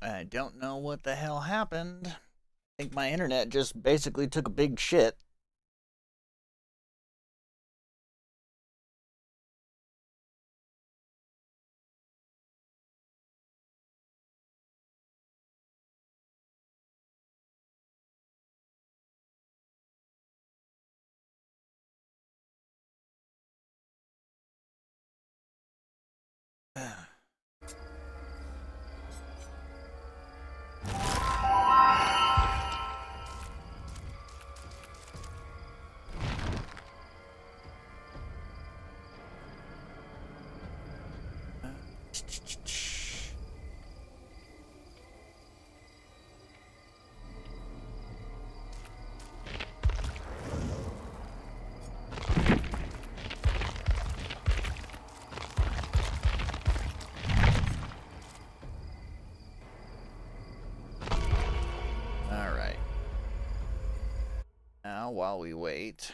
I don't know what the hell happened. I think my internet just basically took a big shit. Alright. Now, while we wait...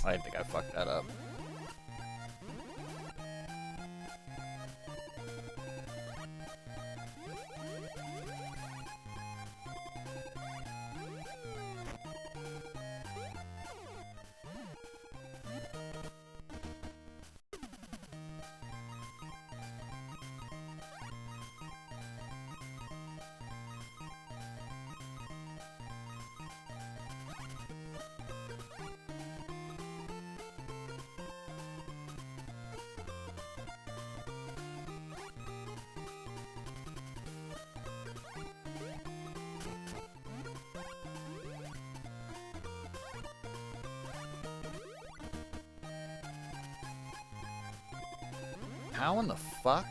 I think I fucked that up. How in the fuck?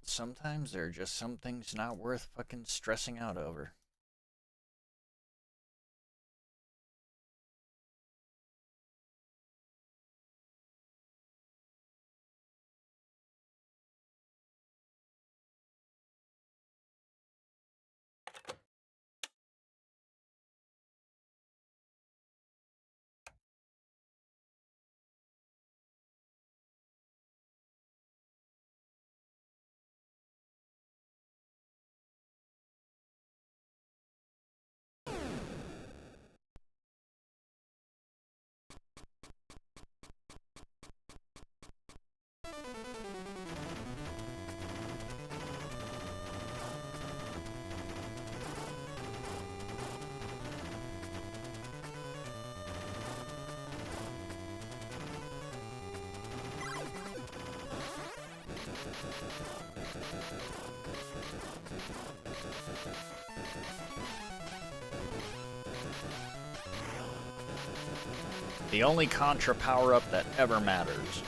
Sometimes there are just some things not worth fucking stressing out over. The only Contra power-up that ever matters.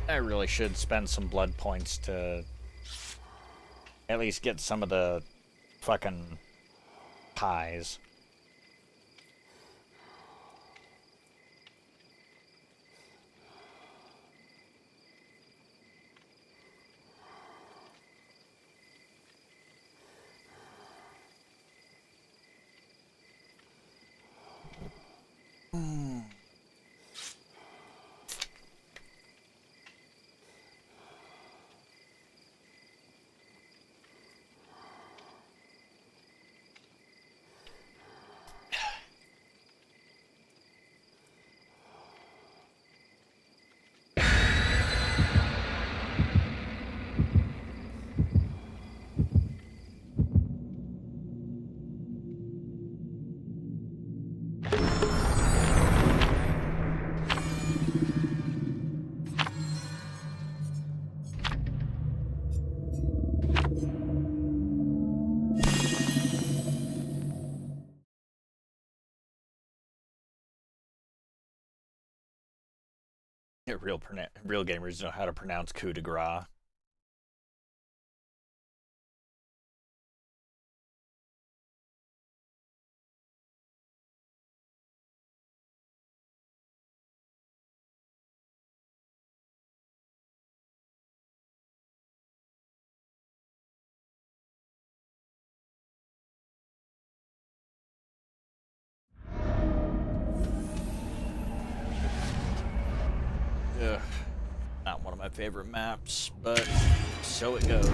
I really should spend some blood points to at least get some of the fucking pies. Real gamers know how to pronounce coup de grace. Ugh. Not one of my favorite maps, but so it goes.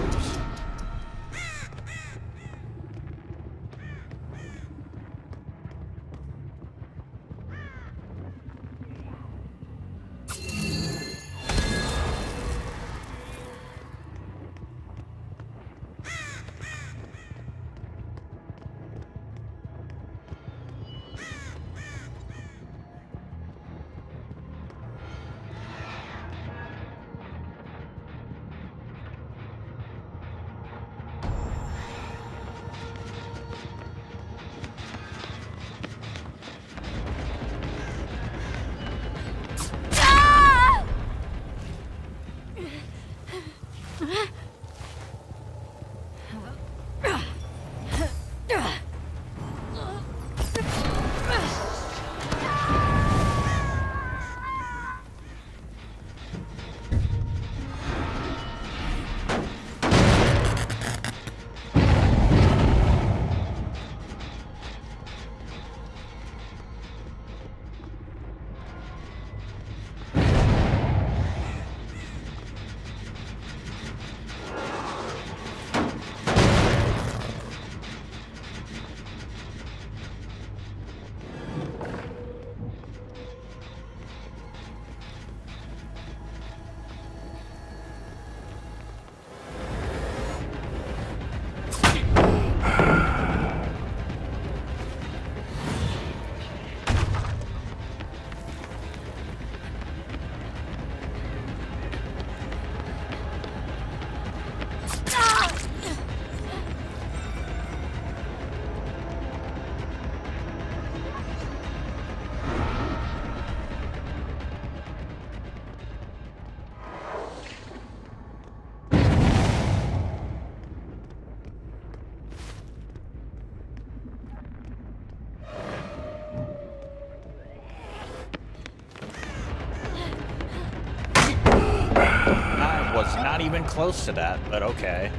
Not even close to that, but okay.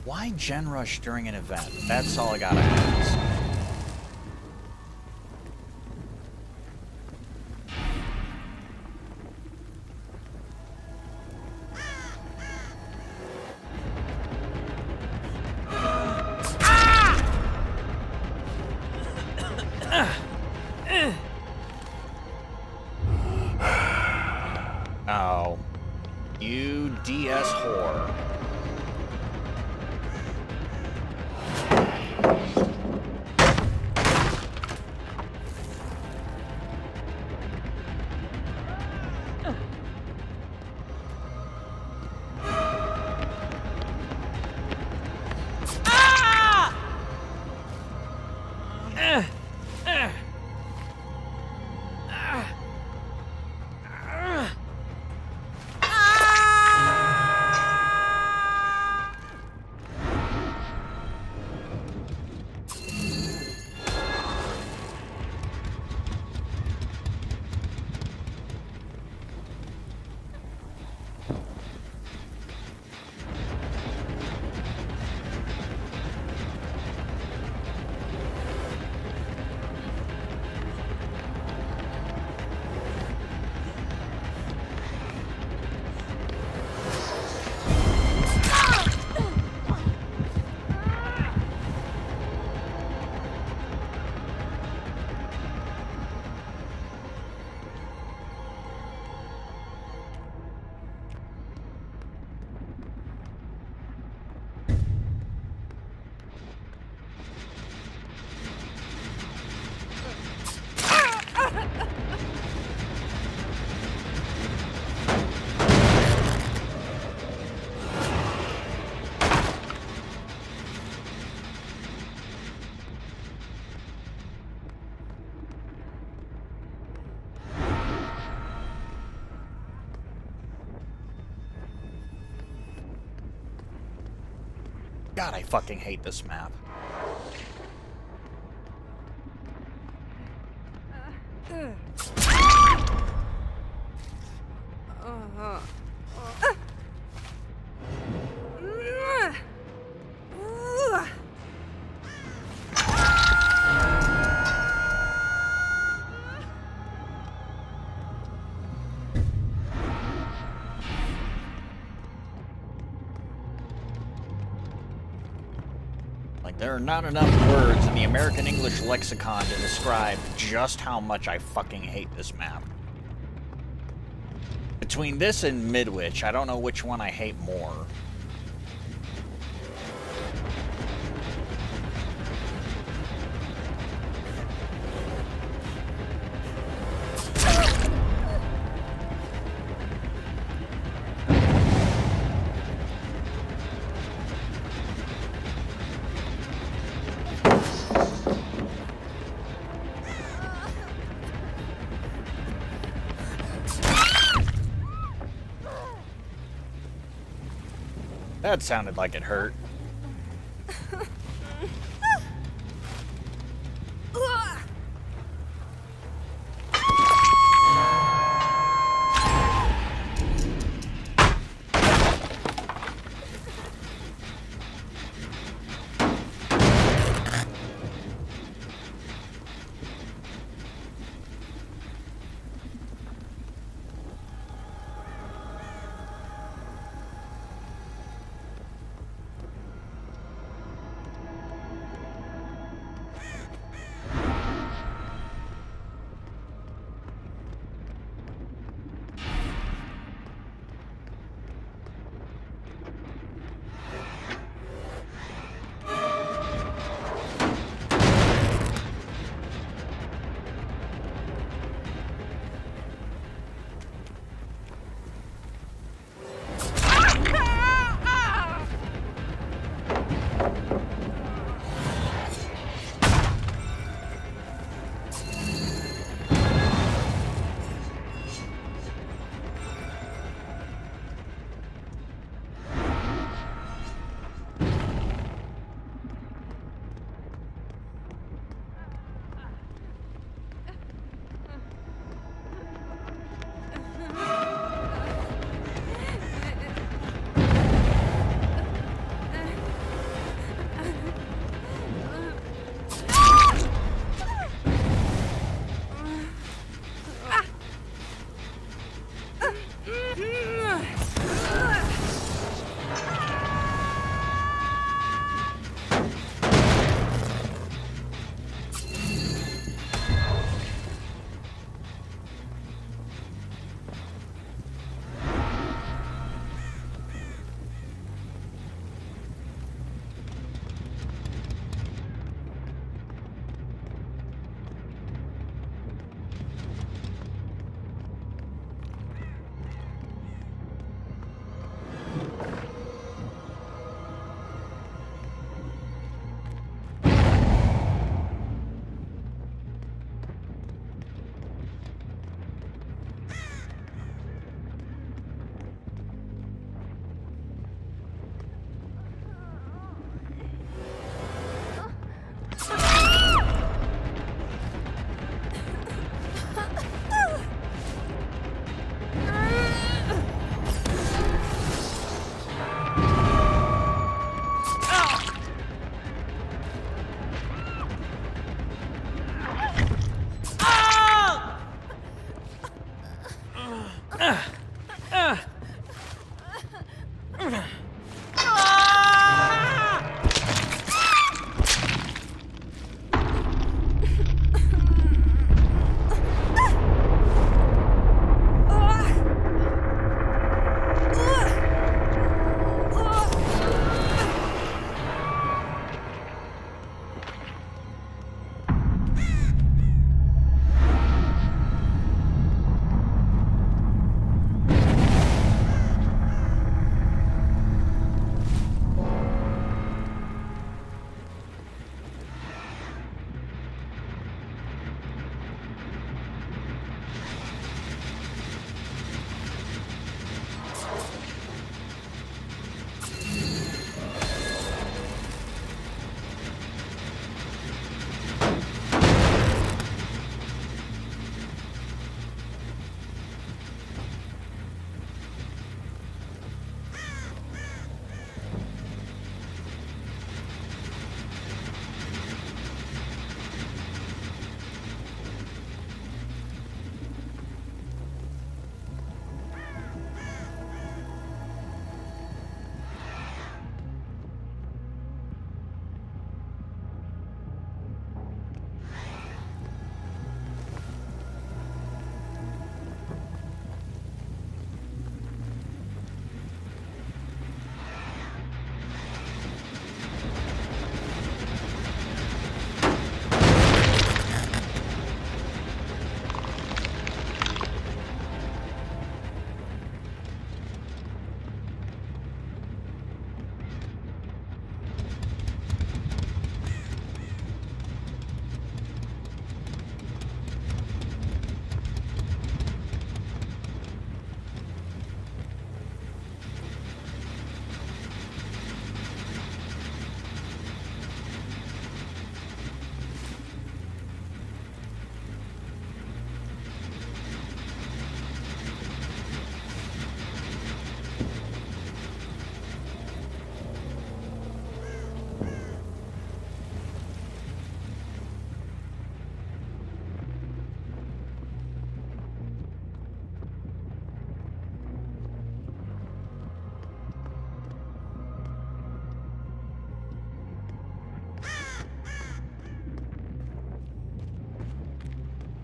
Why gen rush during an event? That's all I gotta ask. Oh, you DS whore. God, I fucking hate this map. There are not enough words in the American English lexicon to describe just how much I fucking hate this map. Between this and Midwich, I don't know which one I hate more. That sounded like it hurt.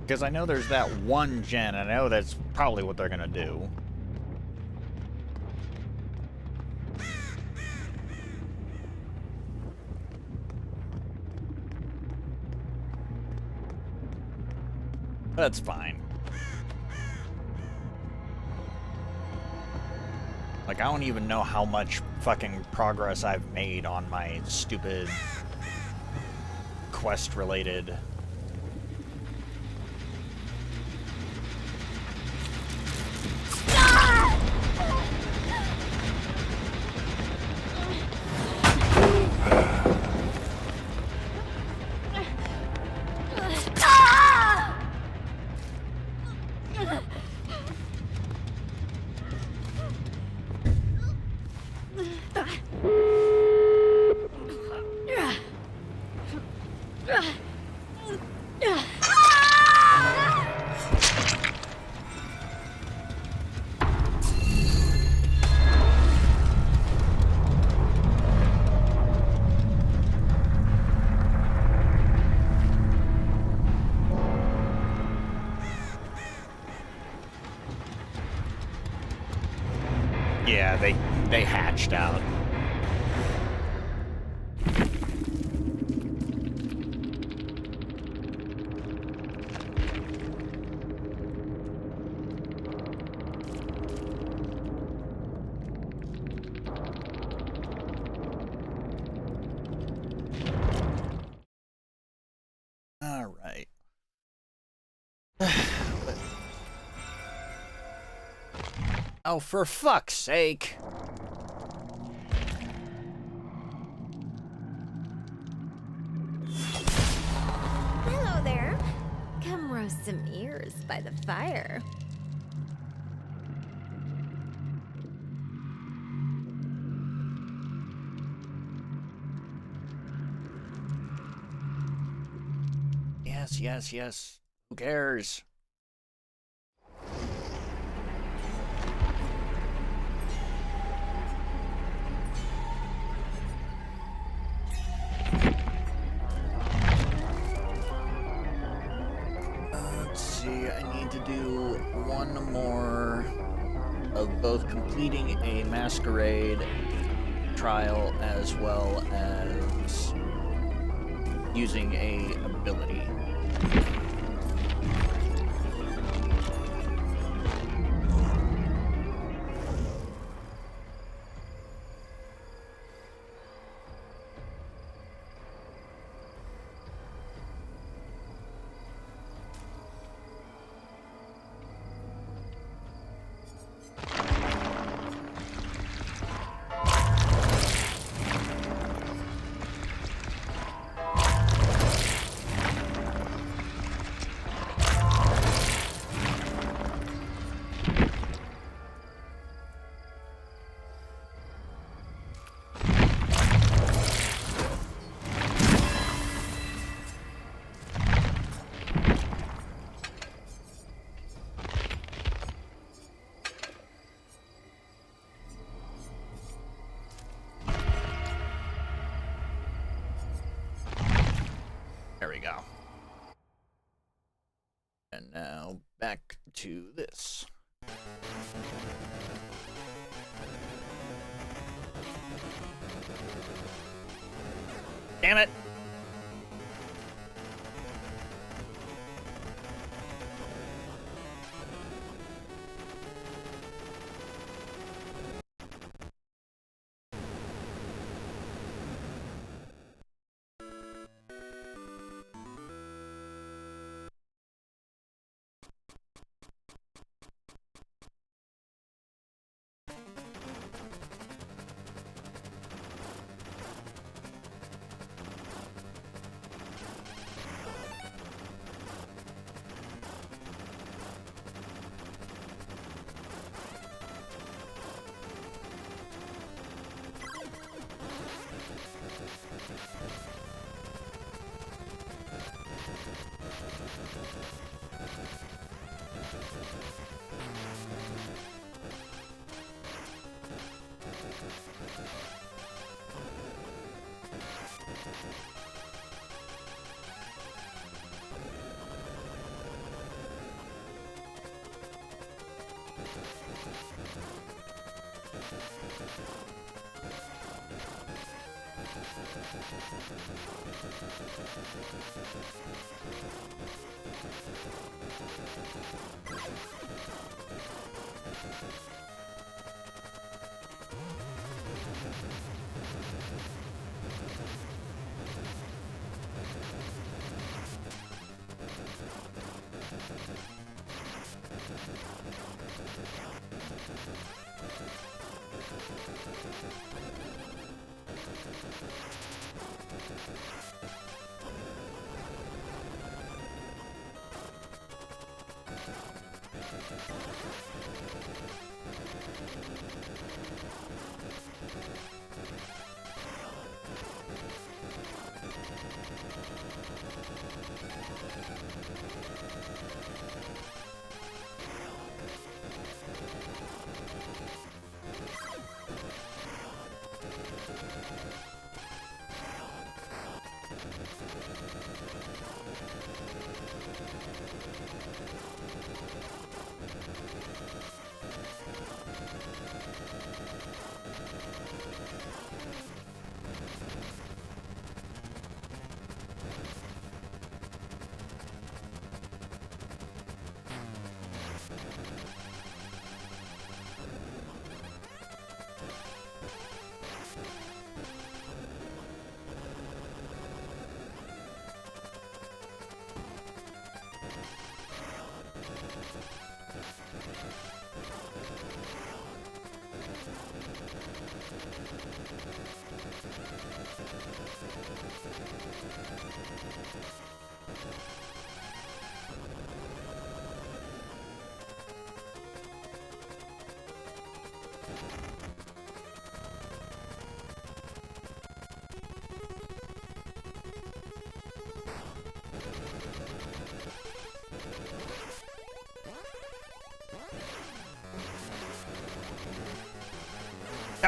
Because I know there's that one gen, and I know that's probably what they're gonna do. That's fine. Like, I don't even know how much fucking progress I've made on my stupid quest-related... Yeah, they hatched out. All right. Oh, for fuck's sake. Hello there. Come roast some ears by the fire. Yes, yes, yes. Who cares? Let's see, I need to do one more of both completing a masquerade trial as well as using a ability. There we go. And now back to this. Damn it!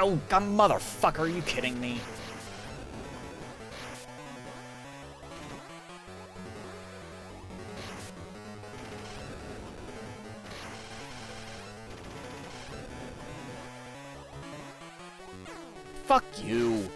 Oh, God, motherfucker, are you kidding me? Fuck you.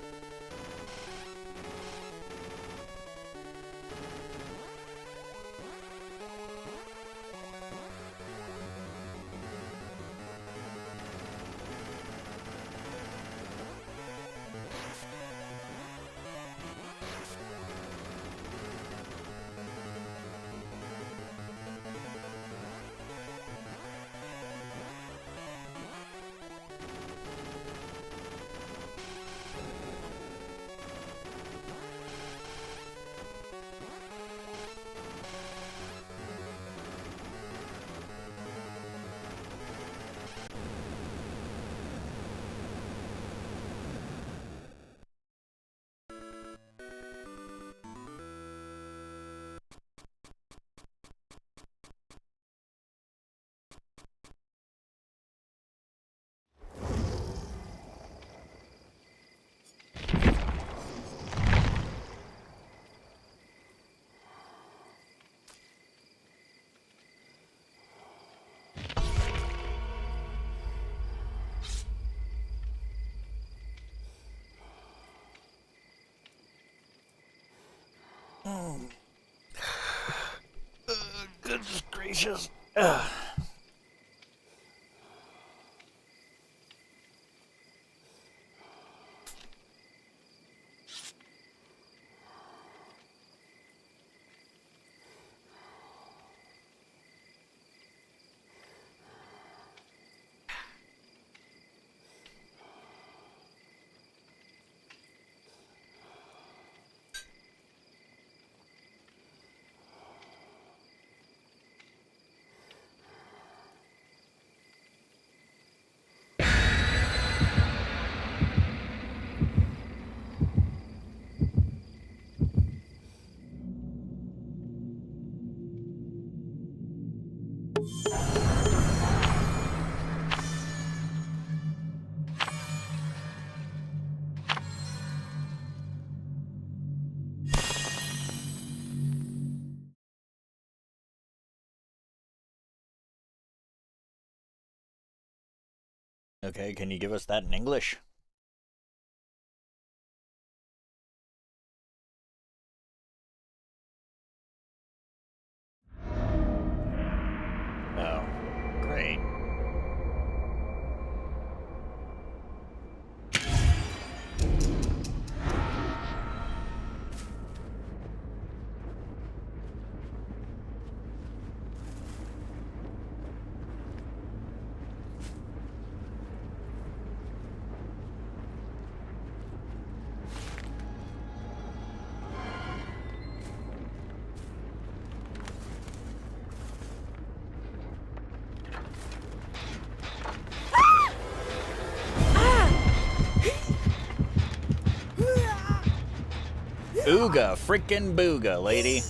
Goodness gracious. Ugh. Okay, can you give us that in English? Oh, great. Ooga frickin' booga, lady.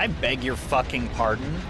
I beg your fucking pardon?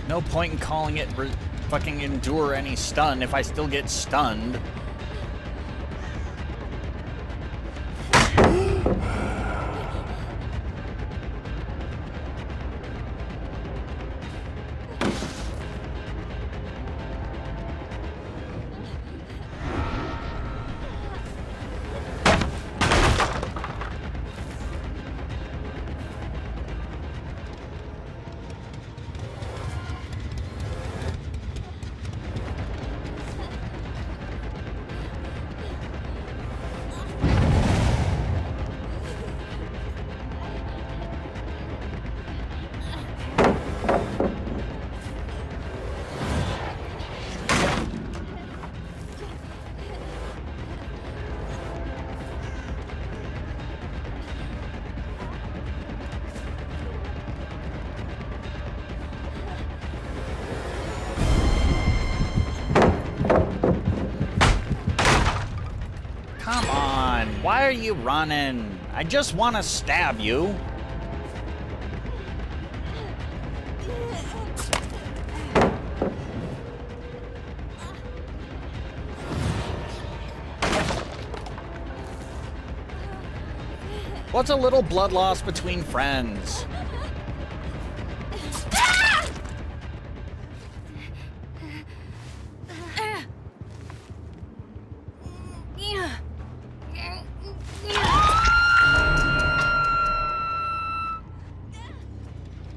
No point in calling it fucking endure any stun if I still get stunned. Come on, why are you running? I just want to stab you. What's a little blood loss between friends?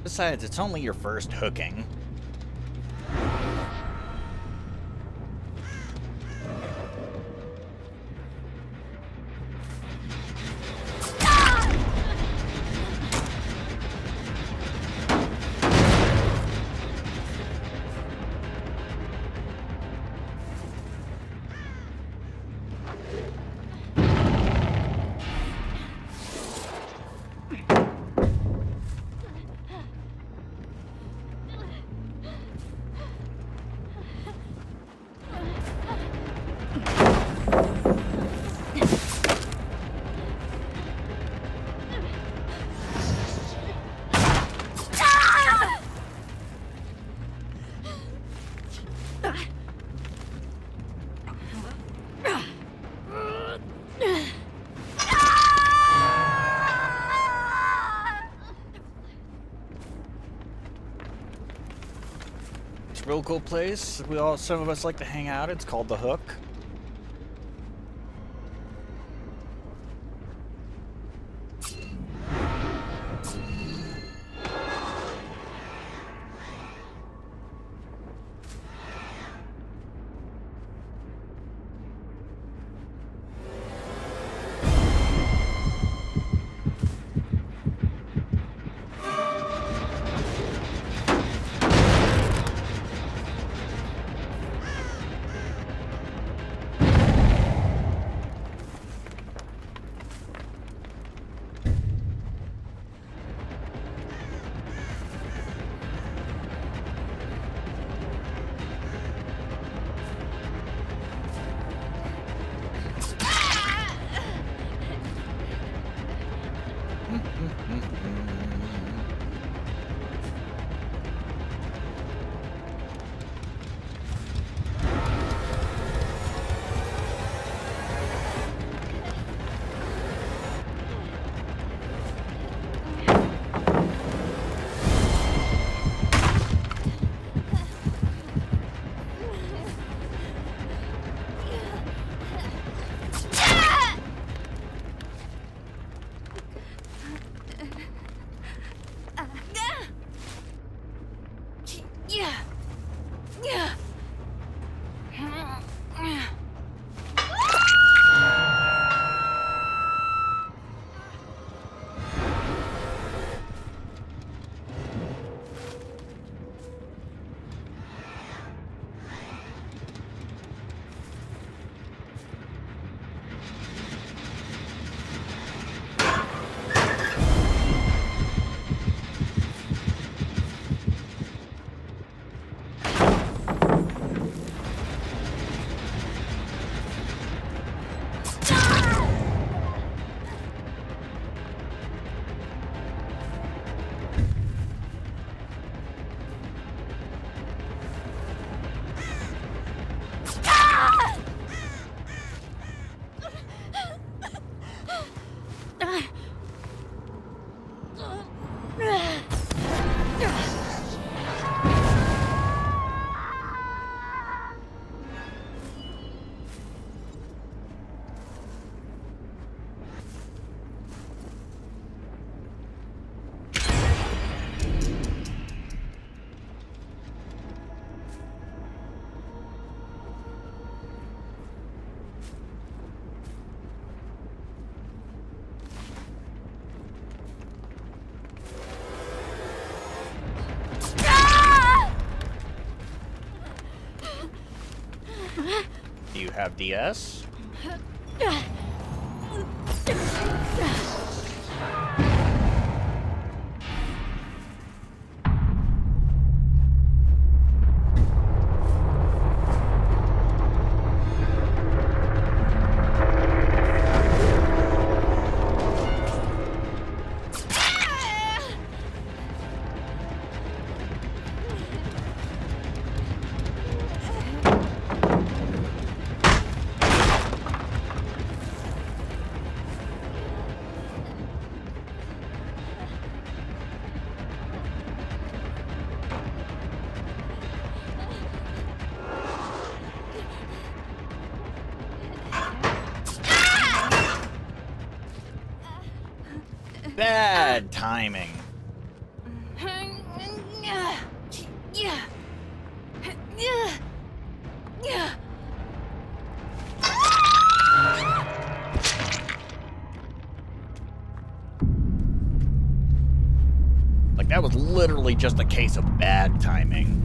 Besides, it's only your first hooking. Real cool place. Some of us like to hang out. It's called The Hook. have DS. Bad timing. Like, that was literally just a case of bad timing.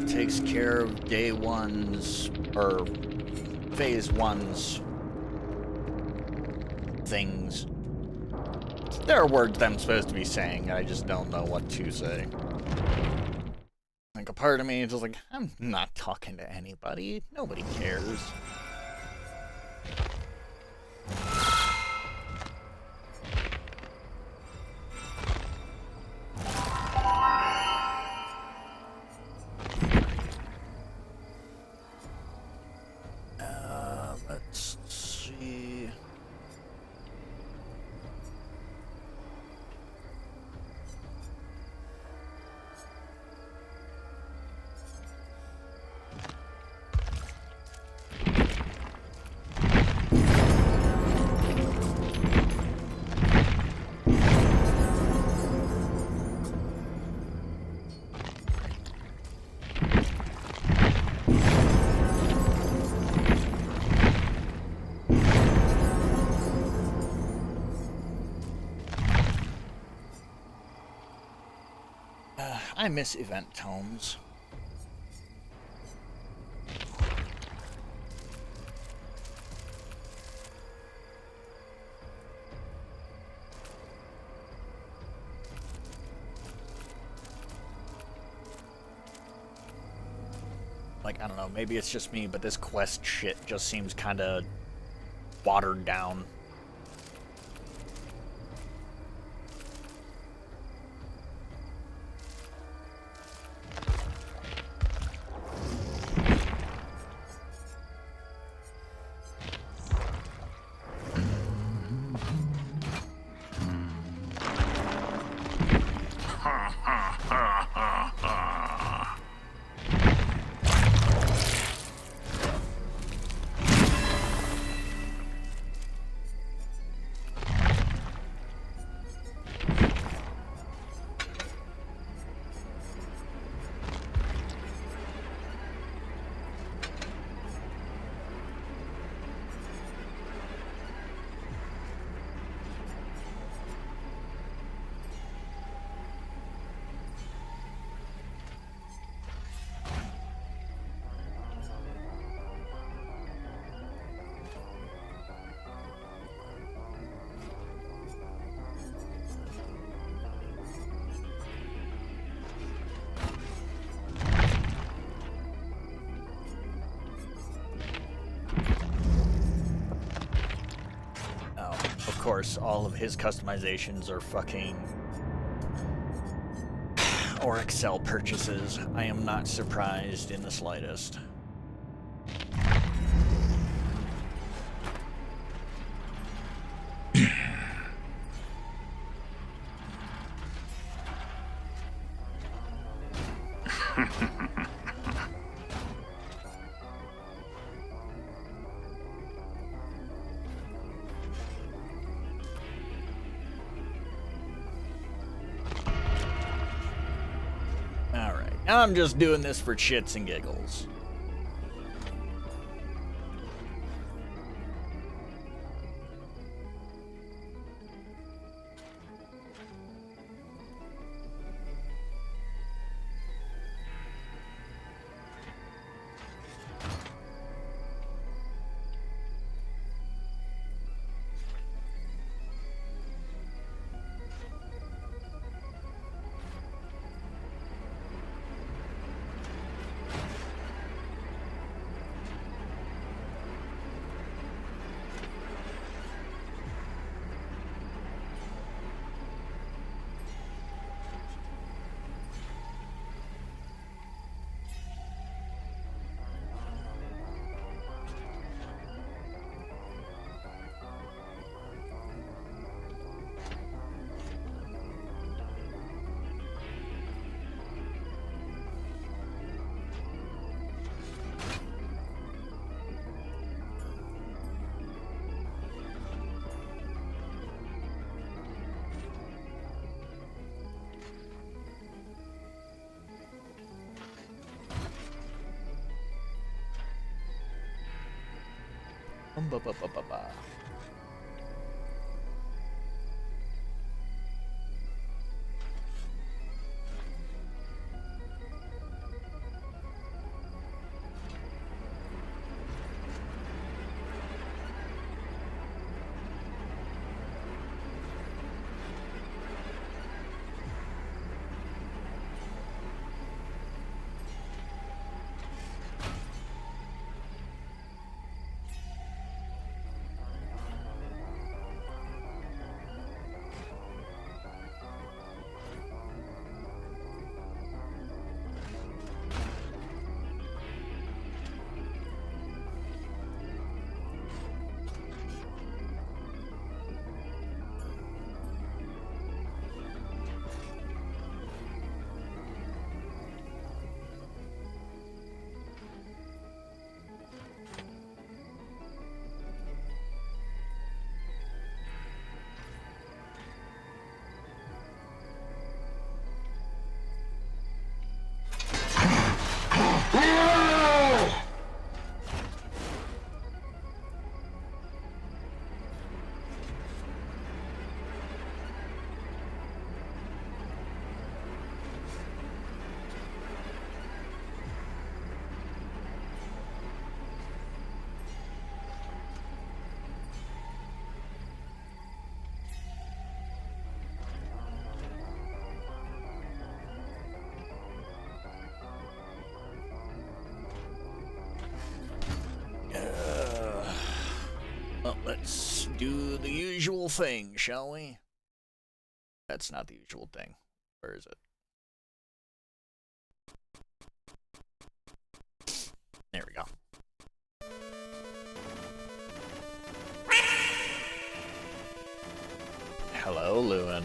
Takes care of day one's, or phase one's things. There are words that I'm supposed to be saying, I just don't know what to say. Like, a part of me is just like, I'm not talking to anybody. Nobody cares. Let's see. I miss event tomes. Like, I don't know, maybe it's just me, but this quest shit just seems kind of watered down. Of course, all of his customizations are fucking or Excel purchases. I am not surprised in the slightest. Alright, now I'm just doing this for shits and giggles. Ba-ba-ba-ba-ba. Well, let's do the usual thing, shall we? That's not the usual thing. Where is it? There we go. Hello, Lewin.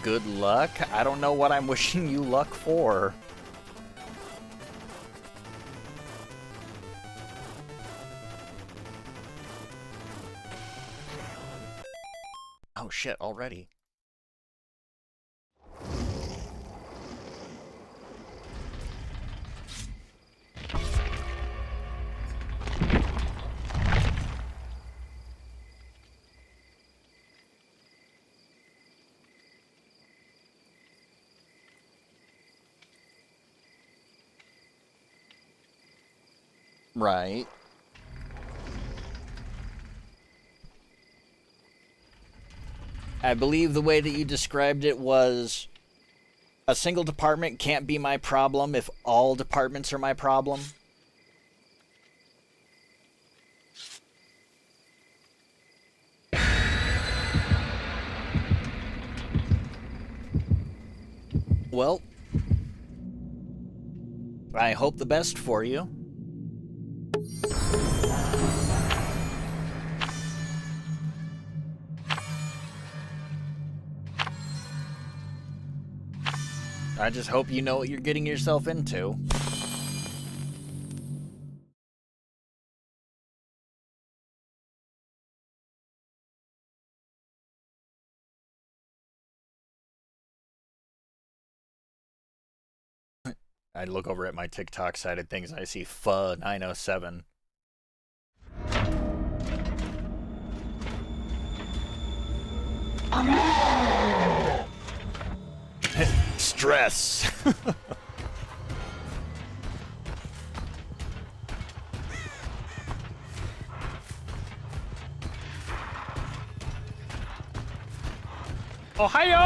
Good luck? I don't know what I'm wishing you luck for. Oh shit, already. Right. I believe the way that you described it was a single department can't be my problem if all departments are my problem. Well, I hope the best for you. I just hope you know what you're getting yourself into. I look over at my TikTok side of things and I see Pho907. Stress. Ohio!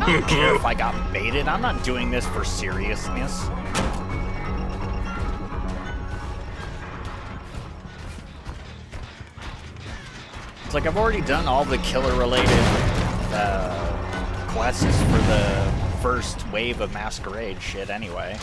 I don't care if I got baited. I'm not doing this for seriousness. It's like I've already done all the killer-related quests for the first wave of Masquerade shit anyway.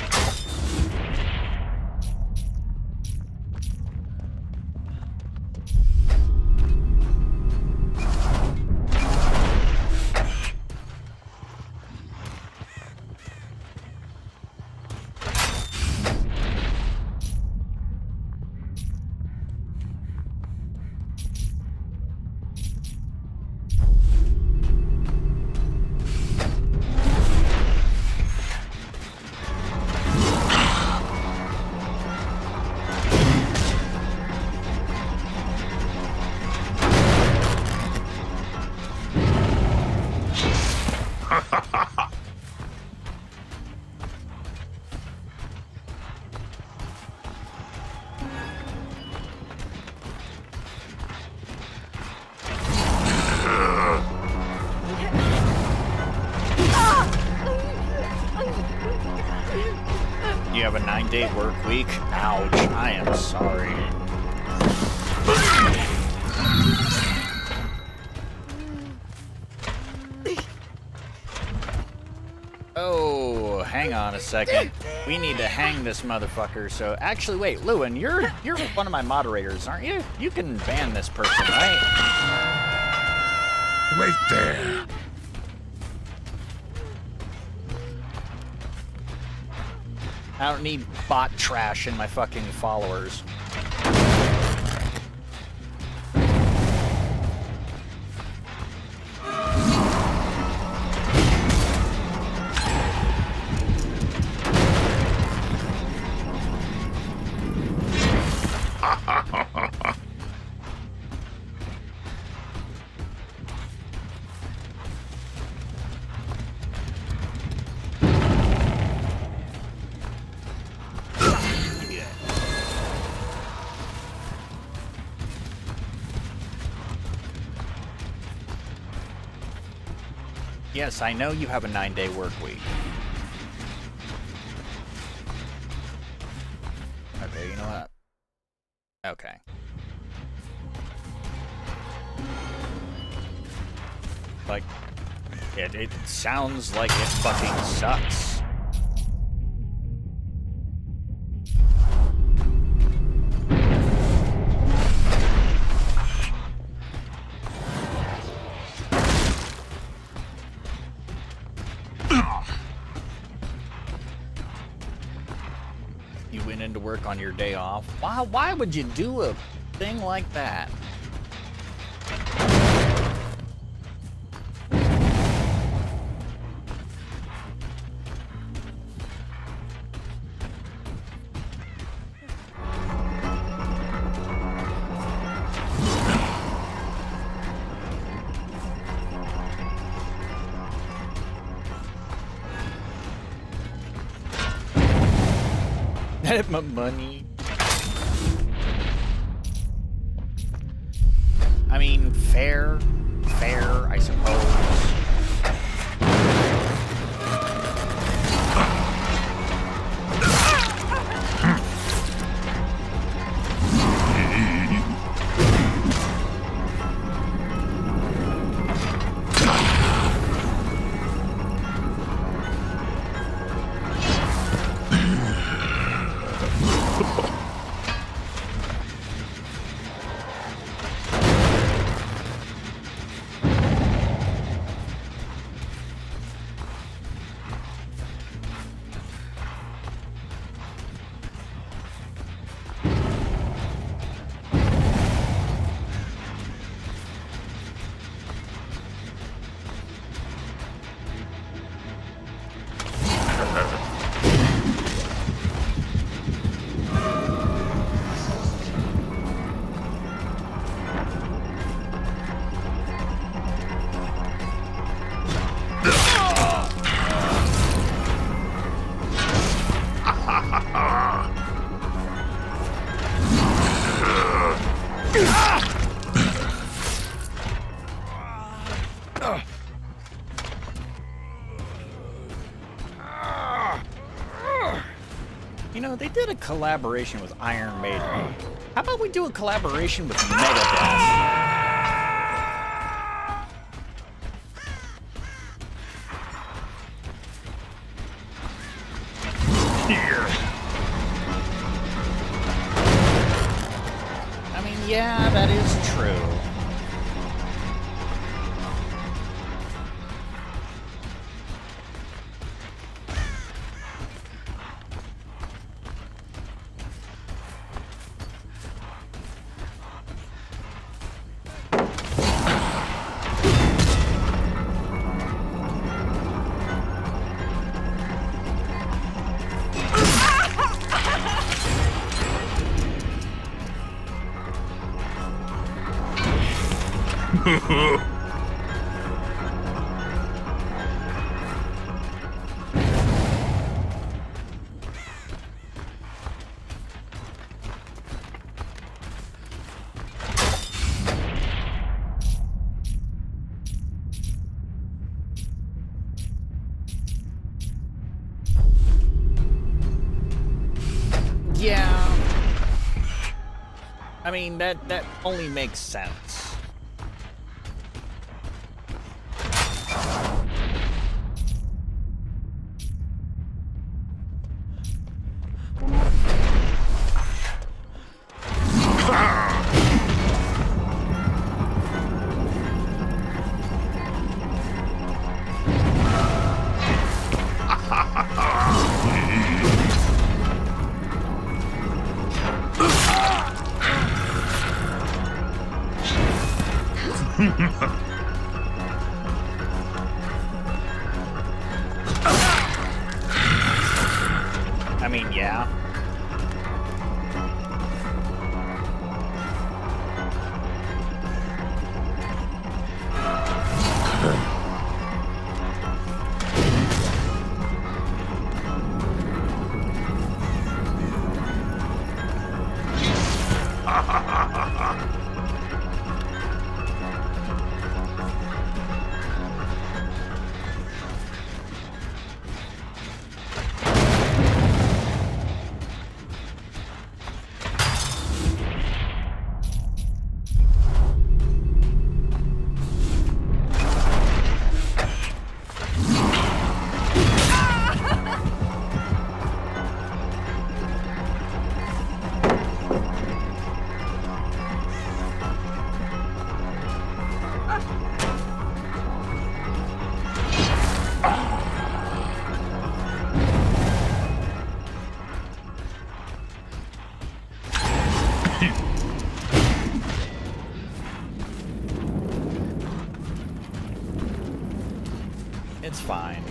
You have a 9-day work week? Ouch, I am sorry. Oh, hang on a second. We need to hang this motherfucker. So, actually, wait, Lewin, you're one of my moderators, aren't you? You can ban this person, right? Wait there. I don't need bot trash in my fucking followers. Yes, I know you have a 9-day work week. Okay, you know what? Okay. Like, it sounds like it fucking sucks. You went into work on your day off. Why would you do a thing like that? Money. I mean, fair, I suppose. You know, they did a collaboration with Iron Maiden. How about we do a collaboration with Megadeth? I mean, yeah, that is true. Yeah. I mean, that only makes sense. I mean, yeah. It's fine.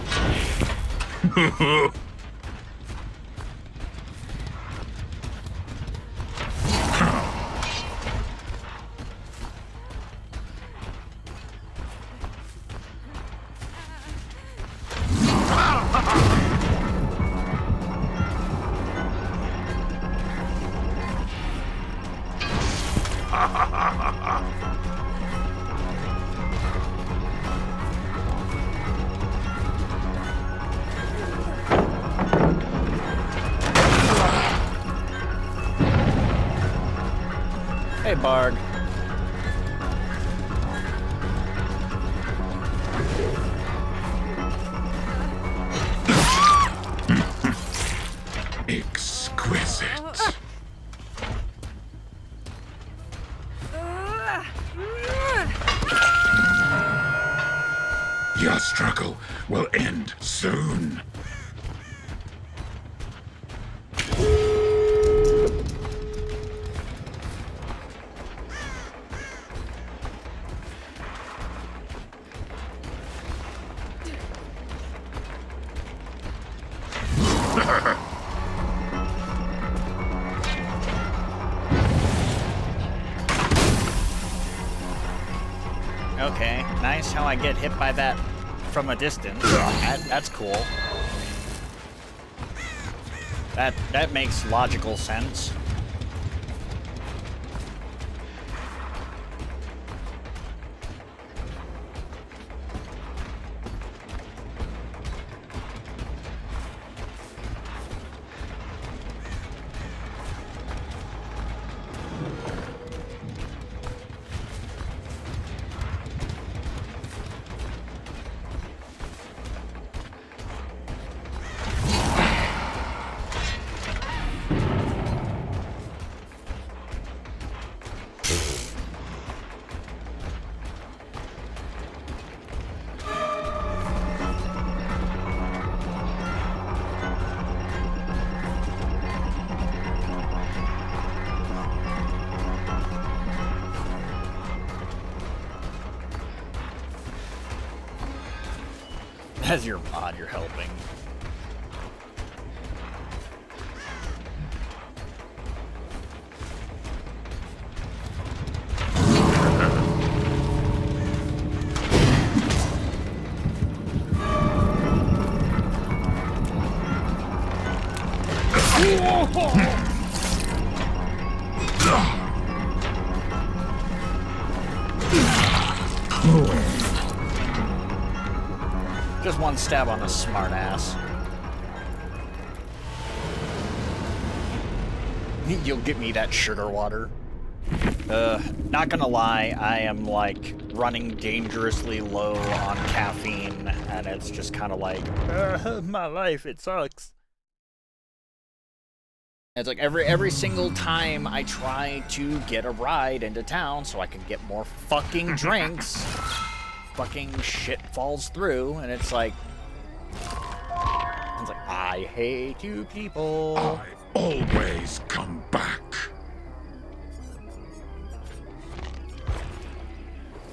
Hey, Bard. Exquisite. Your struggle will end soon. Okay, nice how I get hit by that from a distance. That's cool. That makes logical sense. As your mod, you're helping. Just one stab on the smartass. You'll get me that sugar water. Not gonna lie, I am like running dangerously low on caffeine, and it's just kind of like, my life, it sucks. It's like every single time I try to get a ride into town so I can get more fucking drinks, fucking shit falls through, and it's like I hate you people. I always come back.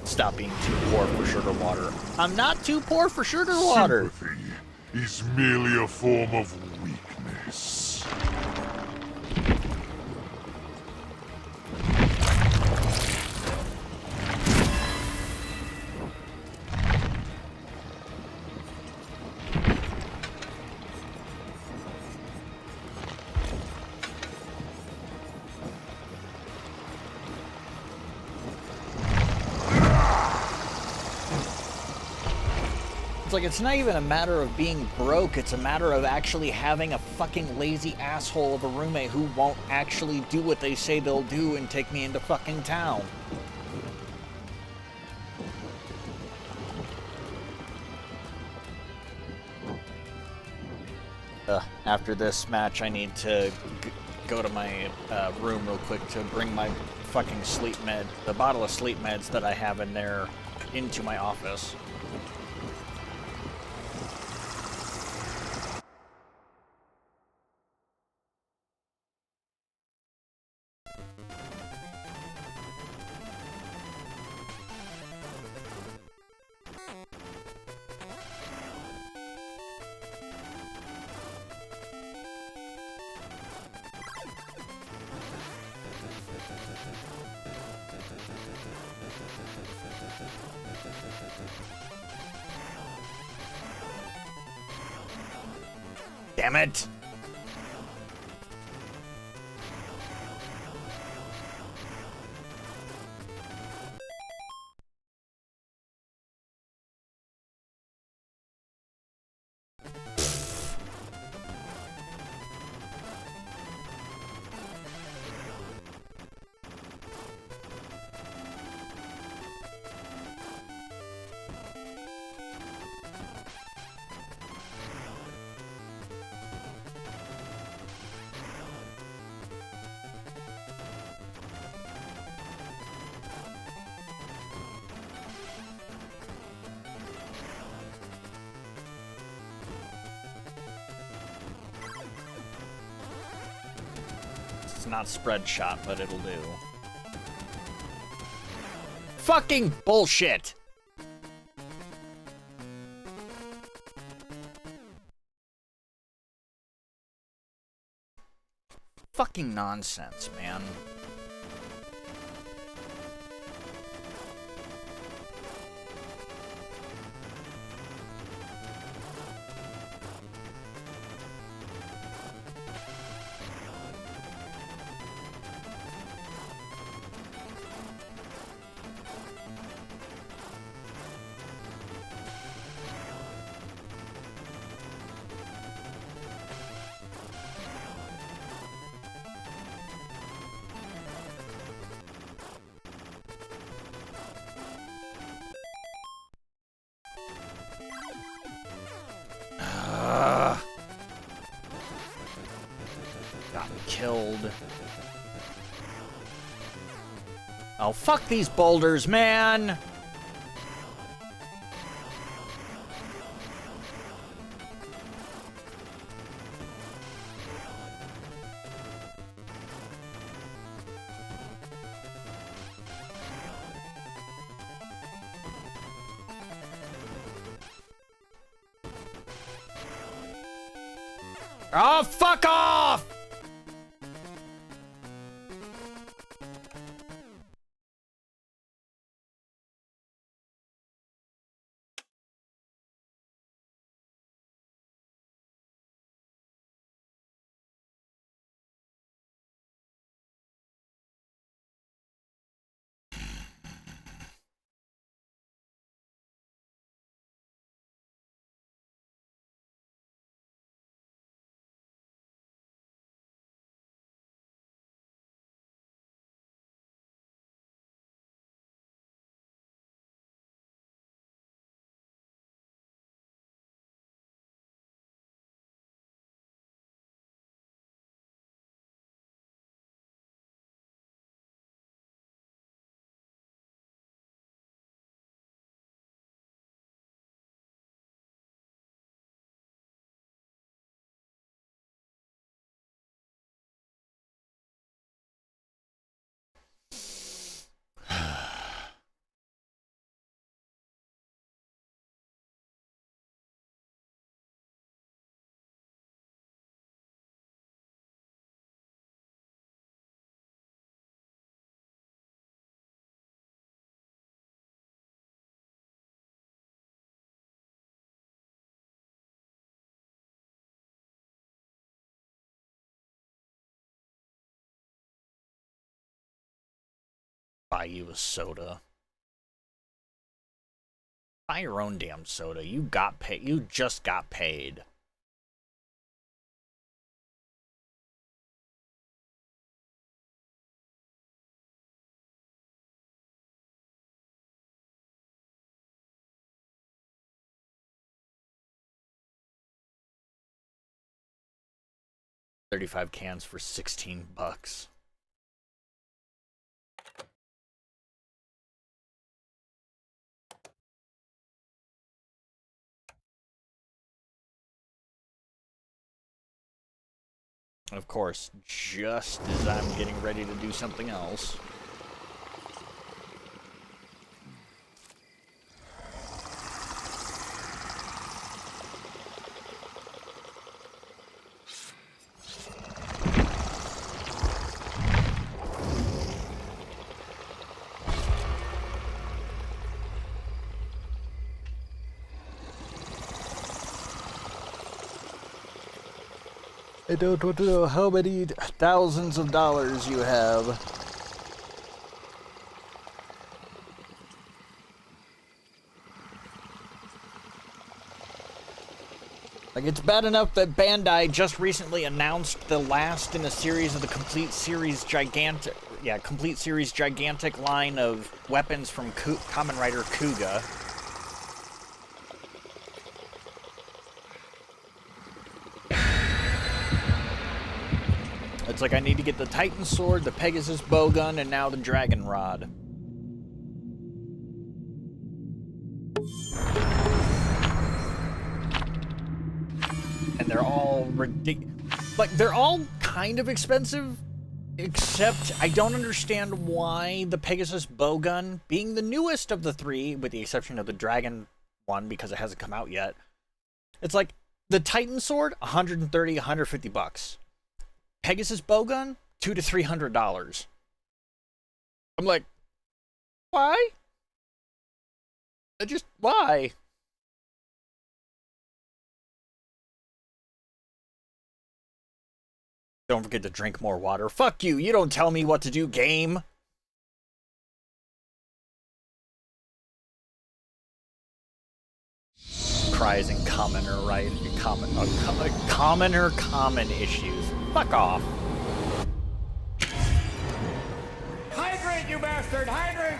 Stop being too poor for sugar water. I'm not too poor for sugar water. Sympathy is merely a form of weakness. It's like, it's not even a matter of being broke, it's a matter of actually having a fucking lazy asshole of a roommate who won't actually do what they say they'll do and take me into fucking town. After this match, I need to go to my room real quick to bring my fucking sleep med, the bottle of sleep meds that I have in there, into my office. Damn it! It's not spread shot, but it'll do. Fucking bullshit! Fucking nonsense, man. Got killed. Oh, fuck these boulders, man! Oh, fuck off! Buy you a soda. Buy your own damn soda. You got paid. You just got paid. $35 cans for $16. Of course, just as I'm getting ready to do something else. I don't want to know how many thousands of dollars you have. Like, it's bad enough that Bandai just recently announced the last in a series of the Complete Series Gigantic line of weapons from Kamen Rider Kuga. It's like I need to get the Titan Sword, the Pegasus Bowgun, and now the Dragon Rod. And they're all ridiculous. Like, they're all kind of expensive Except I don't understand why the Pegasus bowgun, being the newest of the three, with the exception of the Dragon one because it hasn't come out yet, it's like the Titan sword, 130, 150 bucks. Pegasus bowgun, $200 to $300. I'm like, why? Why? Don't forget to drink more water. Fuck you, you don't tell me what to do, game. Cries and commenter, right? Commoner common issues. Fuck off. Hydrate, you bastard! Hydrate!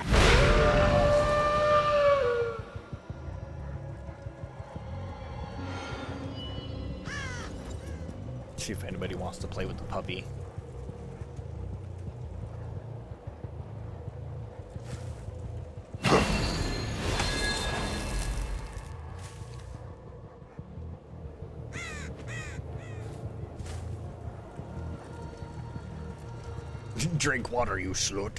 See if anybody wants to play with the puppy. Drink water, you slut.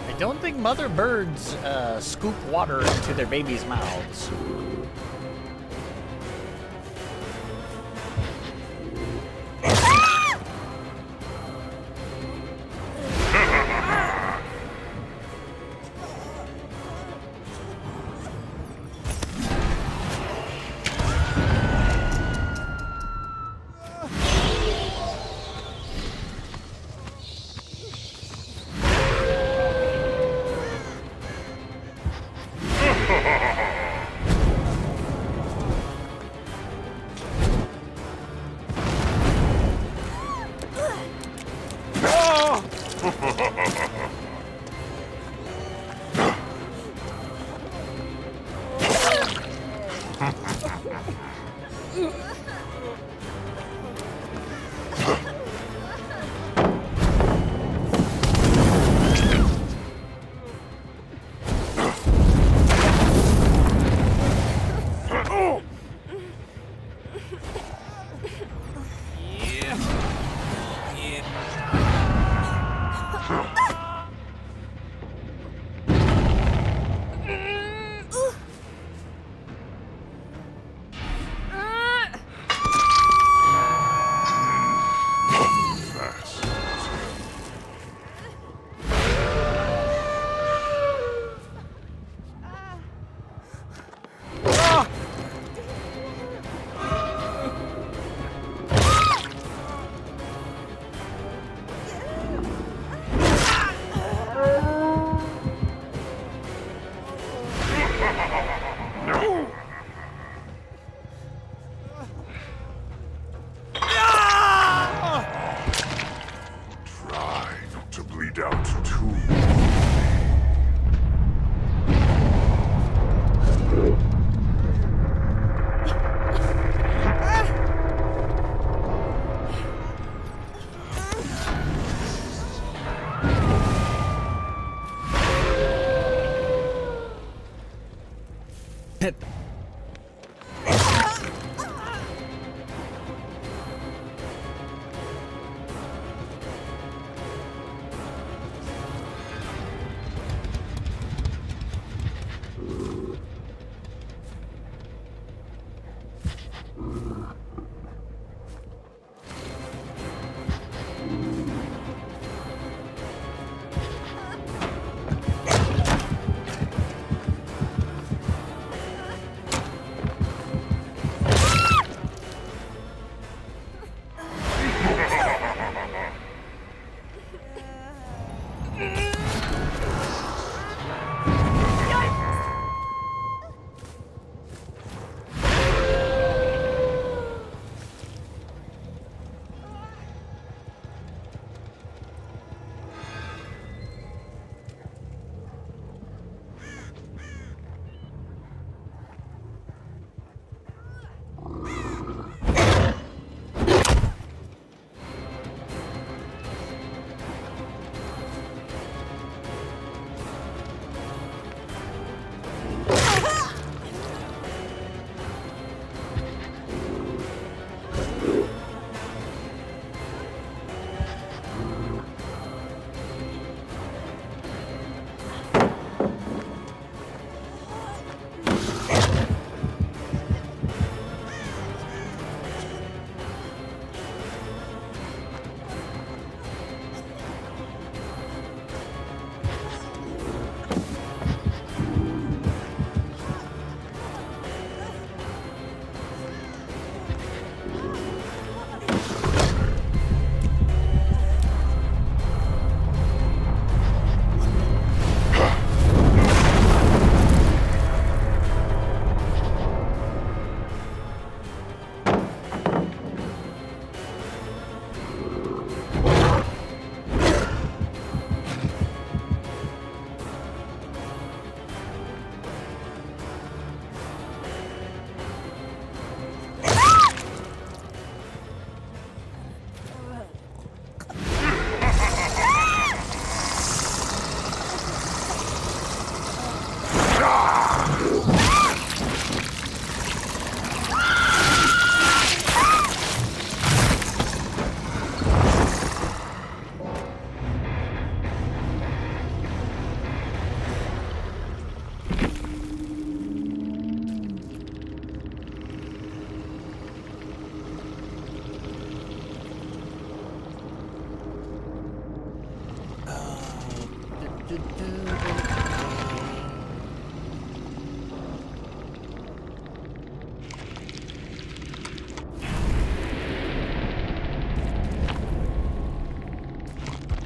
I don't think mother birds scoop water into their babies' mouths.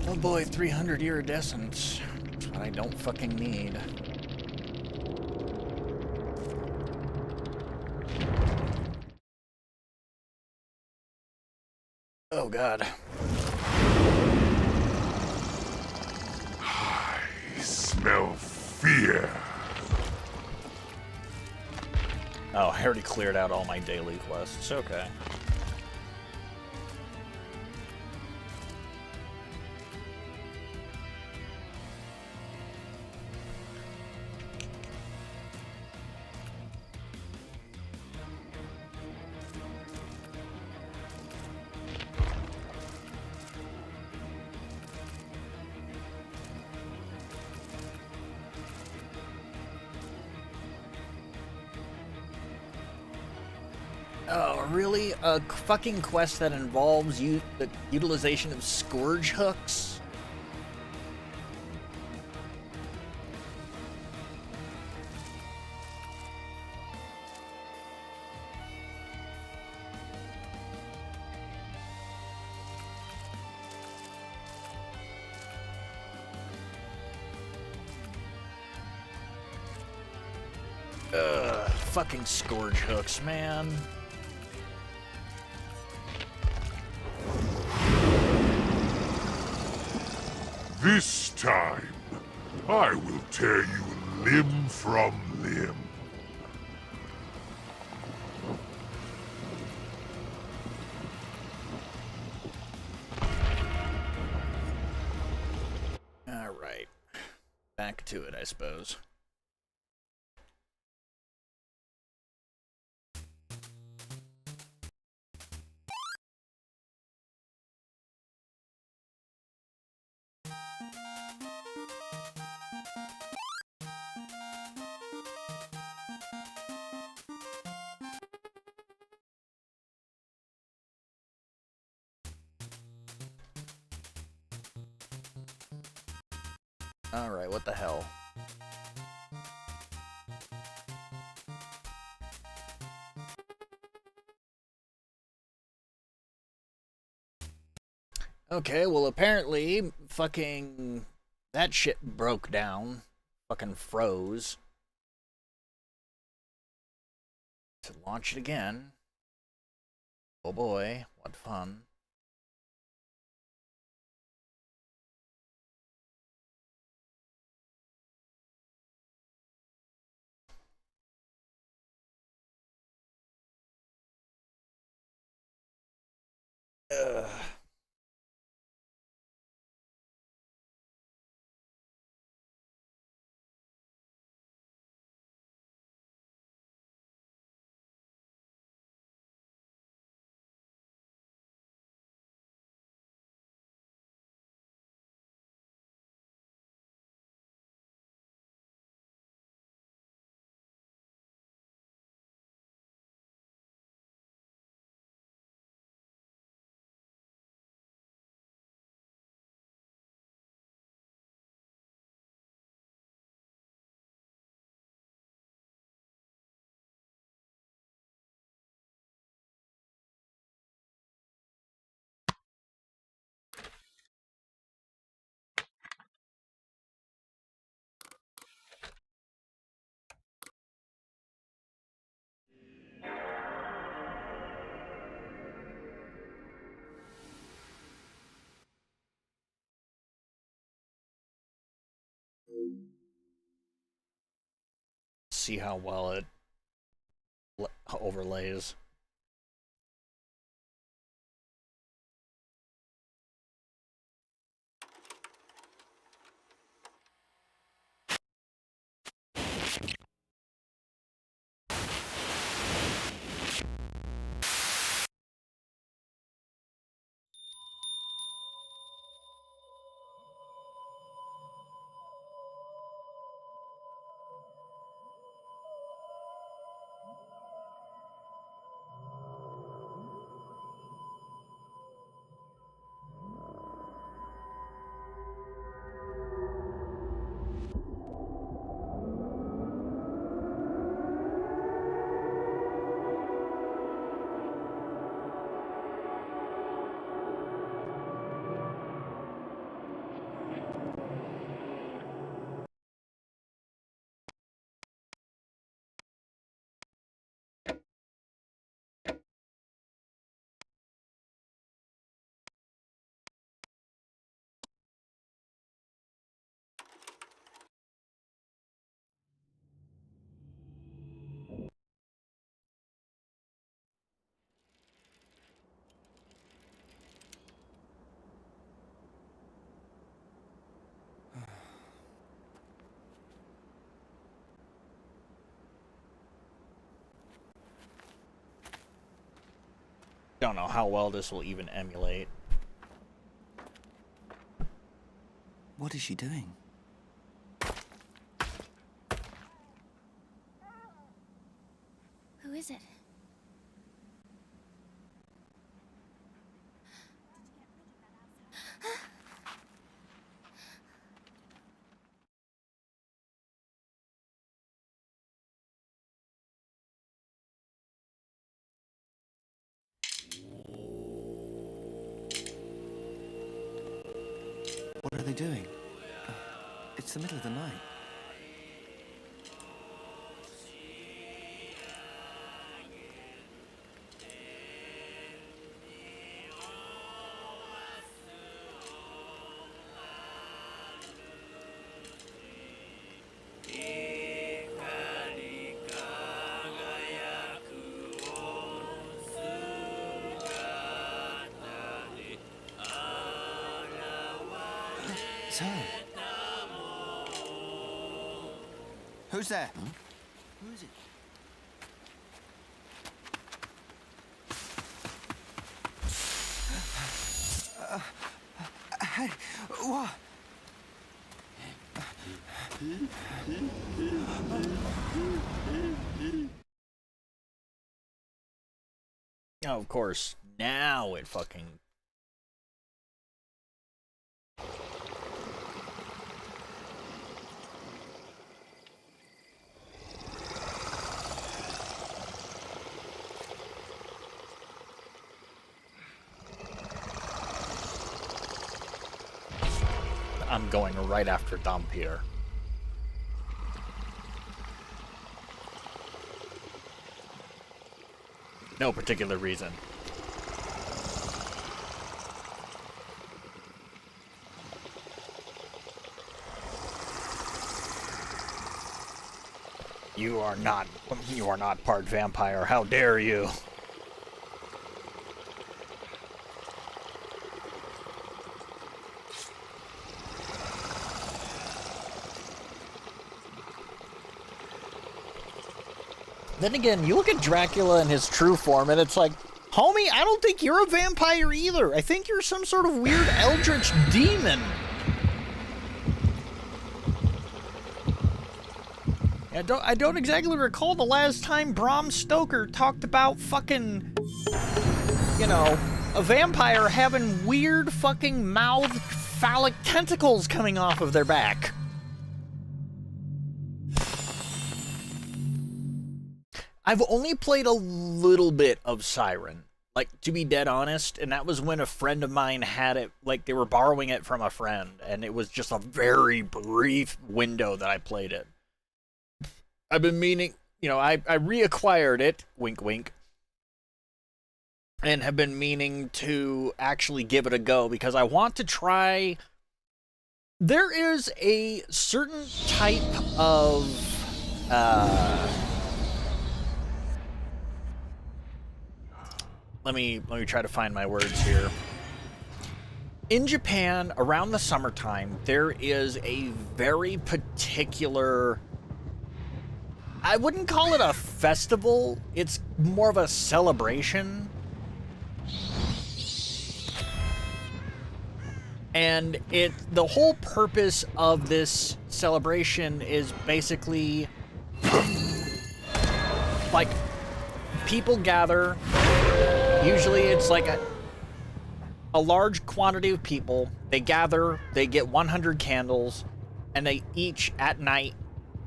Oh boy, 300 iridescence. That's what I don't fucking need. Oh god. I smell fear. Oh, I already cleared out all my daily quests. Okay. Oh, really? A fucking quest that involves the utilization of scourge hooks? Ugh, fucking scourge hooks, man. This time, I will tear you limb from limb. Alright. Back to it, I suppose. Alright, what the hell? Okay, well apparently fucking that shit broke down. Fucking froze. To launch it again. Oh boy, what fun. Ugh. See how well it overlays. Don't know how well this will even emulate. What is she doing? Who is it? What are they doing? It's the middle of the night. So, who's there? Huh? Who is it? Hey, what? Oh, of course, now it fucking... I'm going right after Dump here. No particular reason. You are not part vampire. How dare you? Then again, you look at Dracula in his true form, and it's like, homie, I don't think you're a vampire either. I think you're some sort of weird eldritch demon. I don't exactly recall the last time Bram Stoker talked about fucking, you know, a vampire having weird fucking mouthed phallic tentacles coming off of their back. I've only played a little bit of Siren, like, to be dead honest, and that was when a friend of mine had it, like, they were borrowing it from a friend, and it was just a very brief window that I played it. I've been meaning, you know, I reacquired it, wink wink, and have been meaning to actually give it a go, because I want to try... There is a certain type of, Let me try to find my words here. In Japan, around the summertime, there is a very particular... I wouldn't call it a festival. It's more of a celebration. And the whole purpose of this celebration is basically... like, people gather... Usually it's like a large quantity of people. They gather, they get 100 candles, and they each, at night,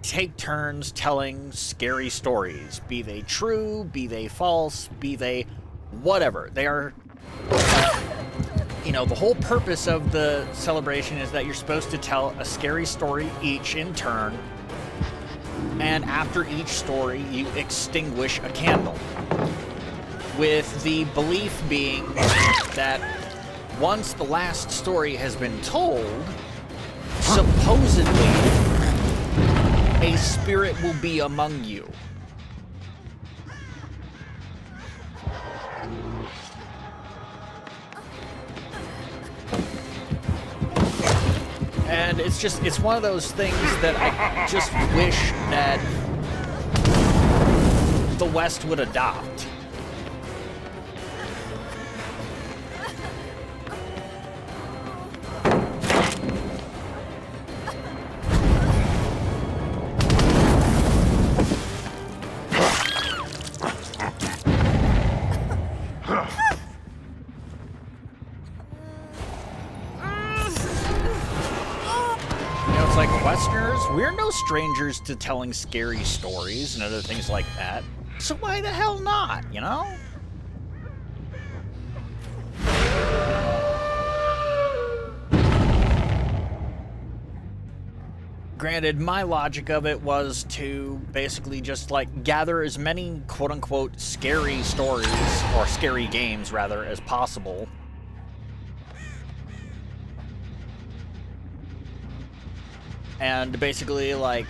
take turns telling scary stories. Be they true, be they false, be they whatever. They are, you know, the whole purpose of the celebration is that you're supposed to tell a scary story each in turn, and after each story, you extinguish a candle. With the belief being that once the last story has been told, supposedly a spirit will be among you. And it's one of those things that I just wish that the West would adopt. We're no strangers to telling scary stories and other things like that. So why the hell not, you know? Granted, my logic of it was to basically just, like, gather as many quote-unquote scary stories, or scary games, rather, as possible. And basically, like,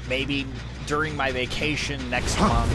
maybe during my vacation next month,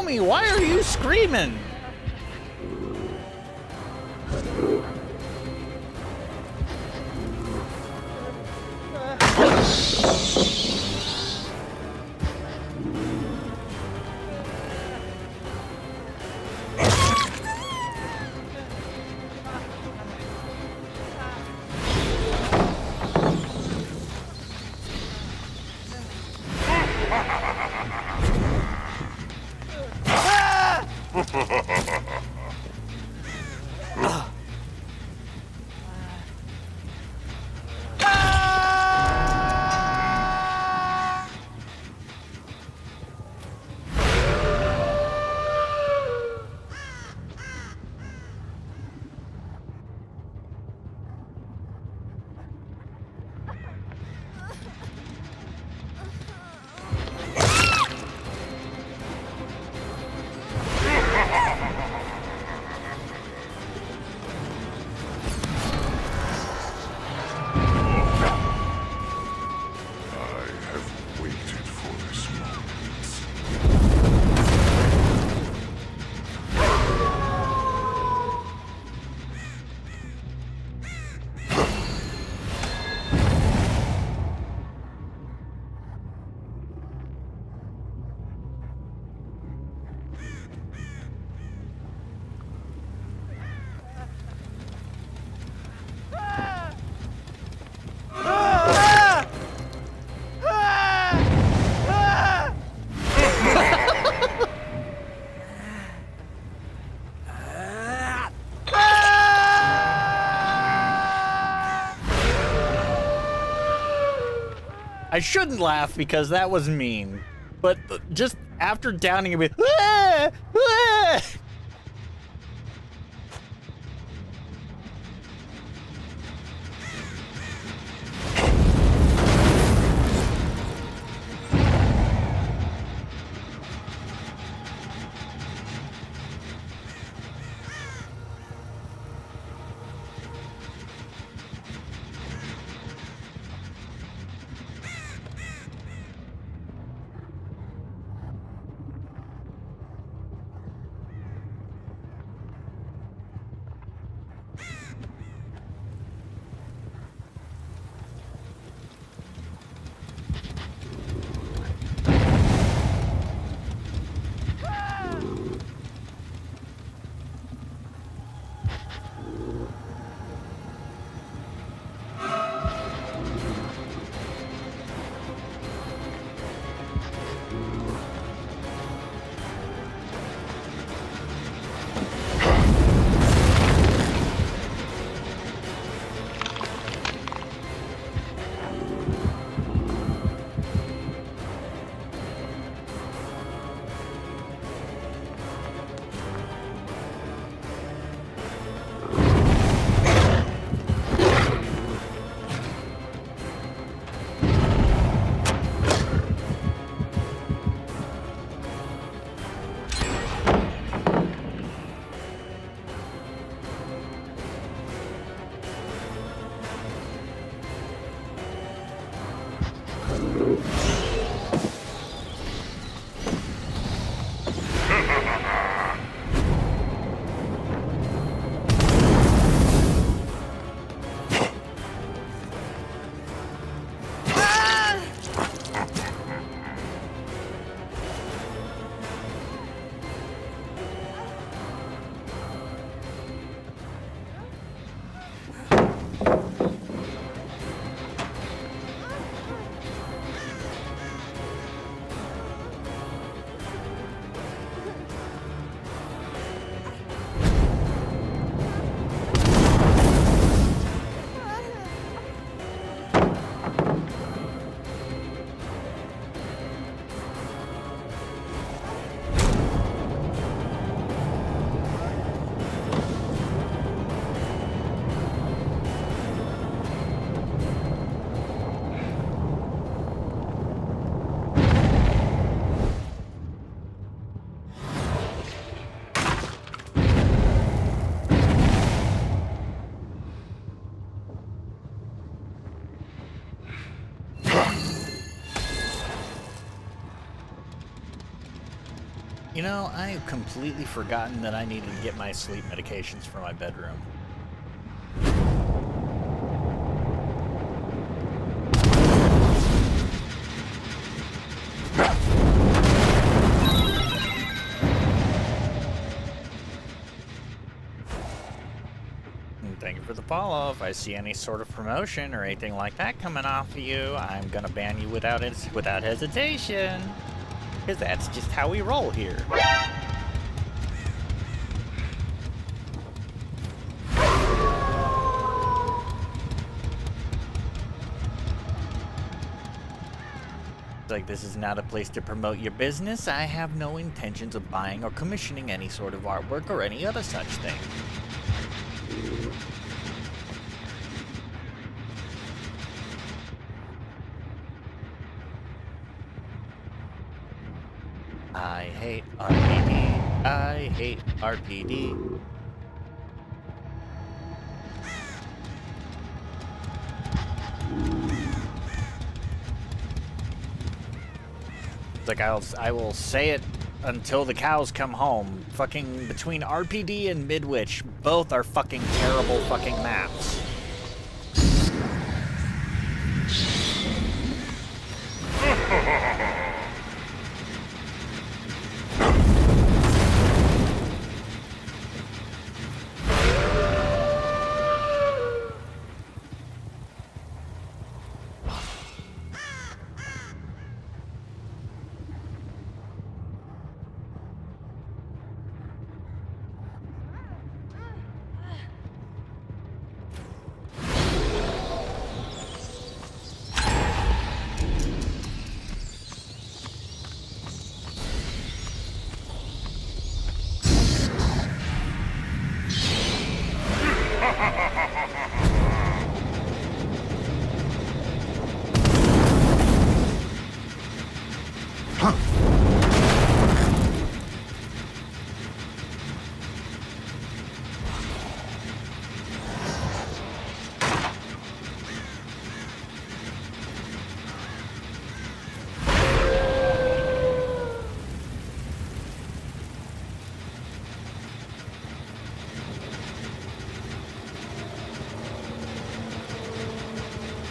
Homie, why are you screaming? I have waited for this moment. I shouldn't laugh because that was mean, but just after downing it with, "Ah! Ah!" You know, I have completely forgotten that I needed to get my sleep medications for my bedroom. And thank you for the follow. If I see any sort of promotion or anything like that coming off of you, I'm gonna ban you without hesitation. Because that's just how we roll here. It's like, this is not a place to promote your business. I have no intentions of buying or commissioning any sort of artwork or any other such thing. I hate RPD. I hate RPD. It's like, I will say it until the cows come home. Fucking between RPD and Midwich, both are fucking terrible fucking maps.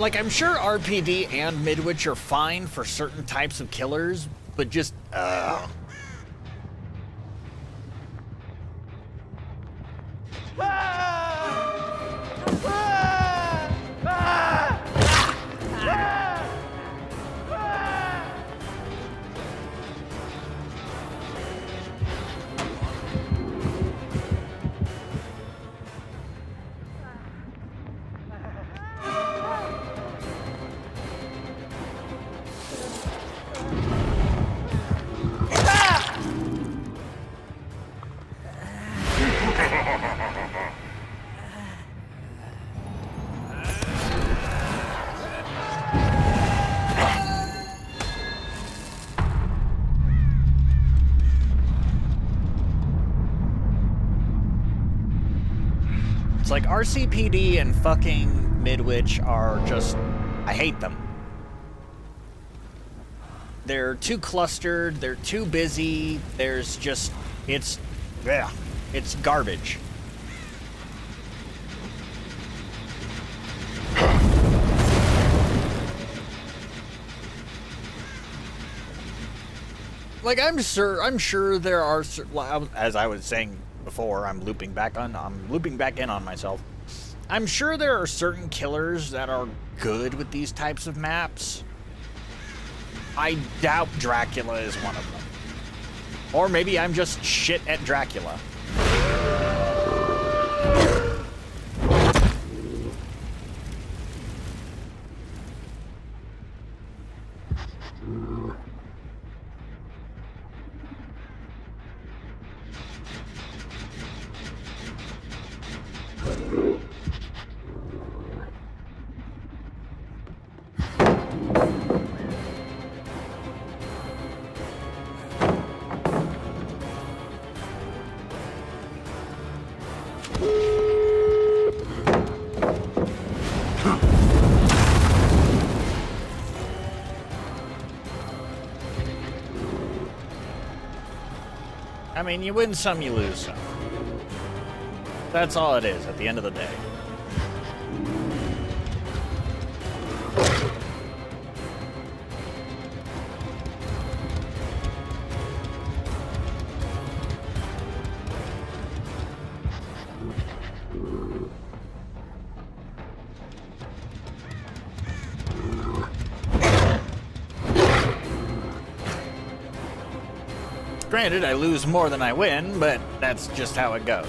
Like, I'm sure RPD and Midwich are fine for certain types of killers, but just, it's like RCPD and fucking Midwich are just, I hate them. They're too clustered, they're too busy, there's just, it's garbage. Like, I'm sure there are, as I was saying before, I'm looping back in on myself. I'm sure there are certain killers that are good with these types of maps. I doubt Dracula is one of them. Or maybe I'm just shit at Dracula. I mean, you win some, you lose some. That's all it is at the end of the day. Granted, I lose more than I win, but that's just how it goes.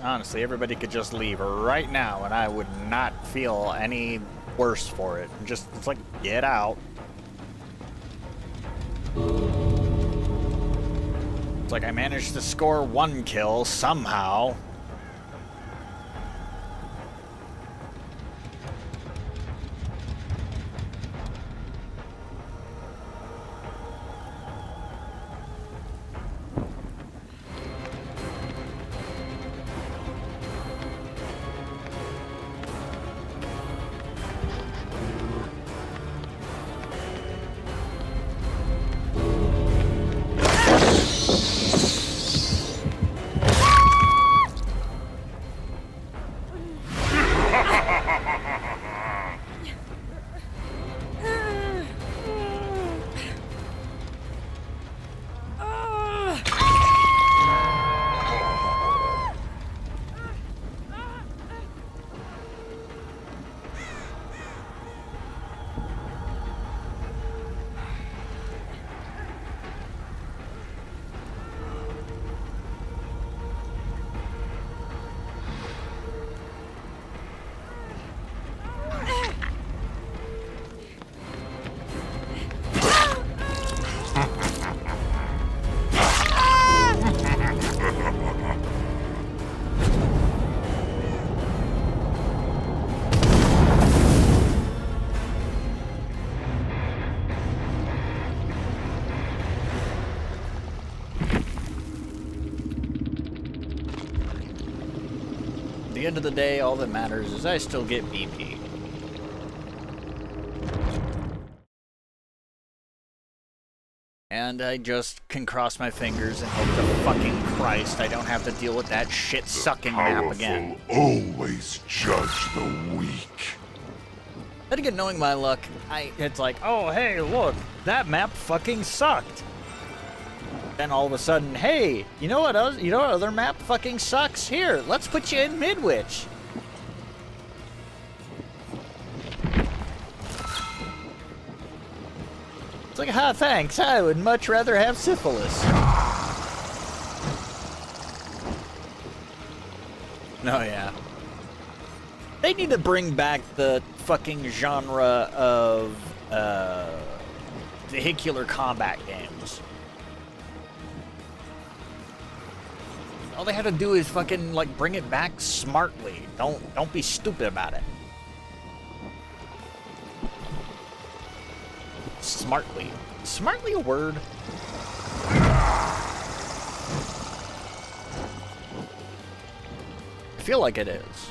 Honestly, everybody could just leave right now and I would not feel any worse for it. Just, it's like, get out. It's like I managed to score 1 kill somehow. At the end of the day, all that matters is I still get BP. And I just can cross my fingers and hope to fucking Christ I don't have to deal with that shit-sucking map again. Always judge the weak. Then again, knowing my luck, it's like, oh, hey, look, that map fucking sucked. Then all of a sudden, hey, you know what other map fucking sucks? Here, let's put you in Midwich. It's like, thanks, I would much rather have syphilis. No, yeah. They need to bring back the fucking genre of vehicular combat games. All they had to do is fucking like bring it back smartly. Don't be stupid about it. Smartly. Smartly a word? I feel like it is.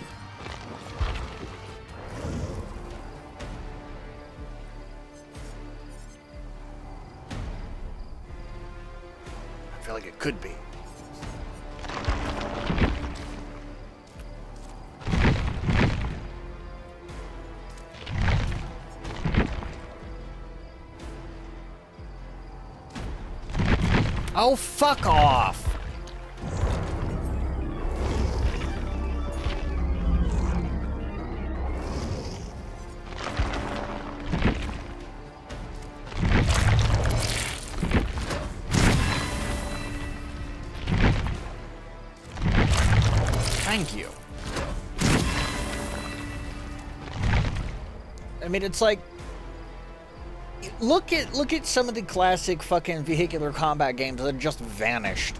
I feel like it could be. Oh, fuck off! thank you. I mean, it's like, look at some of the classic fucking vehicular combat games that just vanished.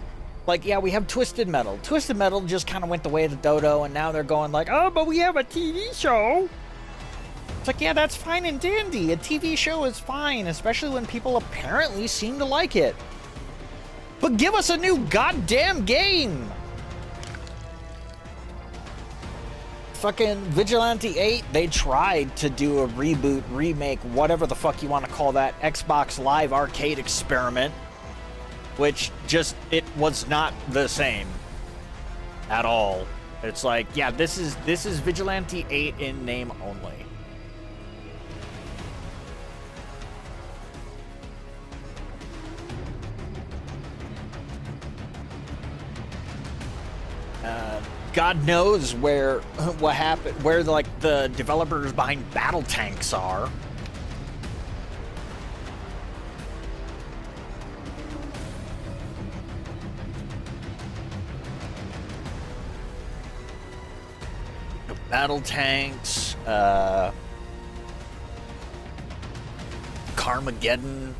Like, yeah, we have Twisted Metal. Twisted Metal just kind of went the way of the dodo, and now they're going like, oh, but we have a TV show. It's like, yeah, that's fine and dandy. A TV show is fine, especially when people apparently seem to like it. But give us a new goddamn game! Fucking Vigilante 8, they tried to do a reboot, remake, whatever the fuck you want to call that, Xbox Live Arcade experiment, which just, it was not the same at all. It's like, yeah, this is Vigilante 8 in name only. God knows what happened, where like the developers behind Battle Tanks are. Battle Tanks, Carmageddon.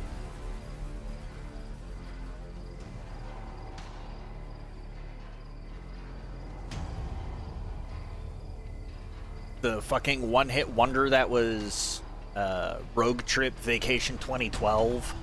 The fucking one-hit wonder that was Rogue Trip Vacation 2012.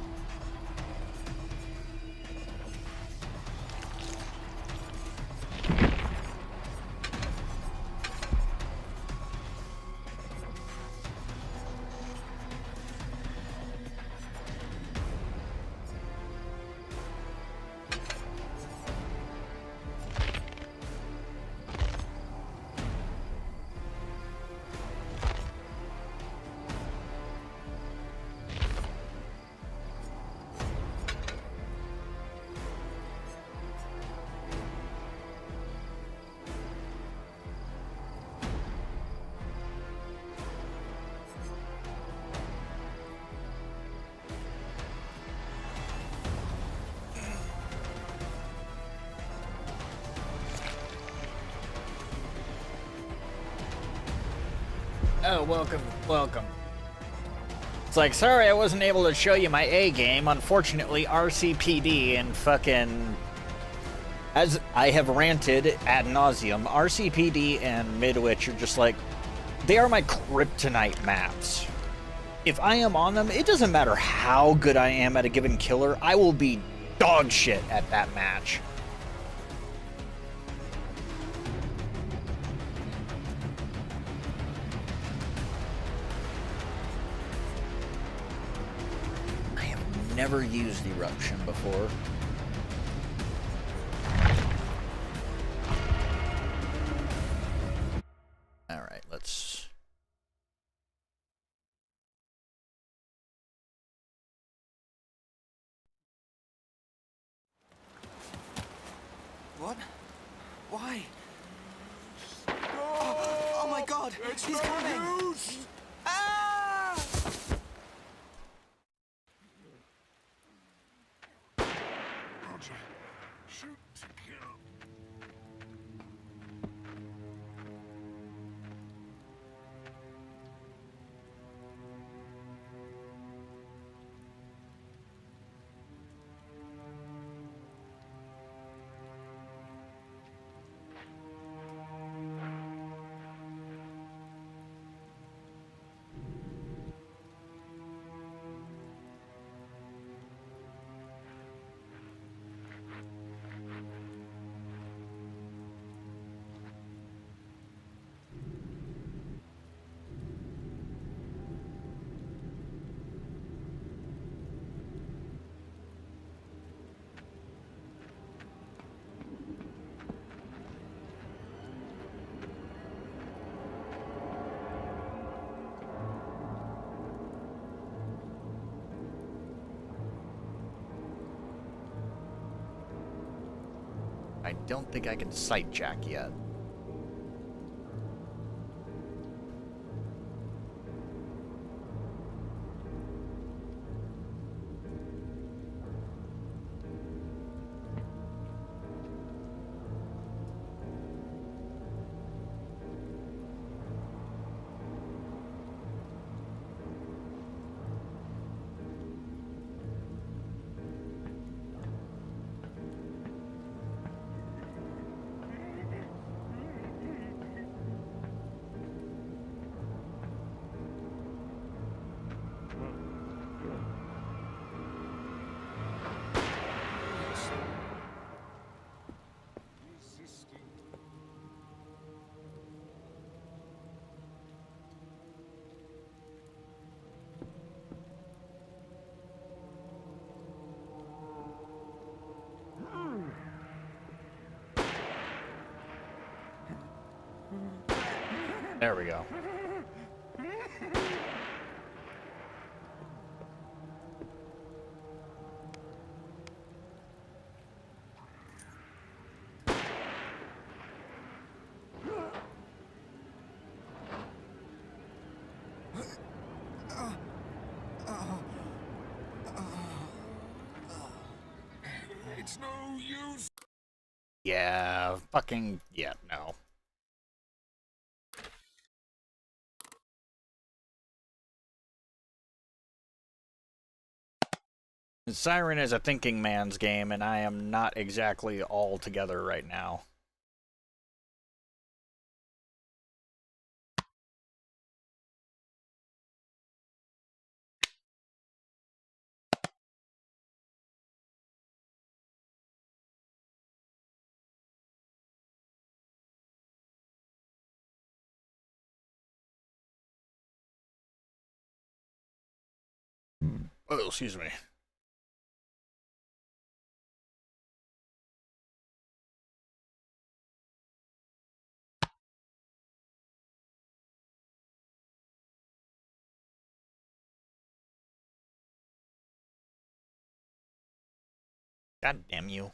Oh, welcome. It's like, sorry I wasn't able to show you my A game. Unfortunately, RCPD and fucking... As I have ranted ad nauseum, RCPD and Midwich are just like... They are my kryptonite maps. If I am on them, it doesn't matter how good I am at a given killer, I will be dog shit at that match. Never used Eruption before. All right, let's... What? Why? Oh my God! He's coming! Ah! Roger. Shoot to kill. I don't think I can sight jack yet. There we go. It's no use. Yeah, fucking, yeah, no. Siren is a thinking man's game, and I am not exactly all together right now. Oh, excuse me. God damn you.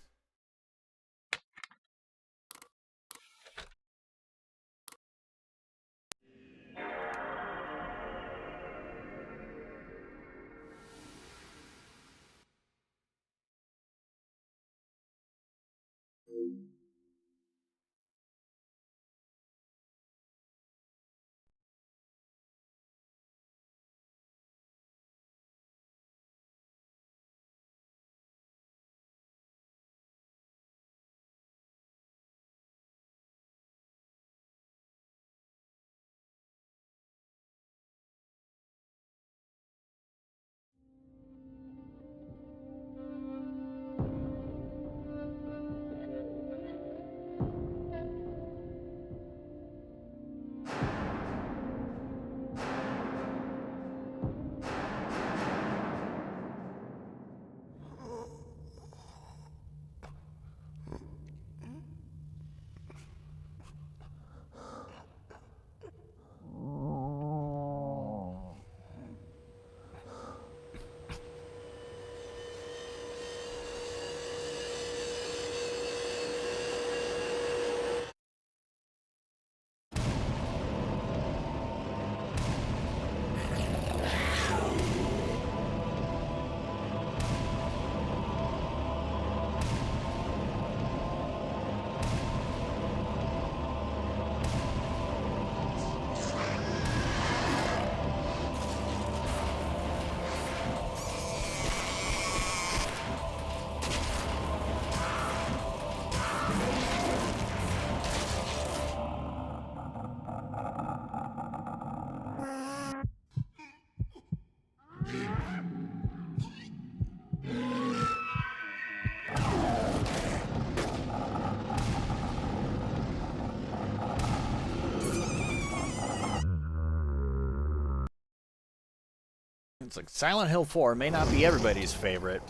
It's like Silent Hill 4 may not be everybody's favorite,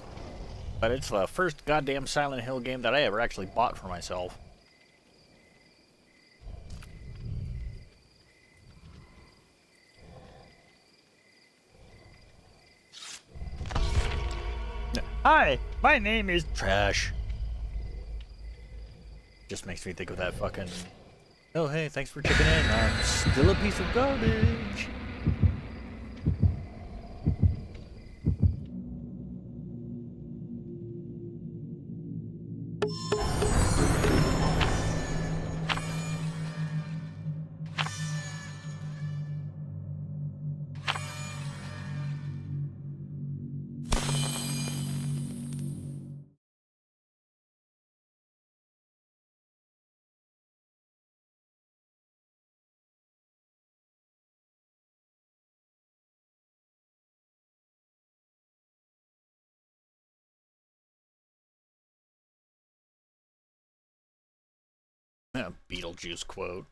but it's the first goddamn Silent Hill game that I ever actually bought for myself. Hi, my name is Trash. Just makes me think of that fucking... Oh, hey, thanks for checking in. I'm still a piece of garbage. Beetlejuice quote.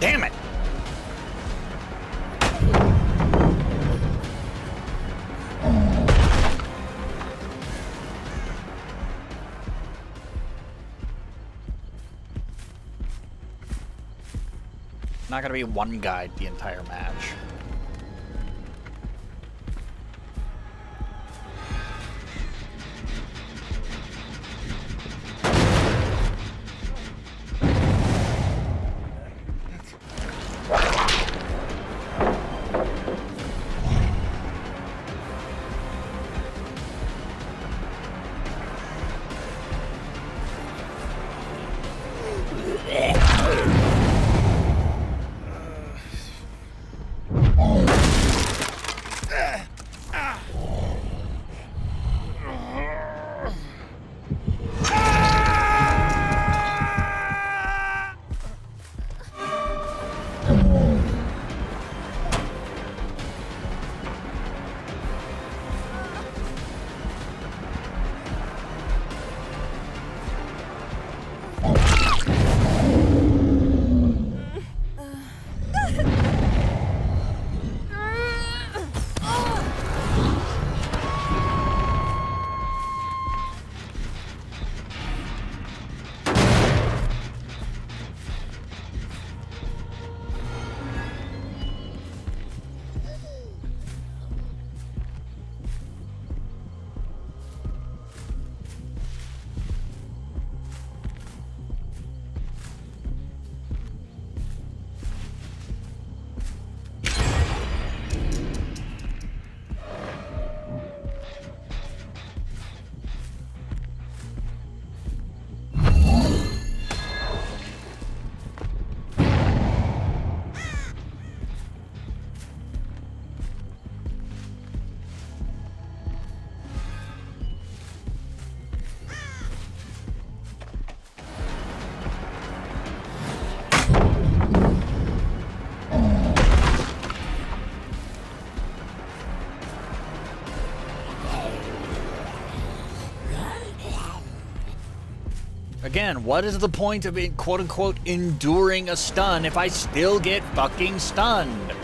Damn it! Not gonna be one guide the entire match. Again, what is the point of it, quote-unquote, enduring a stun if I still get fucking stunned?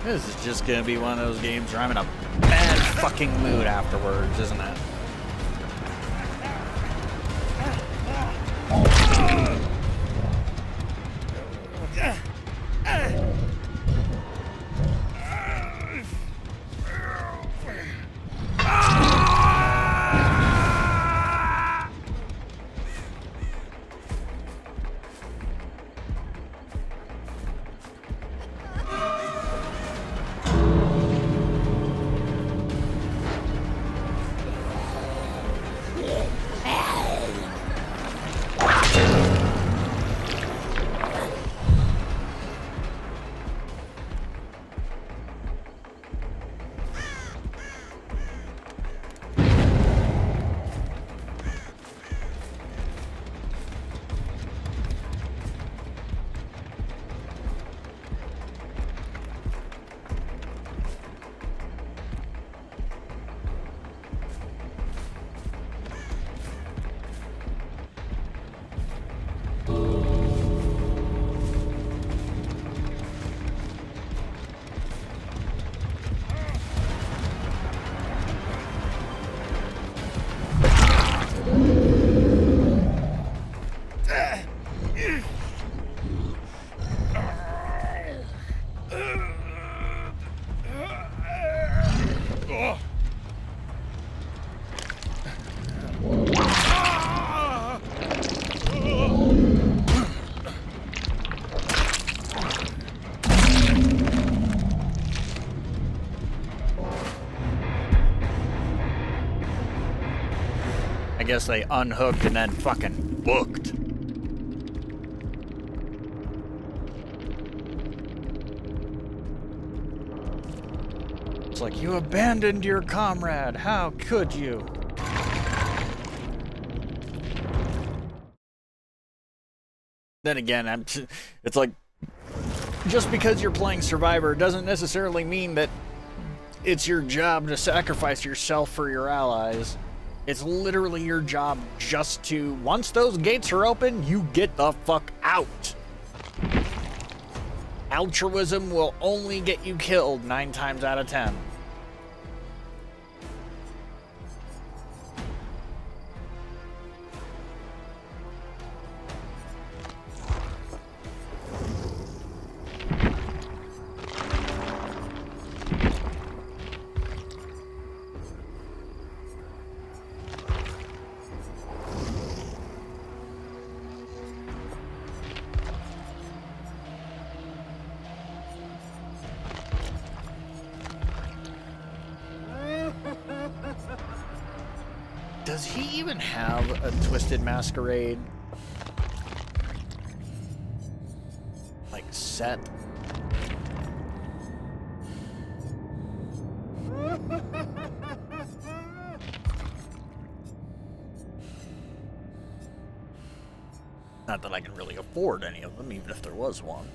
This is just gonna be one of those games where I'm in a bad fucking mood afterwards, isn't it? I guess they unhooked and then fucking booked. It's like, you abandoned your comrade. How could you? Then again, it's like, just because you're playing Survivor doesn't necessarily mean that it's your job to sacrifice yourself for your allies. It's literally your job just to, once those gates are open, you get the fuck out. Altruism will only get you killed 9 times out of 10. Does he even have a Twisted Masquerade, like, set? Not that I can really afford any of them, even if there was one.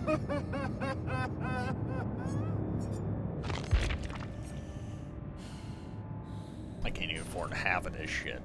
I can't even afford half of this shit.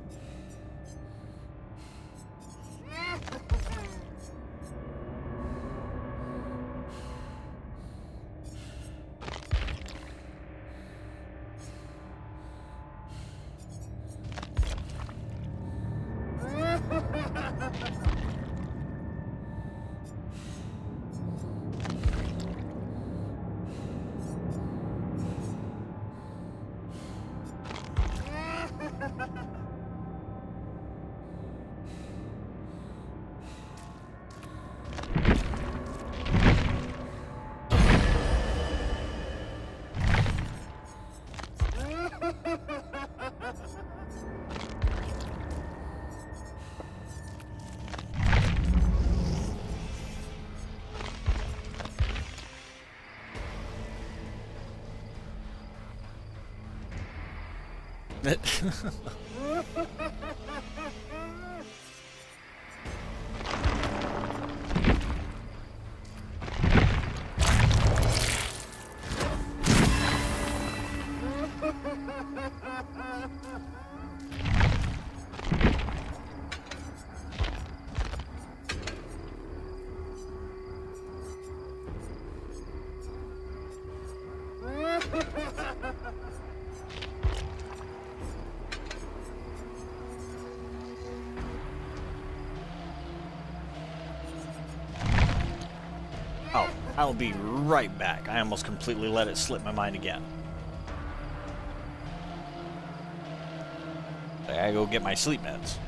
Oh, I'll be right back. I almost completely let it slip my mind again. I gotta go get my sleep meds.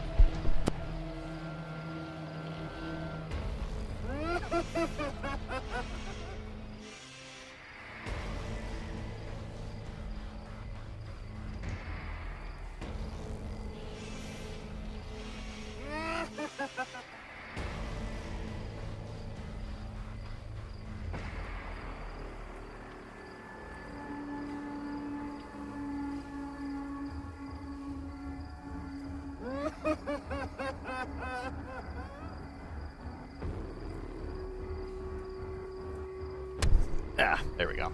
Ah, there we go.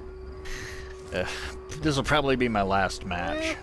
This will probably be my last match.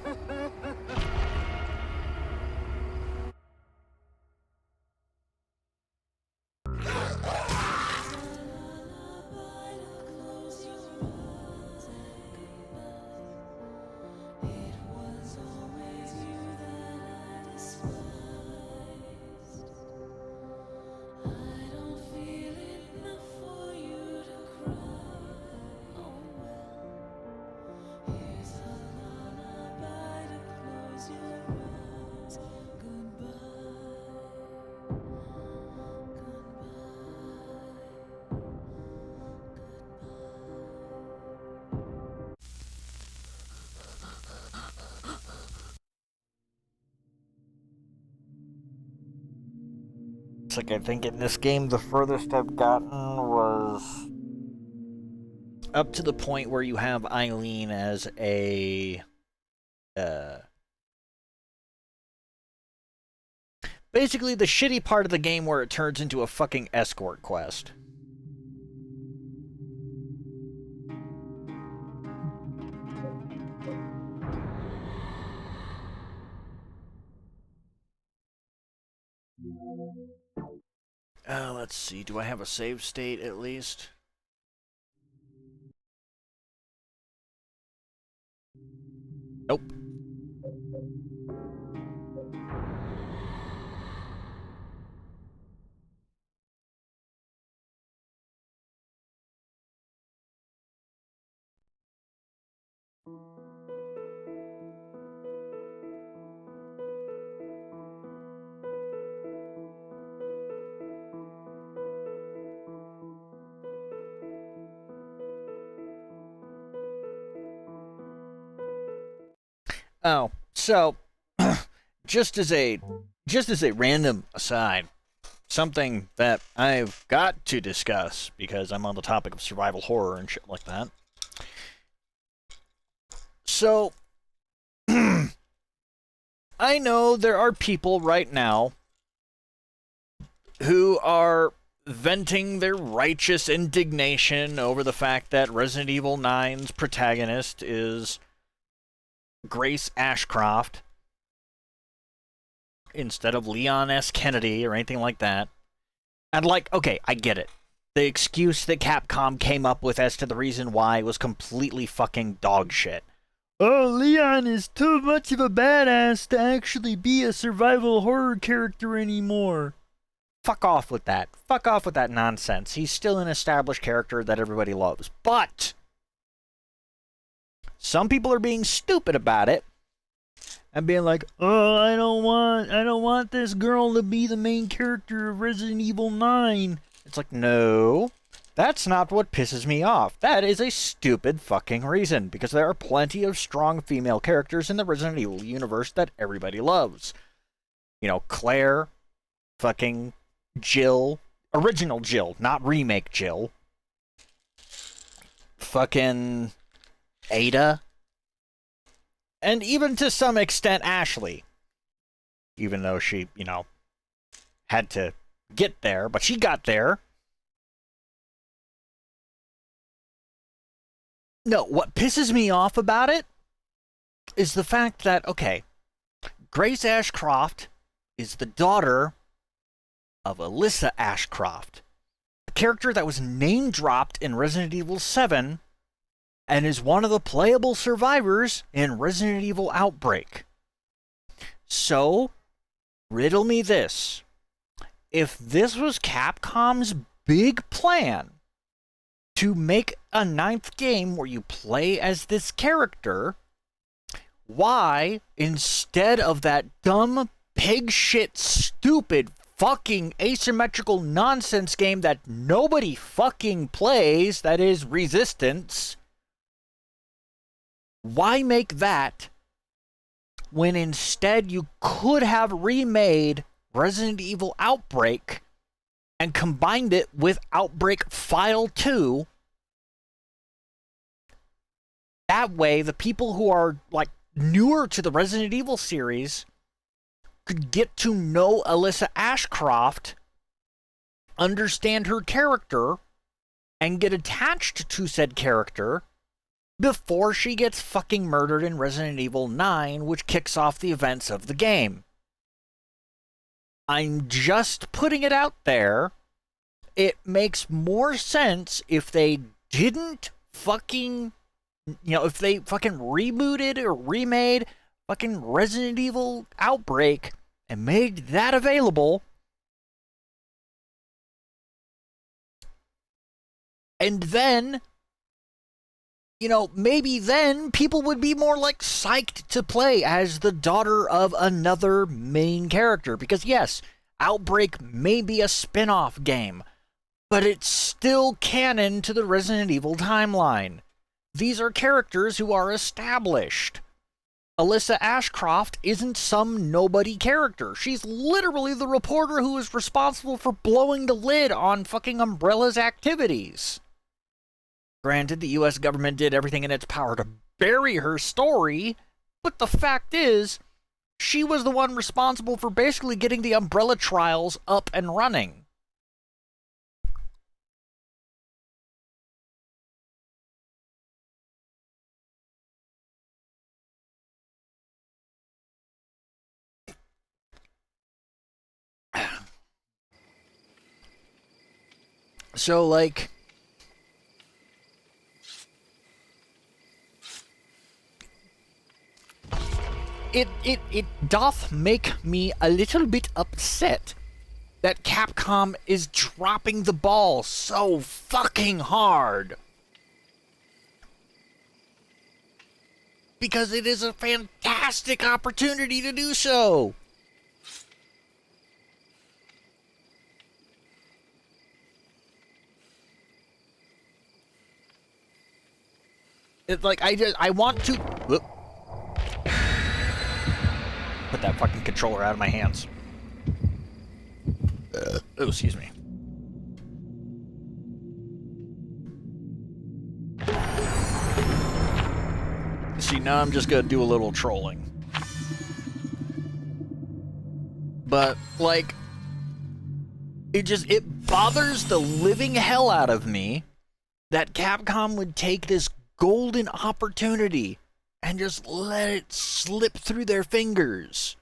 Like, I think in this game the furthest I've gotten was up to the point where you have Eileen as a basically the shitty part of the game where it turns into a fucking escort quest. Let's see. Do I have a save state at least? Nope. Oh, so just as a random aside, something that I've got to discuss because I'm on the topic of survival horror and shit like that. So I know there are people right now who venting their righteous indignation over the fact that Resident Evil 9's protagonist is Grace Ashcroft instead of Leon S. Kennedy or anything like that. And like, okay, I get it. The excuse that Capcom came up with as to the reason why was completely fucking dog shit. Oh, Leon is too much of a badass to actually be a survival horror character anymore. Fuck off with that. Fuck off with that nonsense. He's still an established character that everybody loves. But some people are being stupid about it and being like, "Oh, I don't want this girl to be the main character of Resident Evil 9." It's like, no, that's not what pisses me off. That is a stupid fucking reason, because there are plenty of strong female characters in the Resident Evil universe that everybody loves. You know, Claire, fucking Jill, original Jill, not remake Jill. Fucking Ada. And even to some extent Ashley. Even though she, you know, had to get there, but she got there. No, what pisses me off about it is the fact that, okay, Grace Ashcroft is the daughter of Alyssa Ashcroft, a character that was name-dropped in Resident Evil 7 and is one of the playable survivors in Resident Evil Outbreak. So, riddle me this. If this was Capcom's big plan to make a 9th game where you play as this character, why, instead of that dumb, pig shit, stupid, fucking asymmetrical nonsense game that nobody fucking plays, that is Resistance, why make that when instead you could have remade Resident Evil Outbreak and combined it with Outbreak File 2? That way, the people who are, like, newer to the Resident Evil series could get to know Alyssa Ashcroft, understand her character, and get attached to said character before she gets fucking murdered in Resident Evil 9, which kicks off the events of the game. I'm just putting it out there. It makes more sense if they didn't fucking, you know, if they fucking rebooted or remade fucking Resident Evil Outbreak and made that available. And then, you know, maybe then people would be more, like, psyched to play as the daughter of another main character. Because, yes, Outbreak may be a spin-off game, but it's still canon to the Resident Evil timeline. These are characters who are established. Alyssa Ashcroft isn't some nobody character. She's literally the reporter who is responsible for blowing the lid on fucking Umbrella's activities. Granted, the US government did everything in its power to bury her story, but the fact is, she was the one responsible for basically getting the Umbrella trials up and running. So, like, it doth make me a little bit upset that Capcom is dropping the ball so fucking hard. Because it is a fantastic opportunity to do so. It's like, I want to... Whoop. Put that fucking controller out of my hands. Oh, excuse me. See, now I'm just gonna do a little trolling. But, like, It bothers the living hell out of me that Capcom would take this golden opportunity and just let it slip through their fingers.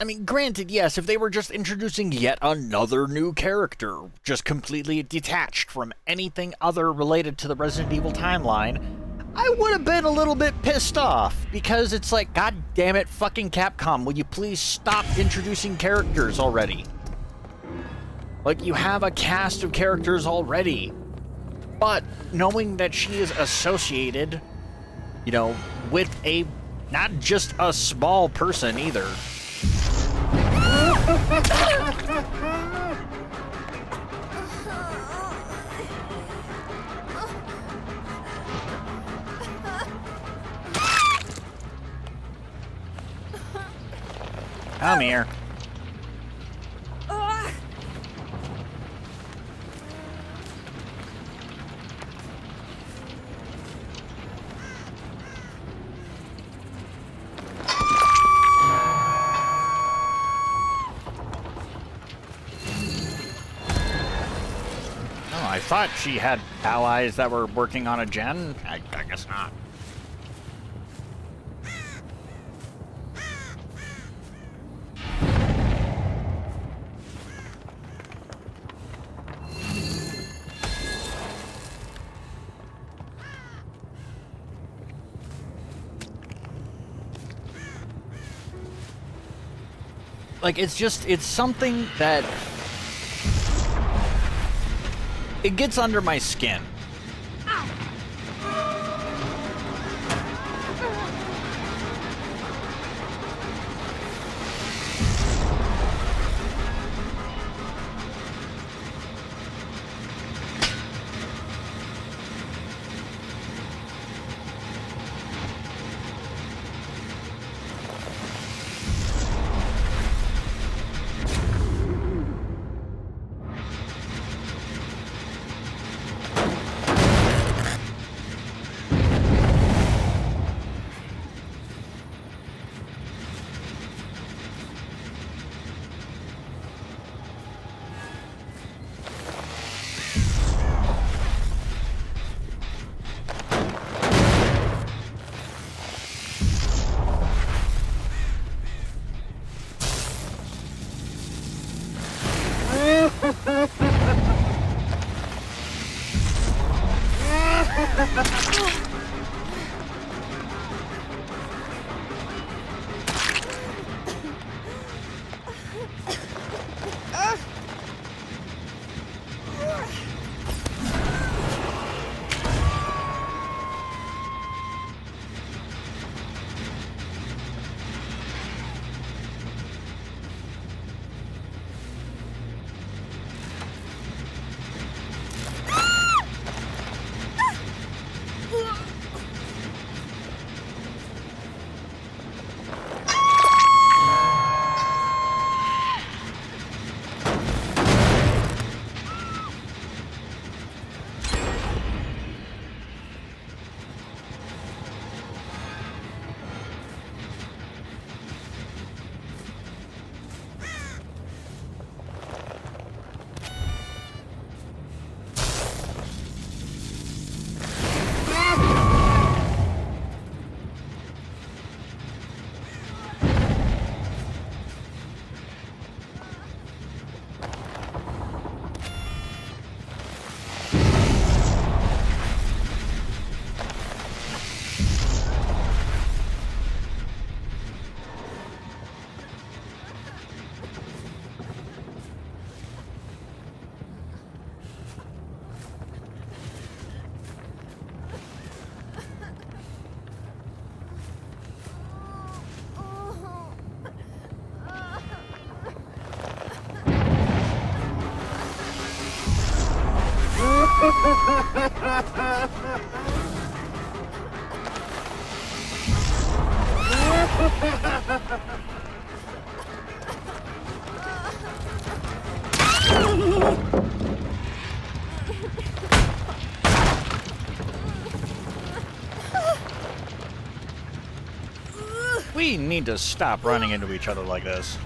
I mean, granted, yes, if they were just introducing yet another new character, just completely detached from anything other related to the Resident Evil timeline, I would have been a little bit pissed off, because it's like, god damn it, fucking Capcom, will you please stop introducing characters already? Like, you have a cast of characters already. But knowing that she is associated, you know, with a, not just a small person either. Come here. I thought she had allies that were working on a gen. I guess not. Like, it's something that it gets under my skin. We need to stop running into each other like this.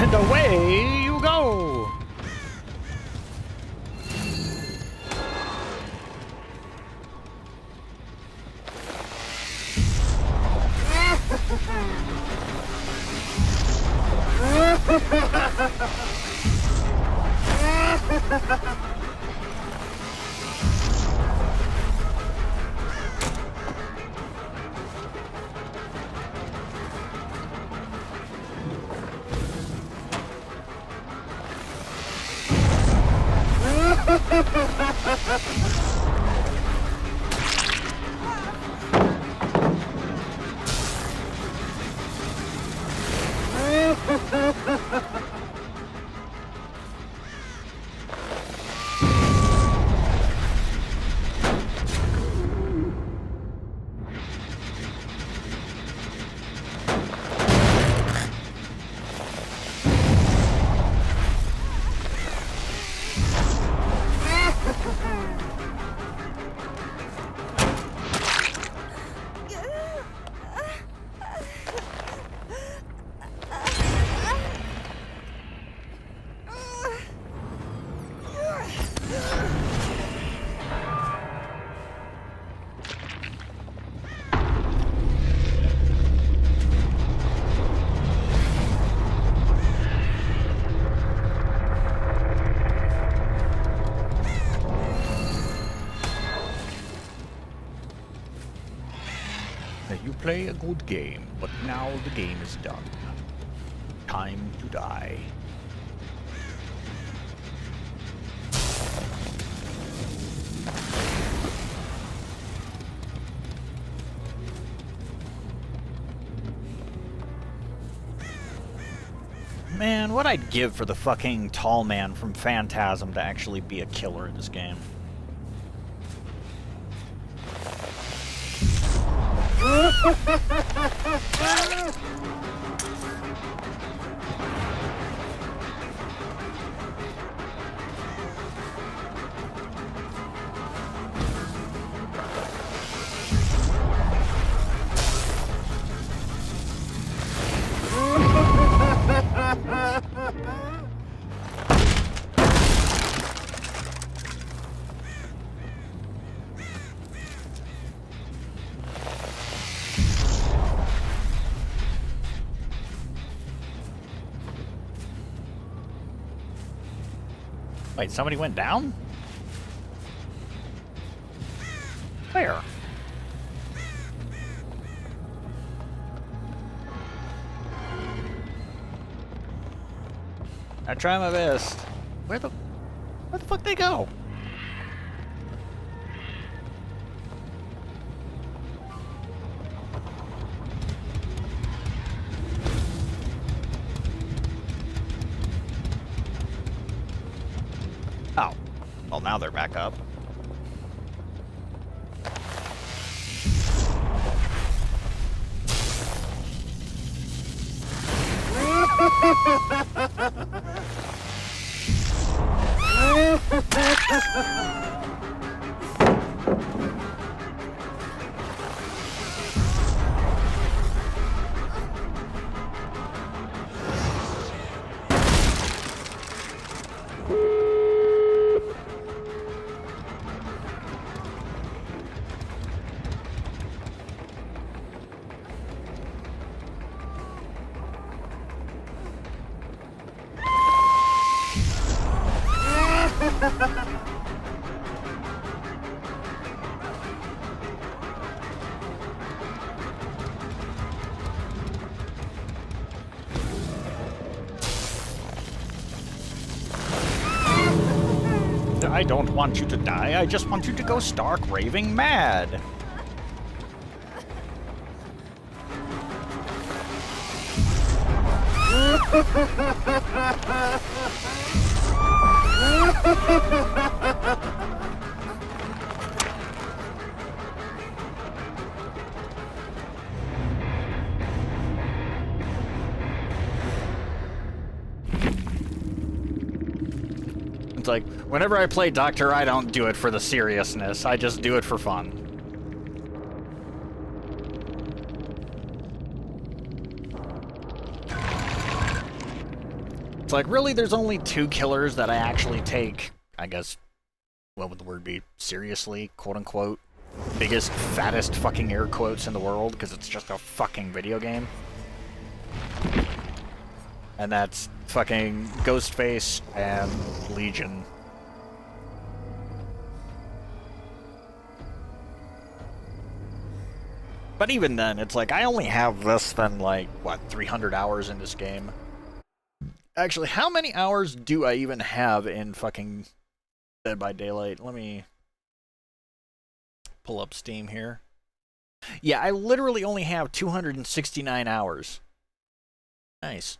And away you go! You play a good game, but now the game is done. Time to die. Man, what I'd give for the fucking tall man from Phantasm to actually be a killer in this game. Wait, somebody went down? Where? I try my best. Where the fuck they go? Oh. Well, now they're back up. I don't want you to die, I just want you to go stark raving mad. It's like, whenever I play Doctor, I don't do it for the seriousness, I just do it for fun. It's like, really, there's only 2 killers that I actually take, I guess, what would the word be, seriously, quote-unquote, biggest, fattest fucking air quotes in the world, because it's just a fucking video game. And that's fucking Ghostface and Legion. But even then, it's like, I only have less than, like, what, 300 hours in this game? Actually, how many hours do I even have in fucking Dead by Daylight? Let me pull up Steam here. Yeah, I literally only have 269 hours. Nice.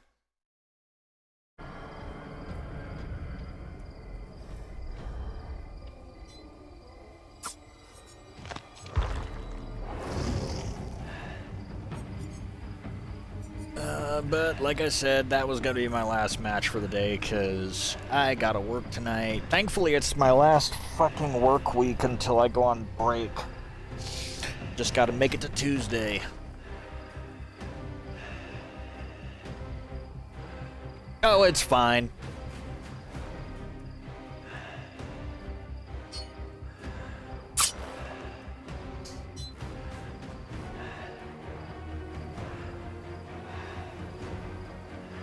But like I said, that was gonna be my last match for the day, because I gotta work tonight. Thankfully, it's my last fucking work week until I go on break. Just gotta make it to Tuesday. Oh, it's fine.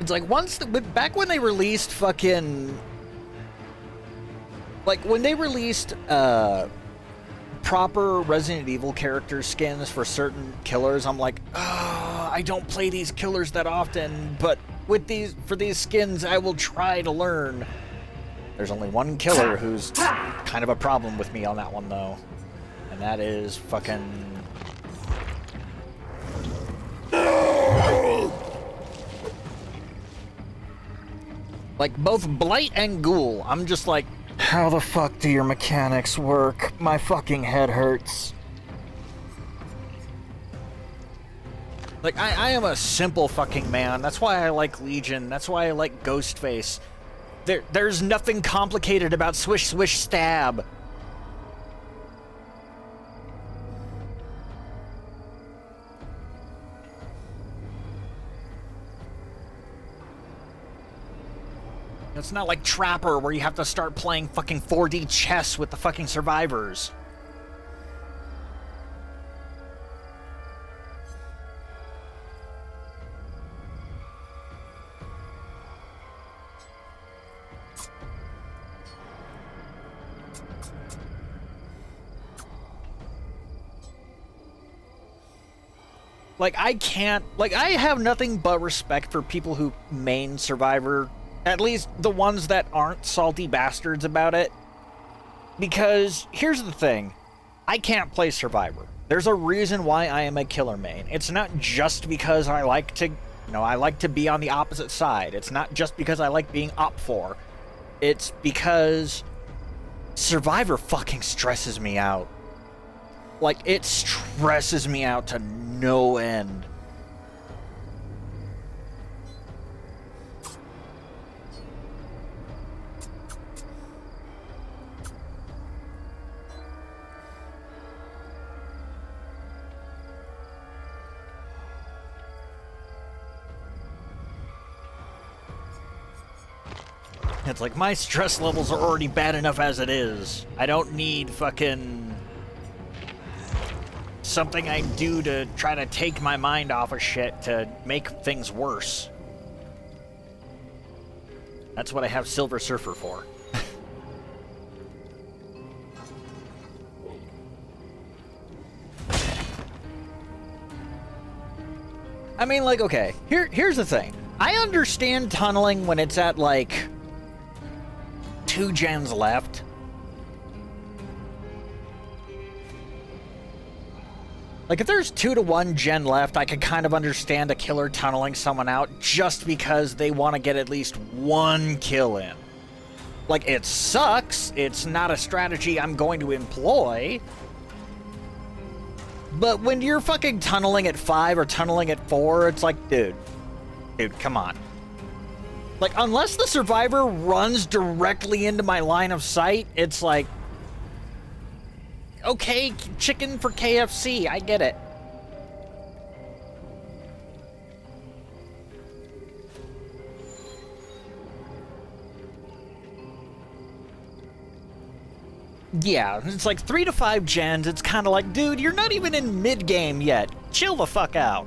It's like, back when they released fucking, like, when they released, proper Resident Evil character skins for certain killers, I'm like, oh, I don't play these killers that often, but for these skins, I will try to learn. There's only one killer who's kind of a problem with me on that one, though, and that is fucking... Like, both Blight and Ghoul, I'm just like, how the fuck do your mechanics work? My fucking head hurts. Like, I am a simple fucking man. That's why I like Legion. That's why I like Ghostface. There's nothing complicated about swish, swish, stab. It's not like Trapper, where you have to start playing fucking 4D chess with the fucking survivors. Like, I can't... Like, I have nothing but respect for people who main Survivor. At least the ones that aren't salty bastards about it. Because, here's the thing. I can't play Survivor. There's a reason why I am a killer main. It's not just because I like to... You know, I like to be on the opposite side. It's not just because I like being op 4. It's because Survivor fucking stresses me out. Like, it stresses me out to no end. It's like, my stress levels are already bad enough as it is. I don't need fucking... something I do to try to take my mind off of shit to make things worse. That's what I have Silver Surfer for. I mean, like, okay, here's the thing. I understand tunneling when it's at, like, 2 gens left. Like, if there's 2 to 1 gen left, I can kind of understand a killer tunneling someone out just because they want to get at least 1 kill in. Like, it sucks. It's not a strategy I'm going to employ. But when you're fucking tunneling at 5 or tunneling at 4, it's like, dude, come on. Like, unless the survivor runs directly into my line of sight, it's like, okay, chicken for KFC, I get it. Yeah, it's like 3 to 5 gens, it's kind of like, dude, you're not even in mid-game yet. Chill the fuck out.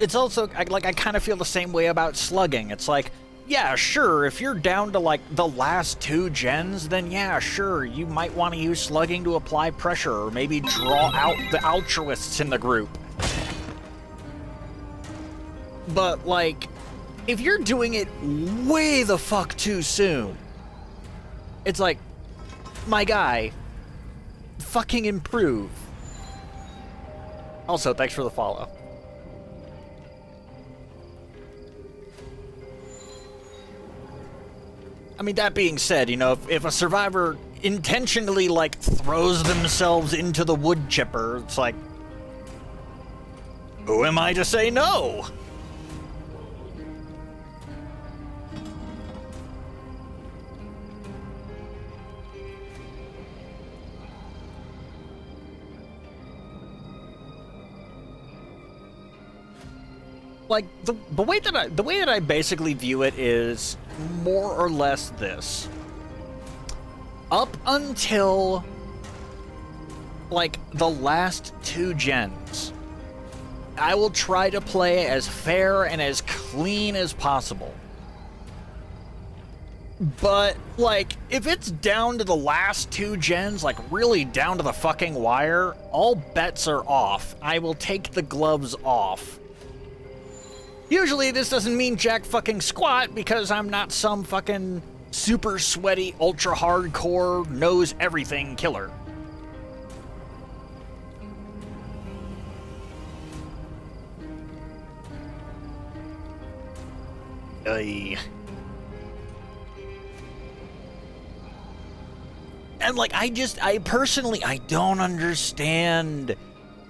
It's also, I kind of feel the same way about slugging. It's like, yeah, sure, if you're down to, like, the last 2 gens, then yeah, sure, you might want to use slugging to apply pressure, or maybe draw out the altruists in the group. But, like, if you're doing it way the fuck too soon, it's like, my guy, fucking improve. Also, thanks for the follow. I mean, that being said, you know, if a survivor intentionally, like, throws themselves into the wood chipper, it's like, who am I to say no? Like, the way that I basically view it is more or less this. Up until, like, the last 2 gens, I will try to play as fair and as clean as possible. But, like, if it's down to the last 2 gens, like, really down to the fucking wire, all bets are off. I will take the gloves off. Usually this doesn't mean jack fucking squat because I'm not some fucking super sweaty, ultra hardcore, knows everything killer. And like, I personally don't understand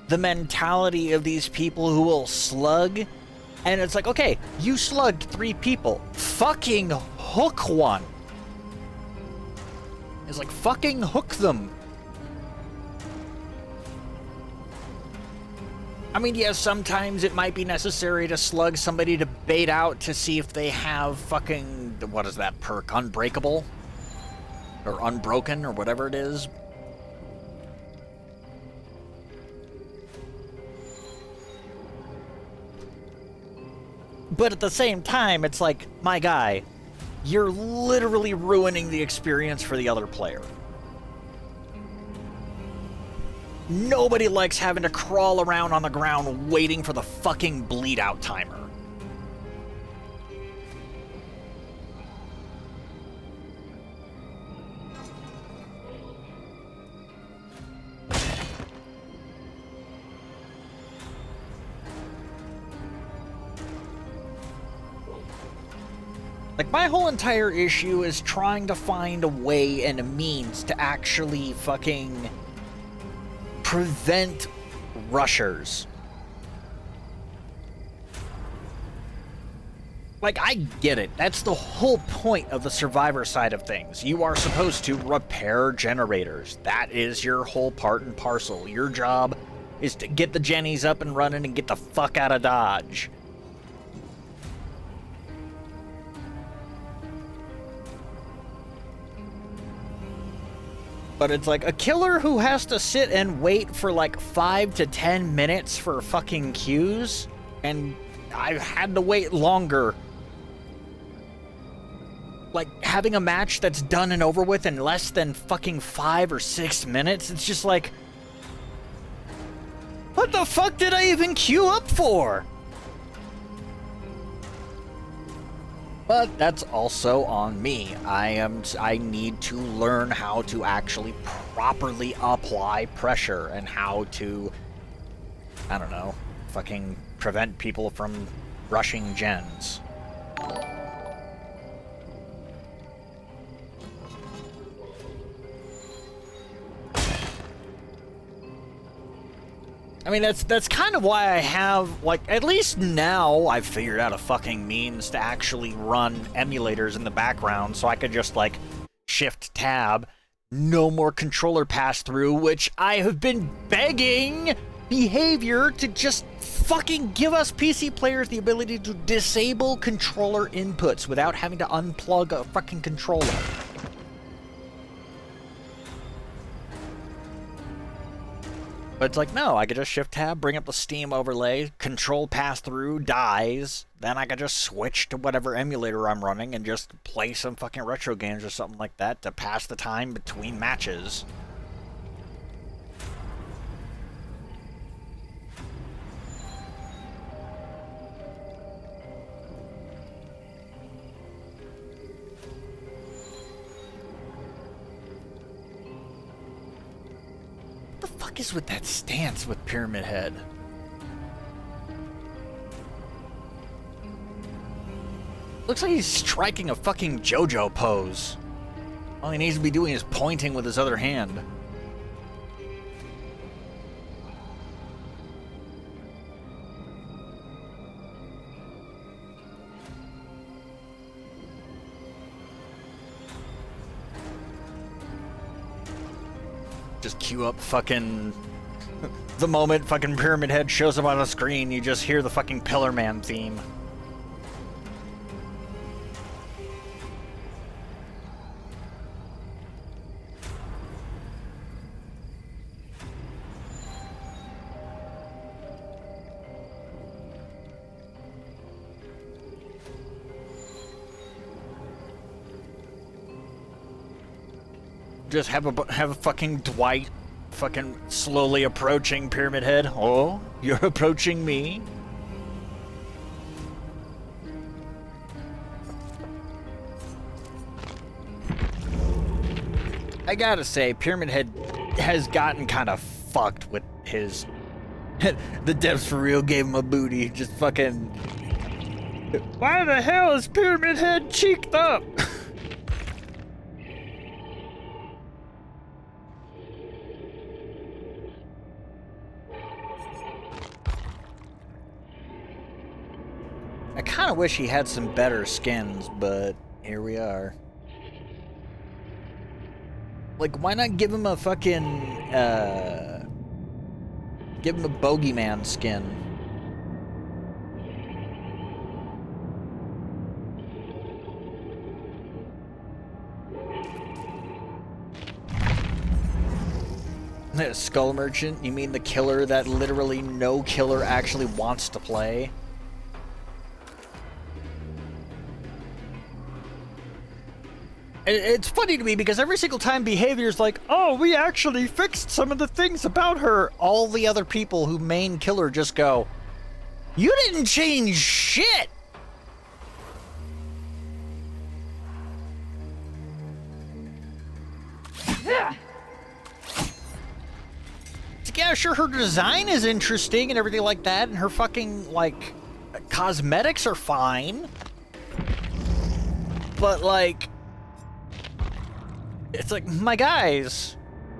the mentality of these people who will slug. And it's like, okay, you slugged 3 people. Fucking hook one. It's like, fucking hook them. I mean, yes, sometimes it might be necessary to slug somebody to bait out to see if they have fucking, what is that perk, Unbreakable? Or Unbroken, or whatever it is. But at the same time, it's like, my guy, you're literally ruining the experience for the other player. Nobody likes having to crawl around on the ground waiting for the fucking bleed out timer. Like, my whole entire issue is trying to find a way and a means to actually fucking prevent rushers. Like, I get it. That's the whole point of the survivor side of things. You are supposed to repair generators. That is your whole part and parcel. Your job is to get the Jennies up and running and get the fuck out of Dodge. But it's like a killer who has to sit and wait for like 5 to 10 minutes for fucking queues, and I've had to wait longer. Like, having a match that's done and over with in less than fucking 5 or 6 minutes, it's just like, what the fuck did I even queue up for? But that's also on me. I need to learn how to actually properly apply pressure and how to, I don't know, fucking prevent people from rushing gens. I mean, that's kind of why I have, like, at least now I've figured out a fucking means to actually run emulators in the background so I could just, like, shift tab, no more controller pass-through, which I have been begging behavior to just fucking give us PC players the ability to disable controller inputs without having to unplug a fucking controller. But it's like, no, I could just shift tab, bring up the Steam overlay, control pass through, dies, then I could just switch to whatever emulator I'm running and just play some fucking retro games or something like that to pass the time between matches. What the fuck is with that stance with Pyramid Head? Looks like he's striking a fucking JoJo pose. All he needs to be doing is pointing with his other hand. Just queue up fucking... the moment fucking Pyramid Head shows up on the screen, you just hear the fucking Pillar Man theme. Just have a fucking Dwight fucking slowly approaching Pyramid Head. Oh, you're approaching me? I gotta say, Pyramid Head has gotten kind of fucked with his... the devs for real gave him a booty. Just fucking... Why the hell is Pyramid Head cheeked up? I kind of wish he had some better skins, but here we are. Like, why not give him a fucking, give him a Bogeyman skin? Skull Merchant? You mean the killer that literally no killer actually wants to play? It's funny to me because every single time behavior's like, oh, we actually fixed some of the things about her, all the other people who main killer just go, you didn't change shit! Yeah, sure, her design is interesting and everything like that, and her fucking, like, cosmetics are fine. But, like, it's like, my guys,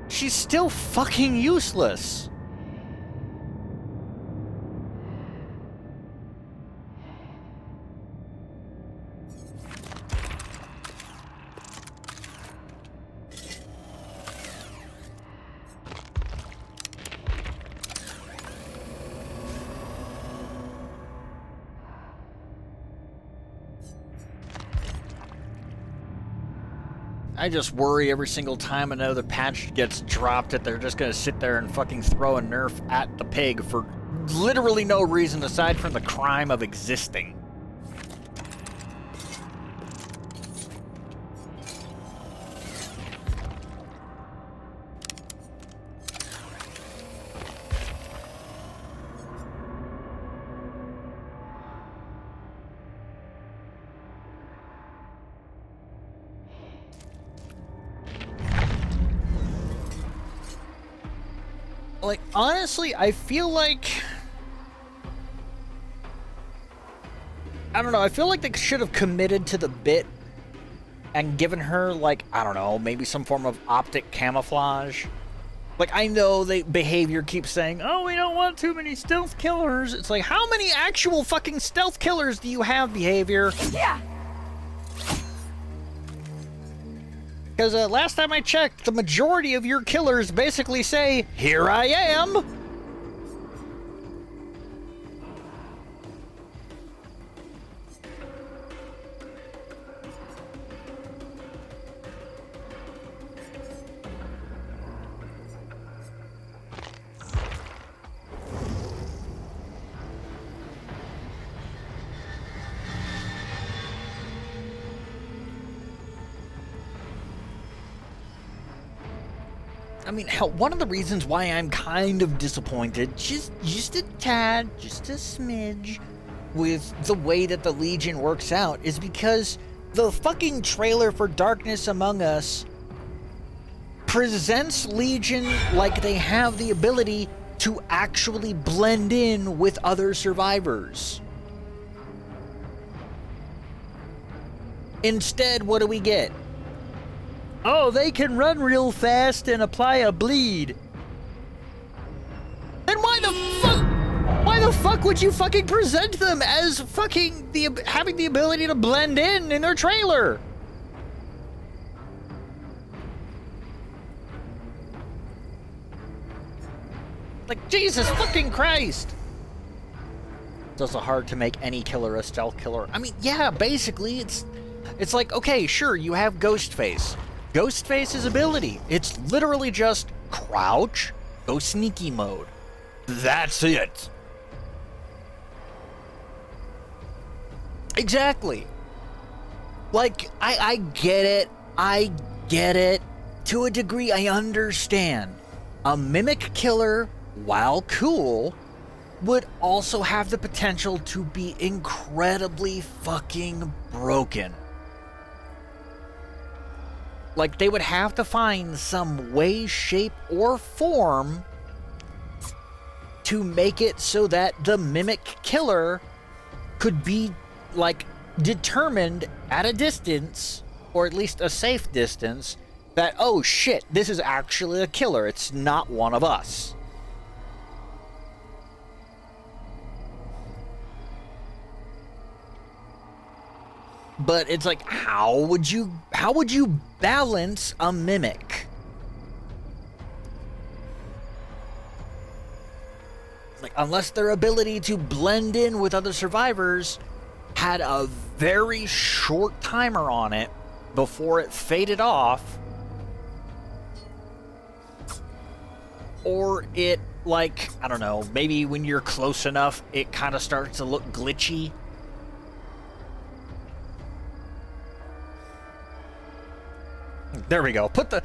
she's still fucking useless. I just worry every single time another patch gets dropped that they're just gonna sit there and fucking throw a nerf at the pig for literally no reason aside from the crime of existing. Like, honestly, I feel like... I don't know, I feel like they should have committed to the bit and given her, like, I don't know, maybe some form of optic camouflage. Like, I know the behavior keeps saying, oh, we don't want too many stealth killers. It's like, how many actual fucking stealth killers do you have, behavior? Yeah. Because last time I checked, the majority of your killers basically say, here I am! I mean, hell, one of the reasons why I'm kind of disappointed, just a tad, just a smidge, with the way that the Legion works out, is because the fucking trailer for Darkness Among Us presents Legion like they have the ability to actually blend in with other survivors. Instead, what do we get? Oh, they can run real fast and apply a bleed. Then why the fuck would you fucking present them as fucking having the ability to blend in their trailer? Like, Jesus fucking Christ. It's also hard to make any killer a stealth killer. I mean, yeah, basically, it's like, okay, sure, you have Ghostface. Ghostface's ability, it's literally just crouch, go sneaky mode. That's it. Exactly. Like, I get it. I get it. To a degree, I understand. A mimic killer, while cool, would also have the potential to be incredibly fucking broken. Like, they would have to find some way, shape, or form to make it so that the mimic killer could be, like, determined at a distance, or at least a safe distance, that, oh shit, this is actually a killer. It's not one of us. But it's like, how would you balance a mimic? Like, unless their ability to blend in with other survivors had a very short timer on it before it faded off, or it, like, I don't know, maybe when you're close enough, it kind of starts to look glitchy. There we go. Put the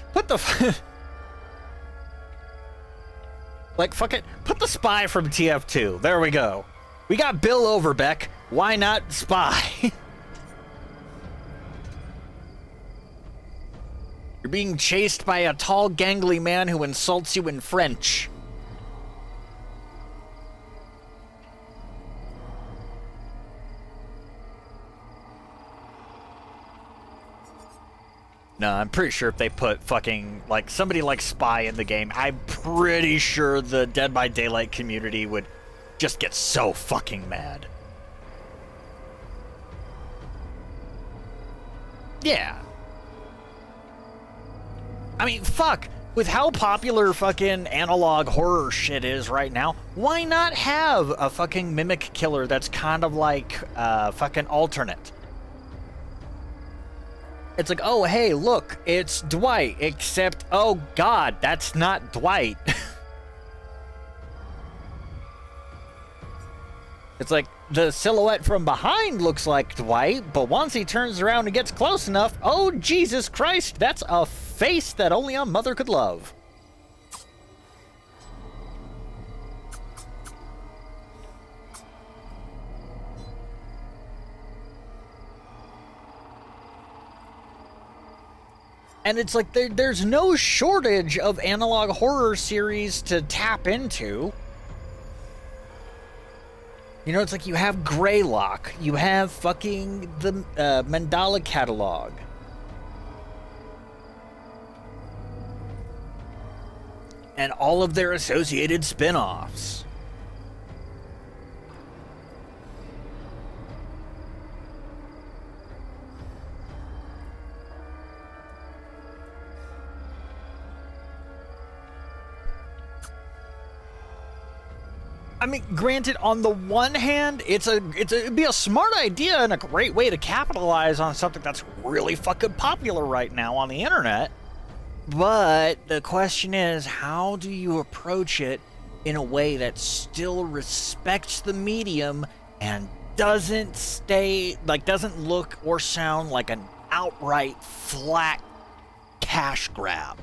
like, fuck it. Put the spy from TF2. There we go. We got Bill Overbeck. Why not spy? You're being chased by a tall, gangly man who insults you in French. No, I'm pretty sure if they put fucking, like, somebody like Spy in the game, I'm pretty sure the Dead by Daylight community would just get so fucking mad. Yeah. I mean, fuck. With how popular fucking analog horror shit is right now, why not have a fucking mimic killer that's kind of like fucking alternate? It's like, oh, hey, look, it's Dwight, except, oh, God, that's not Dwight. It's like, the silhouette from behind looks like Dwight, but once he turns around and gets close enough, oh, Jesus Christ, that's a face that only a mother could love. And it's like, there's no shortage of analog horror series to tap into. You know, it's like you have Greylock, you have fucking the Mandala catalog. And all of their associated spin-offs. I mean, granted, on the one hand, it'd be a smart idea and a great way to capitalize on something that's really fucking popular right now on the internet. But the question is, how do you approach it in a way that still respects the medium and doesn't look or sound like an outright flat cash grab?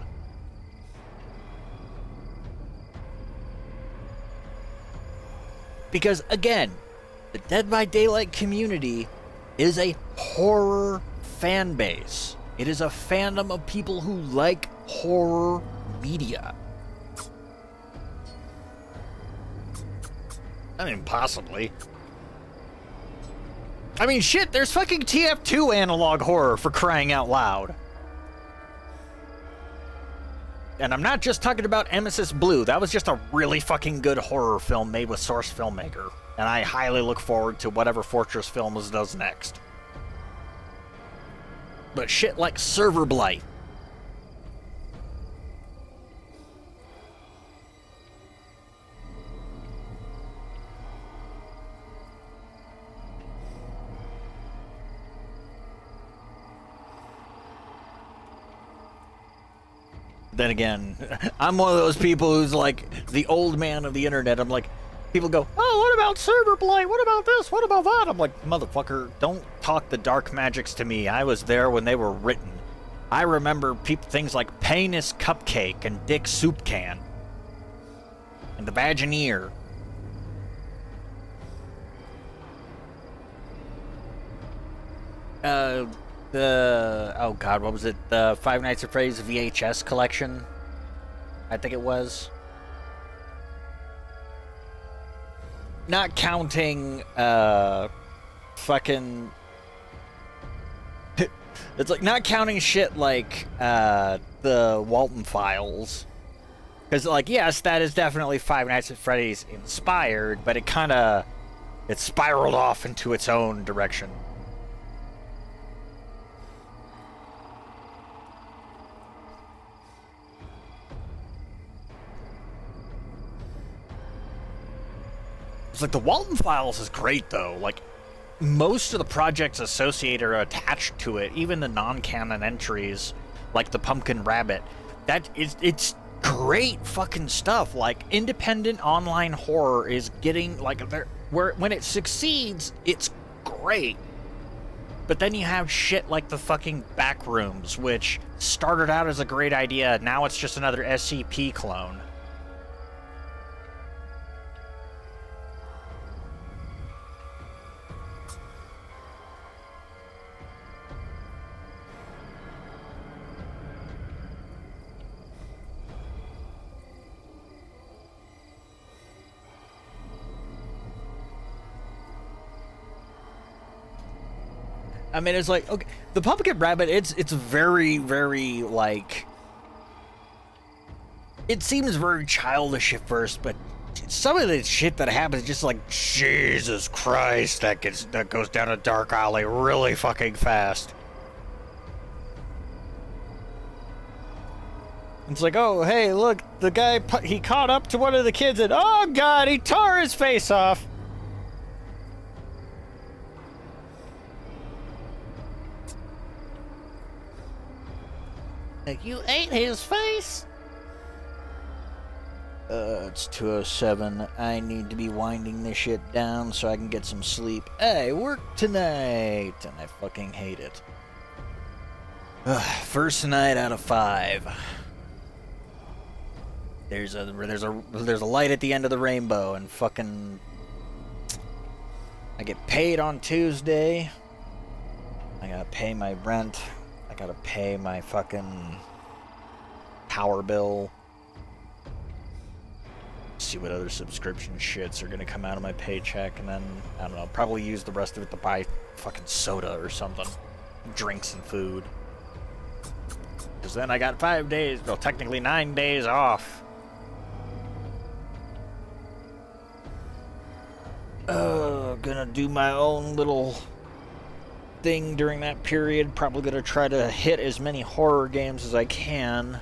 Because, again, the Dead by Daylight community is a horror fan base. It is a fandom of people who like horror media. I mean, possibly. I mean, shit, there's fucking TF2 analog horror, for crying out loud. And I'm not just talking about Emesis Blue. That was just a really fucking good horror film made with Source Filmmaker. And I highly look forward to whatever Fortress Films does next. But shit like Server Blight. Then again, I'm one of those people who's like the old man of the internet. I'm like, people go, oh, what about Server Blight? What about this? What about that? I'm like, motherfucker, don't talk the dark magics to me. I was there when they were written. I remember things like Penis Cupcake and Dick Soup Can. And the Vagineer. Oh god, what was it? The Five Nights at Freddy's VHS collection? I think it was. Not counting, fucking... It's like, not counting shit like, the Walton Files. Because, like, yes, that is definitely Five Nights at Freddy's inspired, but it spiraled off into its own direction. It's like the Walton Files is great though. Like most of the projects associated or attached to it, even the non-canon entries, like the Pumpkin Rabbit, it's great fucking stuff. Like independent online horror is getting like when it succeeds, it's great. But then you have shit like the fucking Backrooms, which started out as a great idea. Now it's just another SCP clone. I mean, it's like, okay, the Pumpkin Rabbit, it's very, very, like, it seems very childish at first, but some of the shit that happens is just like, Jesus Christ, that goes down a dark alley really fucking fast. It's like, oh, hey, look, the guy, he caught up to one of the kids and, oh God, he tore his face off. Like, you ate his face? It's 2:07. I need to be winding this shit down so I can get some sleep. I work tonight, and I fucking hate it. First night out of 5. There's a light at the end of the rainbow, and fucking I get paid on Tuesday. I gotta pay my rent. I gotta pay my fucking power bill. See what other subscription shits are gonna come out of my paycheck, and then, I don't know, probably use the rest of it to buy fucking soda or something. Drinks and food. Because then I got 5 days, well, technically 9 days off. Gonna do my own little thing during that period. Probably gonna try to hit as many horror games as I can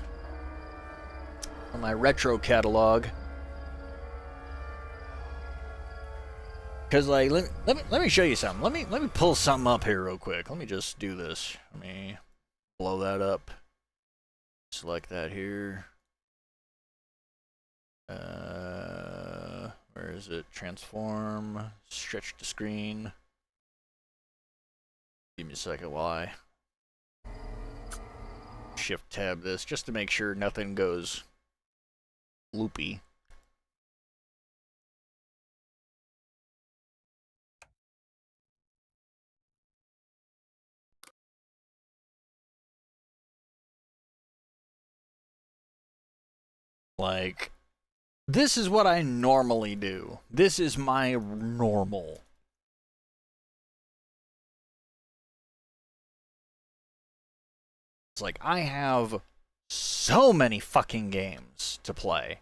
on my retro catalog. Cause like, let me show you something. Let me pull something up here real quick. Let me just do this. Let me blow that up. Select that here. Where is it? Transform. Stretch the screen. Give me a second while I shift tab this just to make sure nothing goes loopy. Like, this is what I normally do. This is my normal. It's like, I have so many fucking games to play.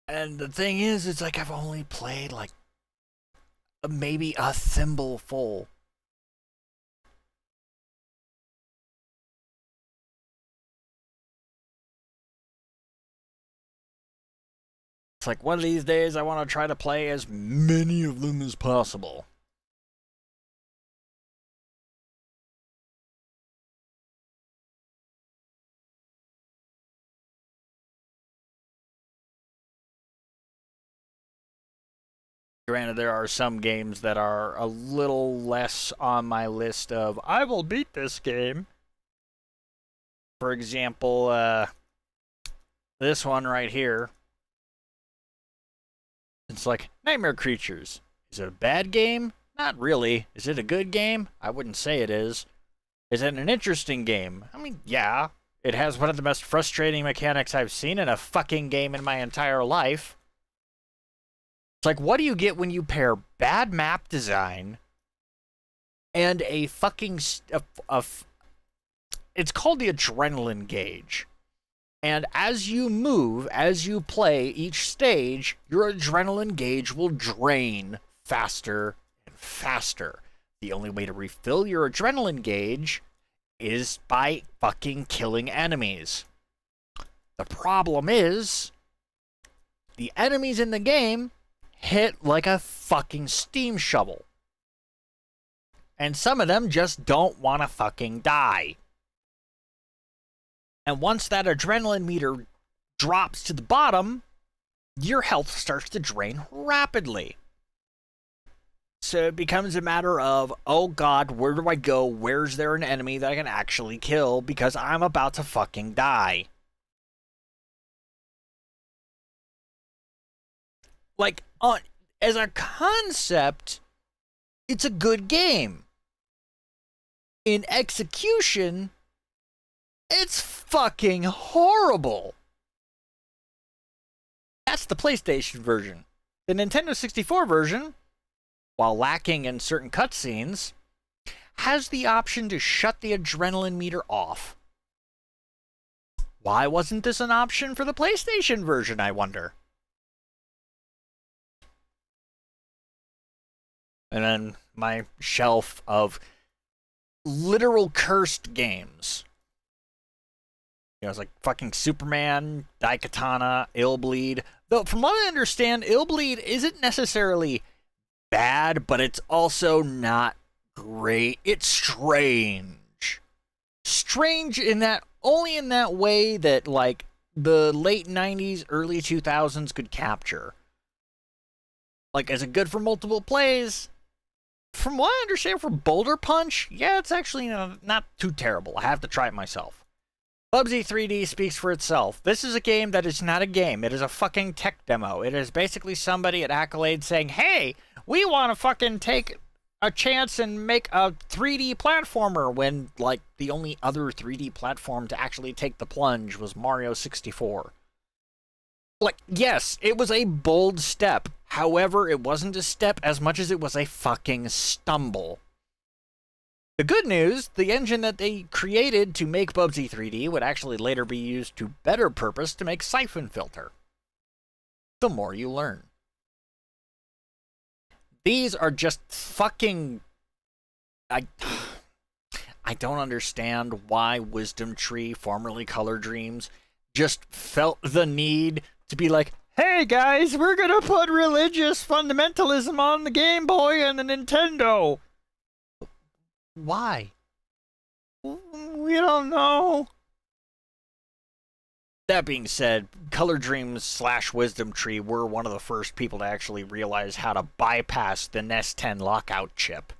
And the thing is, it's like I've only played like maybe a thimble full. It's like one of these days I want to try to play as many of them as possible. Granted, there are some games that are a little less on my list of, I will beat this game. For example, this one right here. It's like, Nightmare Creatures. Is it a bad game? Not really. Is it a good game? I wouldn't say it is. Is it an interesting game? I mean, yeah. It has one of the most frustrating mechanics I've seen in a fucking game in my entire life. It's like, what do you get when you pair bad map design and a fucking... it's called the adrenaline gauge. And as you move, as you play each stage, your adrenaline gauge will drain faster and faster. The only way to refill your adrenaline gauge is by fucking killing enemies. The problem is, the enemies in the game hit like a fucking steam shovel. And some of them just don't want to fucking die. And once that adrenaline meter drops to the bottom, your health starts to drain rapidly. So it becomes a matter of, oh god, where do I go? Where's there an enemy that I can actually kill? Because I'm about to fucking die. Like, as a concept, it's a good game. In execution, it's fucking horrible. That's the PlayStation version. The Nintendo 64 version, while lacking in certain cutscenes, has the option to shut the adrenaline meter off. Why wasn't this an option for the PlayStation version, I wonder? And then my shelf of literal cursed games. You know, it's like fucking Superman, Daikatana, Illbleed. Though, from what I understand, Illbleed isn't necessarily bad, but it's also not great. It's strange. Strange in that, only in that way that, like, the late 90s, early 2000s could capture. Like, is it good for multiple plays? From what I understand for Boulder Punch, yeah, it's actually not too terrible. I have to try it myself. Bubsy 3D speaks for itself. This is a game that is not a game. It is a fucking tech demo. It is basically somebody at Accolade saying, hey, we want to fucking take a chance and make a 3D platformer, when, like, the only other 3D platform to actually take the plunge was Mario 64. Like, yes, it was a bold step. However, it wasn't a step as much as it was a fucking stumble. The good news, the engine that they created to make Bubsy 3D would actually later be used to better purpose to make Siphon Filter. The more you learn. These are just fucking... I don't understand why Wisdom Tree, formerly Color Dreams, just felt the need to be like, hey guys, we're gonna put religious fundamentalism on the Game Boy and the Nintendo. Why? We don't know. That being said, Color Dreams / Wisdom Tree were one of the first people to actually realize how to bypass the NES 10 lockout chip.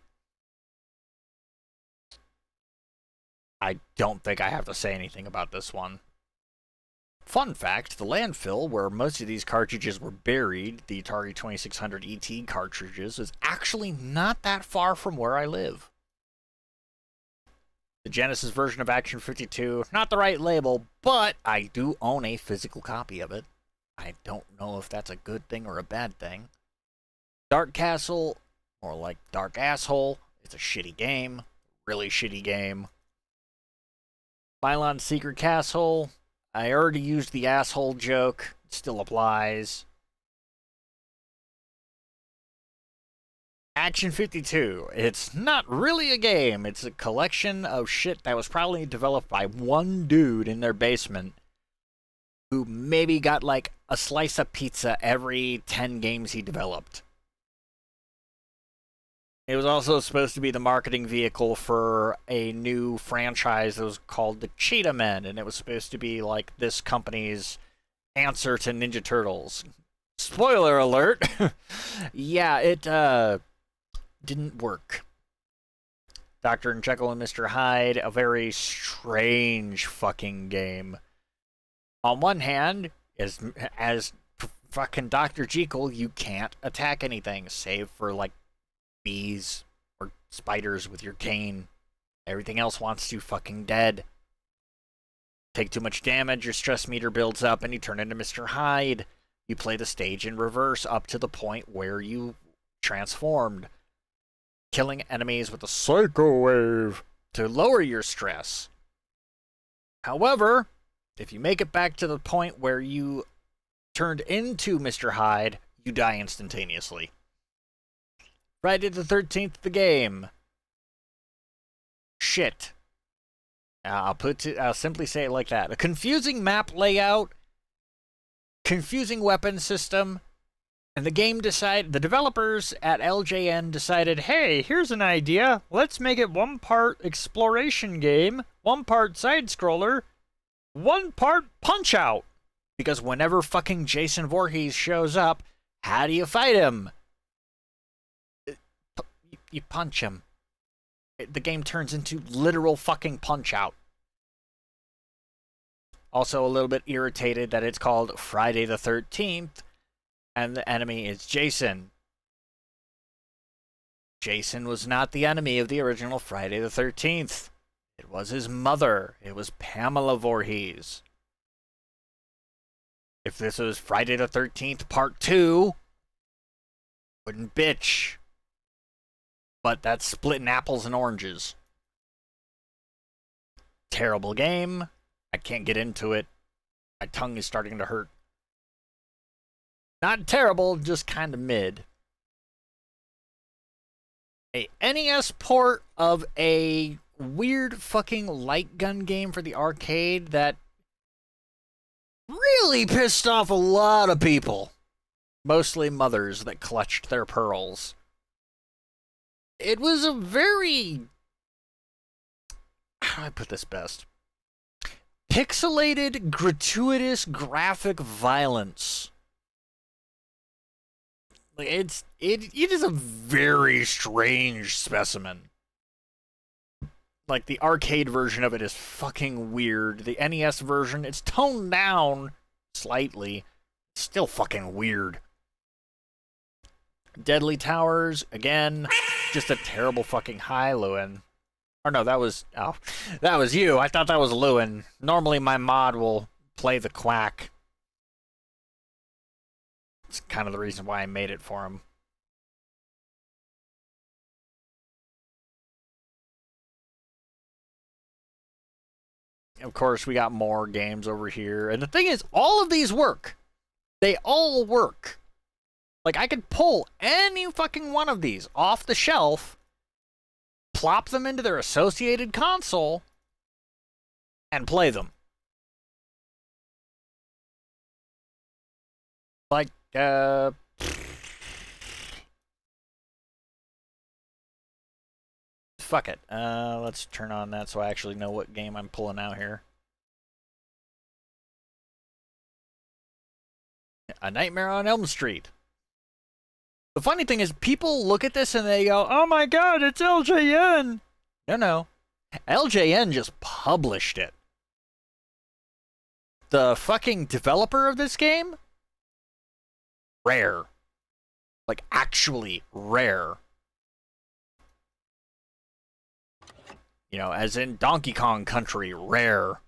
I don't think I have to say anything about this one. Fun fact, the landfill where most of these cartridges were buried, the Atari 2600 ET cartridges, is actually not that far from where I live. The Genesis version of Action 52, not the right label, but I do own a physical copy of it. I don't know if that's a good thing or a bad thing. Dark Castle, more like Dark Asshole, it's a shitty game. Really shitty game. Mylon Secret Castle, I already used the asshole joke. It still applies. Action 52. It's not really a game. It's a collection of shit that was probably developed by one dude in their basement who maybe got like a slice of pizza every 10 games he developed. It was also supposed to be the marketing vehicle for a new franchise that was called the Cheetah Men, and it was supposed to be like this company's answer to Ninja Turtles. Spoiler alert! Yeah, it didn't work. Dr. and Jekyll and Mr. Hyde, a very strange fucking game. On one hand, as fucking Dr. Jekyll, you can't attack anything, save for like bees or spiders with your cane. Everything else wants you fucking dead. Take too much damage, your stress meter builds up, and you turn into Mr. Hyde. You play the stage in reverse up to the point where you transformed, killing enemies with a Psycho Wave to lower your stress. However, if you make it back to the point where you turned into Mr. Hyde, you die instantaneously. Friday the 13th, the game. Shit. I'll simply say it like that. A confusing map layout, confusing weapon system, and the developers at LJN decided, hey, here's an idea. Let's make it one part exploration game, one part side-scroller, one part Punch-Out. Because whenever fucking Jason Voorhees shows up, how do you fight him? You punch him. The game turns into literal fucking Punch-Out. Also a little bit irritated that it's called Friday the 13th, and the enemy is Jason. Jason was not the enemy of the original Friday the 13th. It was his mother. It was Pamela Voorhees. If this was Friday the 13th Part 2, wouldn't bitch. But that's splitting apples and oranges. Terrible game. I can't get into it. My tongue is starting to hurt. Not terrible, just kind of mid. A NES port of a weird fucking light gun game for the arcade that really pissed off a lot of people. Mostly mothers that clutched their pearls. It was a very... how do I put this best? Pixelated, gratuitous graphic violence. Like it is a very strange specimen. Like the arcade version of it is fucking weird. The NES version, it's toned down slightly. It's still fucking weird. Deadly Towers, again, just a terrible fucking hi, Lewin. Or no, that was you. I thought that was Lewin. Normally my mod will play the quack. It's kind of the reason why I made it for him. Of course, we got more games over here. And the thing is, all of these work. They all work. Like, I could pull any fucking one of these off the shelf, plop them into their associated console, and play them. Like, fuck it. Let's turn on that so I actually know what game I'm pulling out here. A Nightmare on Elm Street. The funny thing is, people look at this and they go, oh my god, it's LJN. No. LJN just published it. The fucking developer of this game? Rare. Like, actually rare. You know, as in Donkey Kong Country, rare.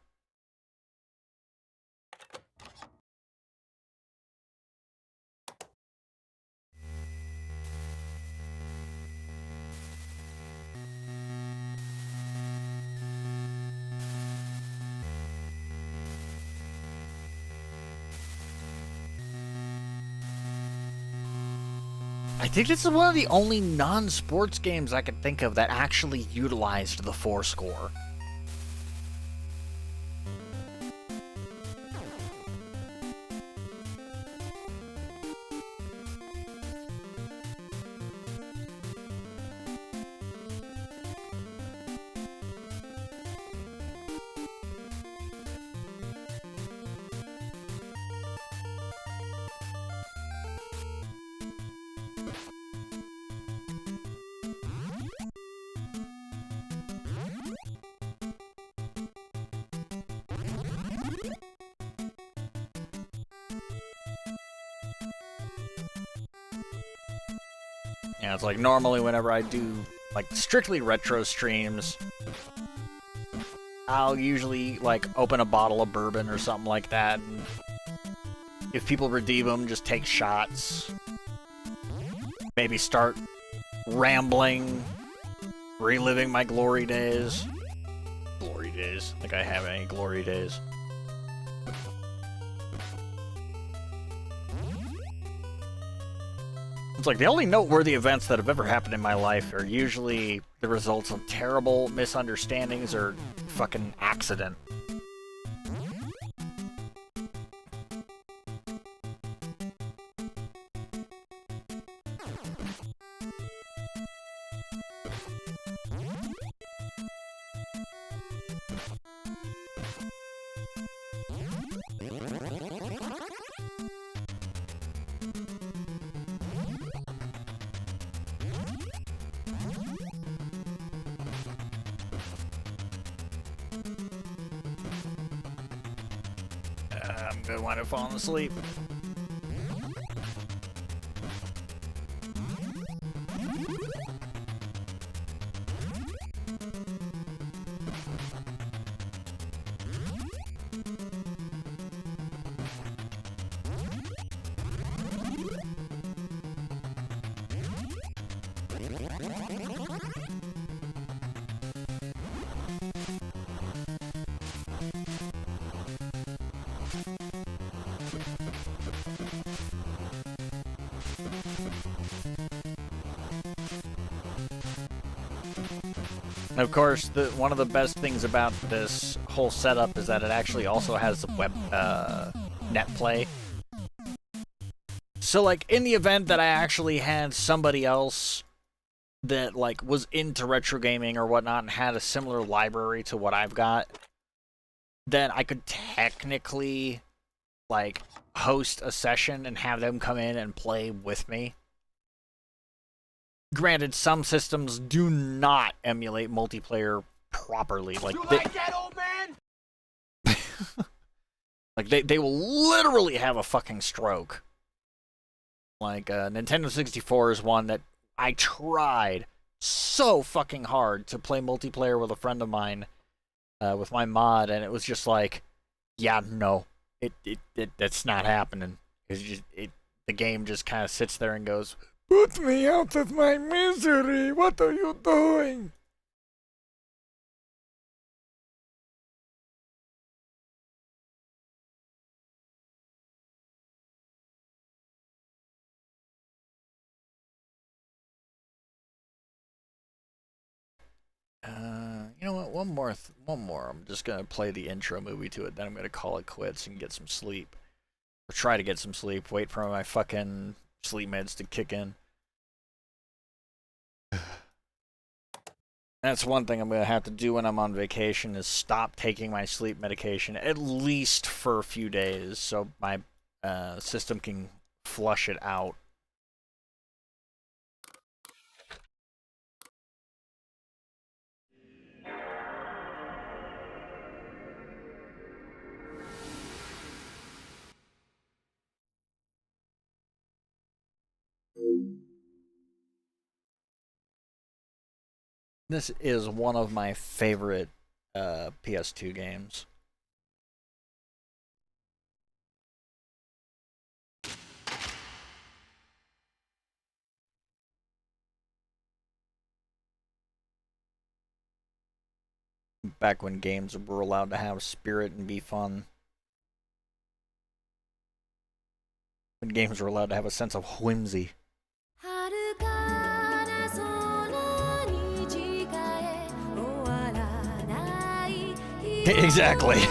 I think this is one of the only non-sports games I could think of that actually utilized the 4 score. Yeah, it's like normally whenever I do like strictly retro streams, I'll usually like open a bottle of bourbon or something like that, and if people redeem them, just take shots. Maybe start rambling, reliving my glory days. Glory days. Like I have any glory days. It's like the only noteworthy events that have ever happened in my life are usually the results of terrible misunderstandings or fucking accident. I wind up falling asleep. And of course, one of the best things about this whole setup is that it actually also has the web net play. So, like, in the event that I actually had somebody else that, like, was into retro gaming or whatnot and had a similar library to what I've got, then I could technically, like, host a session and have them come in and play with me. Granted, some systems do not emulate multiplayer properly. Like, like that, old man? like they will literally have a fucking stroke. Like, Nintendo 64 is one that I tried so fucking hard to play multiplayer with a friend of mine, with my mod, and it was just like, yeah, no, that's not happening. It's just, the game just kind of sits there and goes, "Put me out of my misery, what are you doing?" You know what? One more. I'm just gonna play the intro movie to it. Then I'm gonna call it quits and get some sleep, or try to get some sleep. Wait for my fucking sleep meds to kick in. That's one thing I'm gonna have to do when I'm on vacation is stop taking my sleep medication at least for a few days, so my system can flush it out. This is one of my favorite PS2 games. Back when games were allowed to have spirit and be fun. When games were allowed to have a sense of whimsy. Exactly.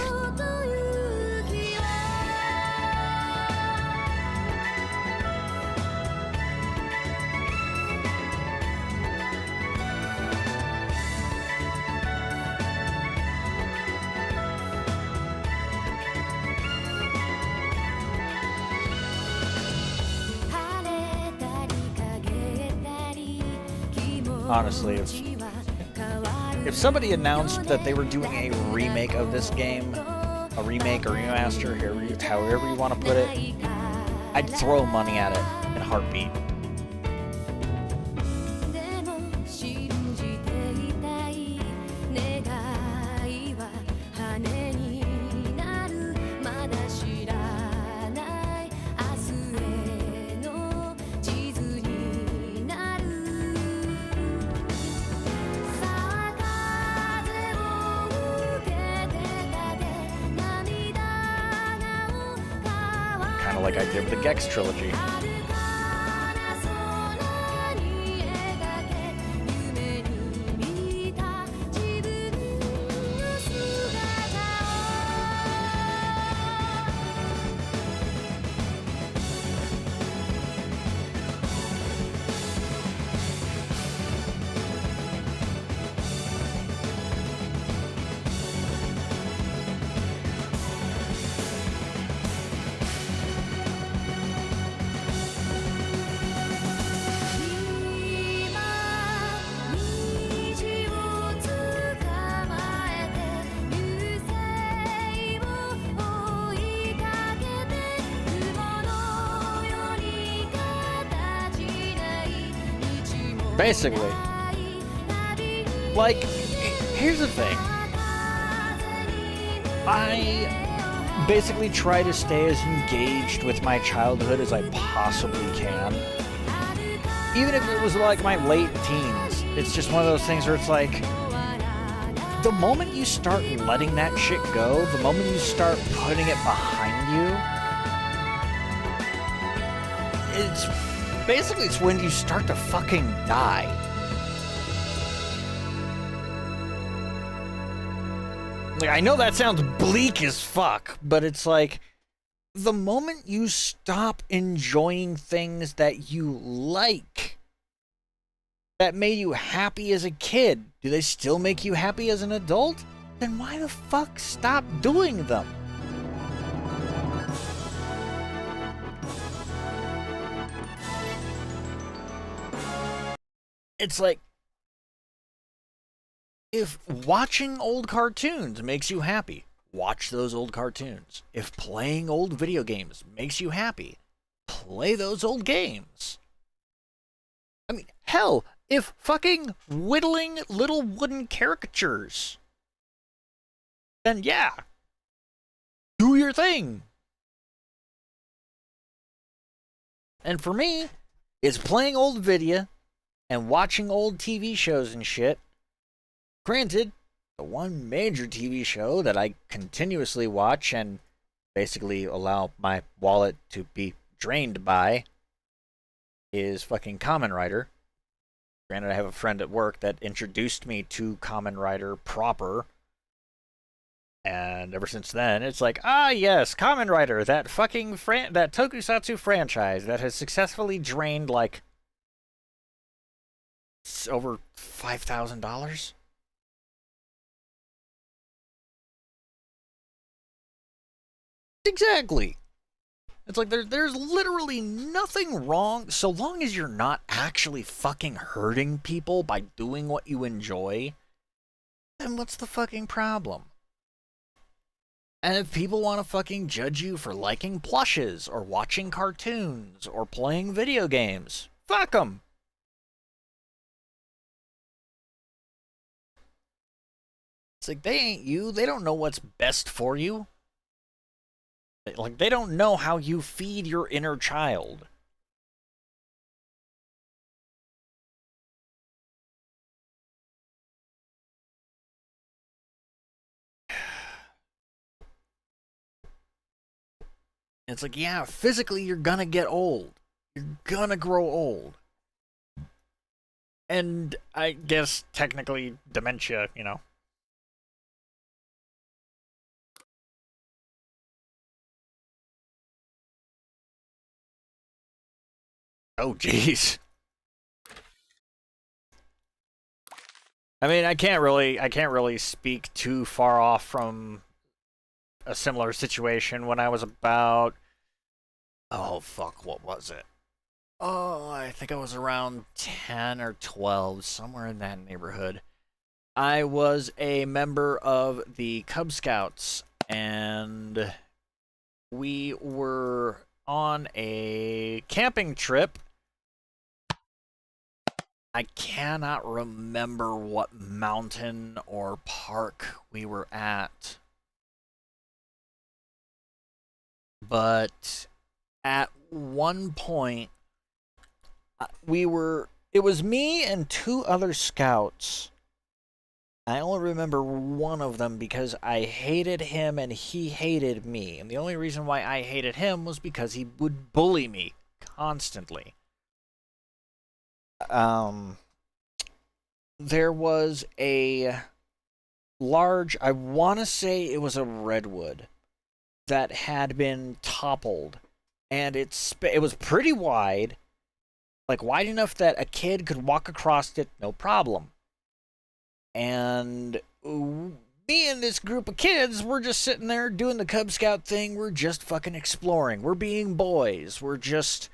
Honestly, if somebody announced that they were doing a remake of this game, a remake or remaster, however you want to put it, I'd throw money at it in a heartbeat. Like I did with the Gex trilogy. Basically. Like, here's the thing. I basically try to stay as engaged with my childhood as I possibly can. Even if it was like my late teens. It's just one of those things where it's like, the moment you start letting that shit go, the moment you start putting it behind you, it's when you start to fucking die. Like, I know that sounds bleak as fuck, but it's like, the moment you stop enjoying things that you like, that made you happy as a kid, do they still make you happy as an adult? Then why the fuck stop doing them? It's like, if watching old cartoons makes you happy, watch those old cartoons. If playing old video games makes you happy, play those old games. I mean, hell, if fucking whittling little wooden caricatures, then yeah, do your thing. And for me, it's playing old video and watching old TV shows and shit. Granted, the one major TV show that I continuously watch and basically allow my wallet to be drained by is fucking Kamen Rider. Granted, I have a friend at work that introduced me to Kamen Rider proper. And ever since then, it's like, ah yes, Kamen Rider, that fucking that tokusatsu franchise that has successfully drained like over $5,000. Exactly. It's like there's literally nothing wrong so long as you're not actually fucking hurting people by doing what you enjoy. Then what's the fucking problem? And if people want to fucking judge you for liking plushes or watching cartoons or playing video games, fuck them. It's like they ain't you. They don't know what's best for you. Like, they don't know how you feed your inner child. It's like, yeah, physically you're gonna get old. You're gonna grow old. And I guess technically dementia, you know. Oh, jeez. I mean, I can't really speak too far off from a similar situation when I was about, oh fuck, what was it? Oh, I think I was around 10 or 12, somewhere in that neighborhood. I was a member of the Cub Scouts, and we were on a camping trip. I cannot remember what mountain or park we were at. But at one point, it was me and two other scouts. I only remember one of them because I hated him and he hated me. And the only reason why I hated him was because he would bully me constantly. There was a large, I want to say it was a redwood that had been toppled, and it was pretty wide, like wide enough that a kid could walk across it no problem. And me and this group of kids, we're just sitting there doing the Cub Scout thing. We're just fucking exploring. We're being boys. We're just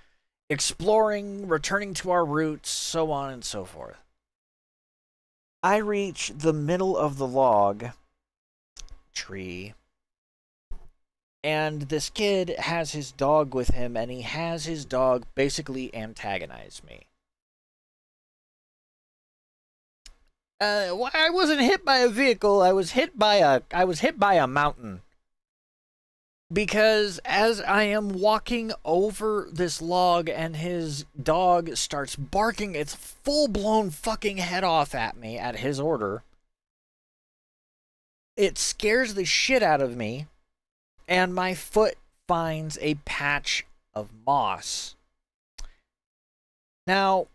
exploring, returning to our roots, so on and so forth. I reach the middle of the log tree, and this kid has his dog with him, and he has his dog basically antagonize me. Well, I wasn't hit by a vehicle. I was hit by a mountain. Because as I am walking over this log and his dog starts barking its full-blown fucking head off at me at his order, it scares the shit out of me, and my foot finds a patch of moss. Now,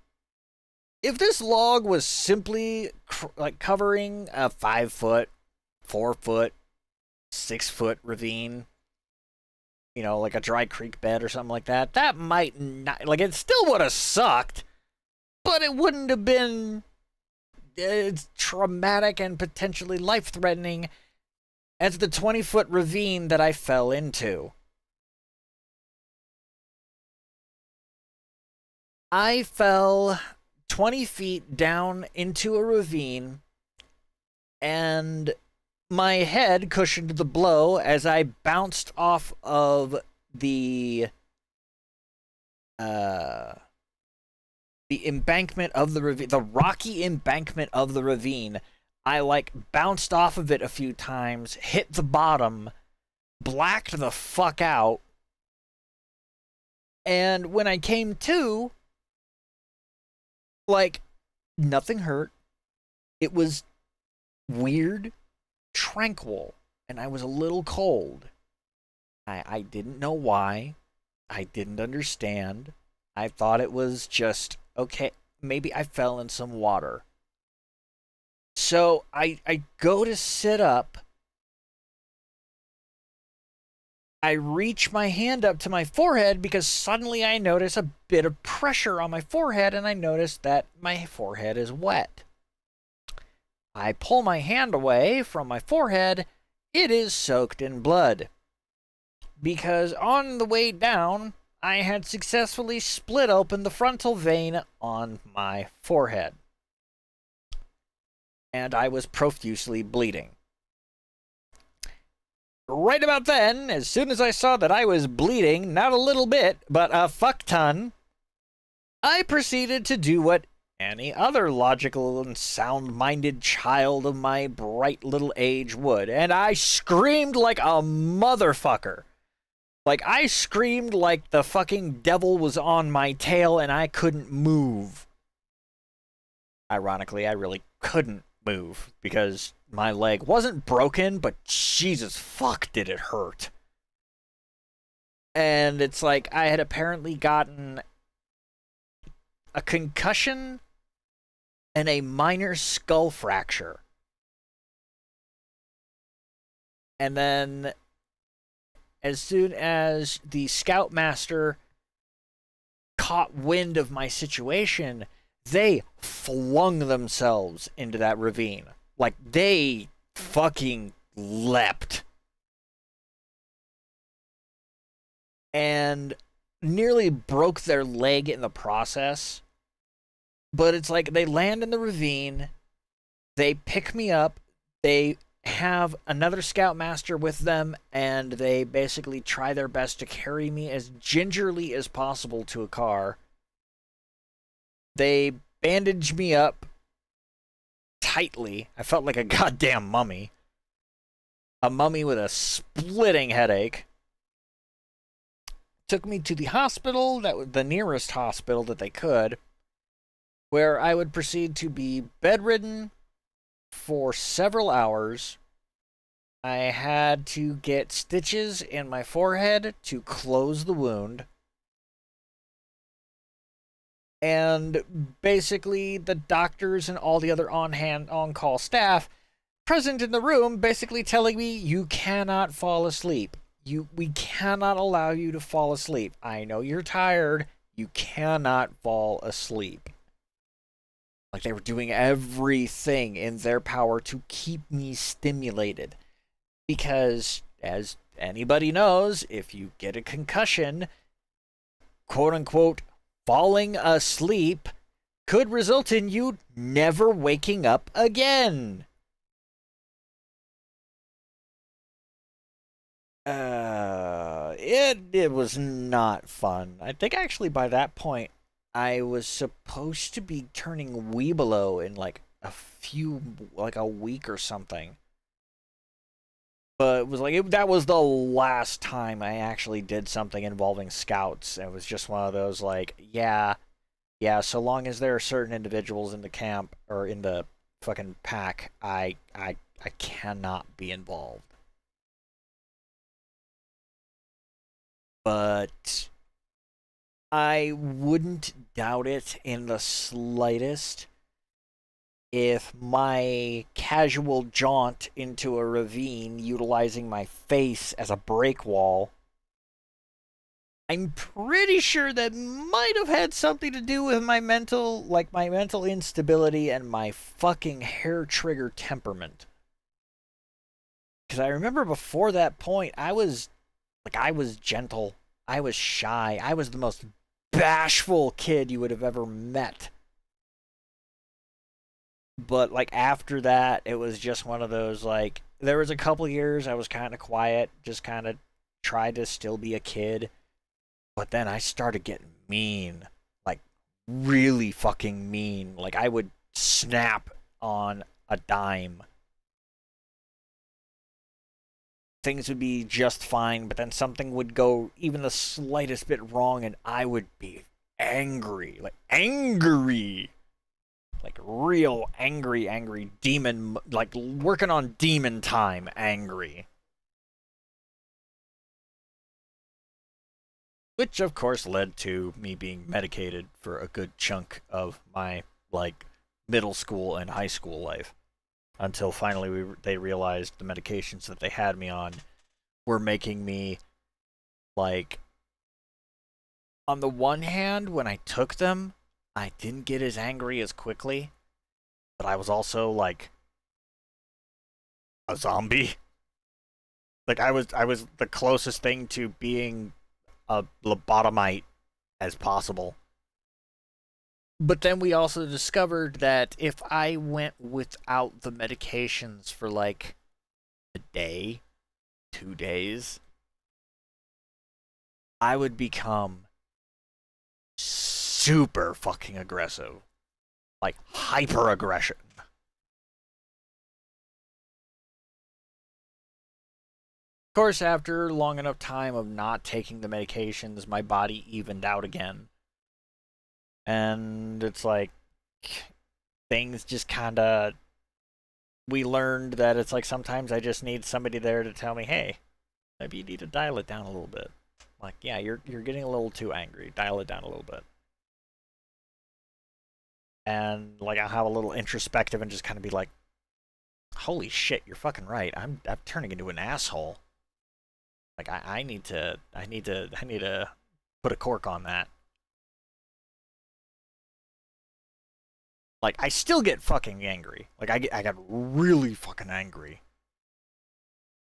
if this log was simply like covering a 5-foot, 4-foot, 6-foot ravine, you know, like a dry creek bed or something like that, that might not, like, it still would have sucked, but it wouldn't have been traumatic and potentially life-threatening as the 20-foot ravine that I fell into. I fell 20 feet down into a ravine, and my head cushioned the blow as I bounced off of the embankment of the ravine, the rocky embankment of the ravine. I, like, bounced off of it a few times, hit the bottom, blacked the fuck out, and when I came to, like, nothing hurt. It was weird, tranquil, and I was a little cold. I didn't know why. I didn't understand. I thought it was just, okay, maybe I fell in some water. So I go to sit up. I reach my hand up to my forehead because suddenly I notice a bit of pressure on my forehead, and I notice that my forehead is wet. I pull my hand away from my forehead. It is soaked in blood. Because on the way down, I had successfully split open the frontal vein on my forehead. And I was profusely bleeding. Right about then, as soon as I saw that I was bleeding, not a little bit, but a fuck ton, I proceeded to do what any other logical and sound-minded child of my bright little age would, and I screamed like a motherfucker. Like, I screamed like the fucking devil was on my tail and I couldn't move. Ironically, I really couldn't move because my leg wasn't broken, but Jesus fuck did it hurt. And it's like I had apparently gotten a concussion and a minor skull fracture. And then as soon as the scoutmaster caught wind of my situation, they flung themselves into that ravine. Like, they fucking leapt. And nearly broke their leg in the process. But it's like they land in the ravine, they pick me up, they have another scoutmaster with them, and they basically try their best to carry me as gingerly as possible to a car. They bandage me up tightly. I felt like a goddamn mummy. A mummy with a splitting headache. Took me to the hospital, that was the nearest hospital that they could, where I would proceed to be bedridden for several hours. I had to get stitches in my forehead to close the wound. And basically, the doctors and all the other on-call staff present in the room basically telling me, you cannot fall asleep. We cannot allow you to fall asleep. I know you're tired. You cannot fall asleep. Like, they were doing everything in their power to keep me stimulated. Because, as anybody knows, if you get a concussion, quote-unquote, falling asleep could result in you never waking up again. It was not fun. I think actually by that point, I was supposed to be turning Weebelo in like like a week or something. But it was like, that was the last time I actually did something involving scouts. It was just one of those like, yeah, so long as there are certain individuals in the camp or in the fucking pack, I cannot be involved. But I wouldn't doubt it in the slightest if my casual jaunt into a ravine utilizing my face as a break wall, I'm pretty sure that might have had something to do with my mental instability and my fucking hair trigger temperament. Because I remember before that point, I was gentle, I was shy, I was the most bashful kid you would have ever met. But like after that, it was just one of those like, there was a couple years I was kind of quiet, just kind of tried to still be a kid. But then I started getting mean, like really fucking mean. Like I would snap on a dime. Things would be just fine, but then something would go even the slightest bit wrong and I would be angry. Like angry. Like real angry demon, like working on demon time angry. Which, of course, led to me being medicated for a good chunk of my, like, middle school and high school life. Until finally they realized the medications that they had me on were making me, like... On the one hand, when I took them, I didn't get as angry as quickly. But I was also, like... a zombie. Like, I was the closest thing to being a lobotomite as possible. But then we also discovered that if I went without the medications for like a day, 2 days, I would become super fucking aggressive. Like hyper aggression. Of course, after long enough time of not taking the medications, my body evened out again. And it's like, things just kind of... We learned that it's like sometimes I just need somebody there to tell me, hey, maybe you need to dial it down a little bit. Like, yeah, you're getting a little too angry. Dial it down a little bit. And like I'll have a little introspective and just kind of be like, holy shit, you're fucking right. I'm turning into an asshole. Like I need to put a cork on that. Like I still get fucking angry. Like I got really fucking angry.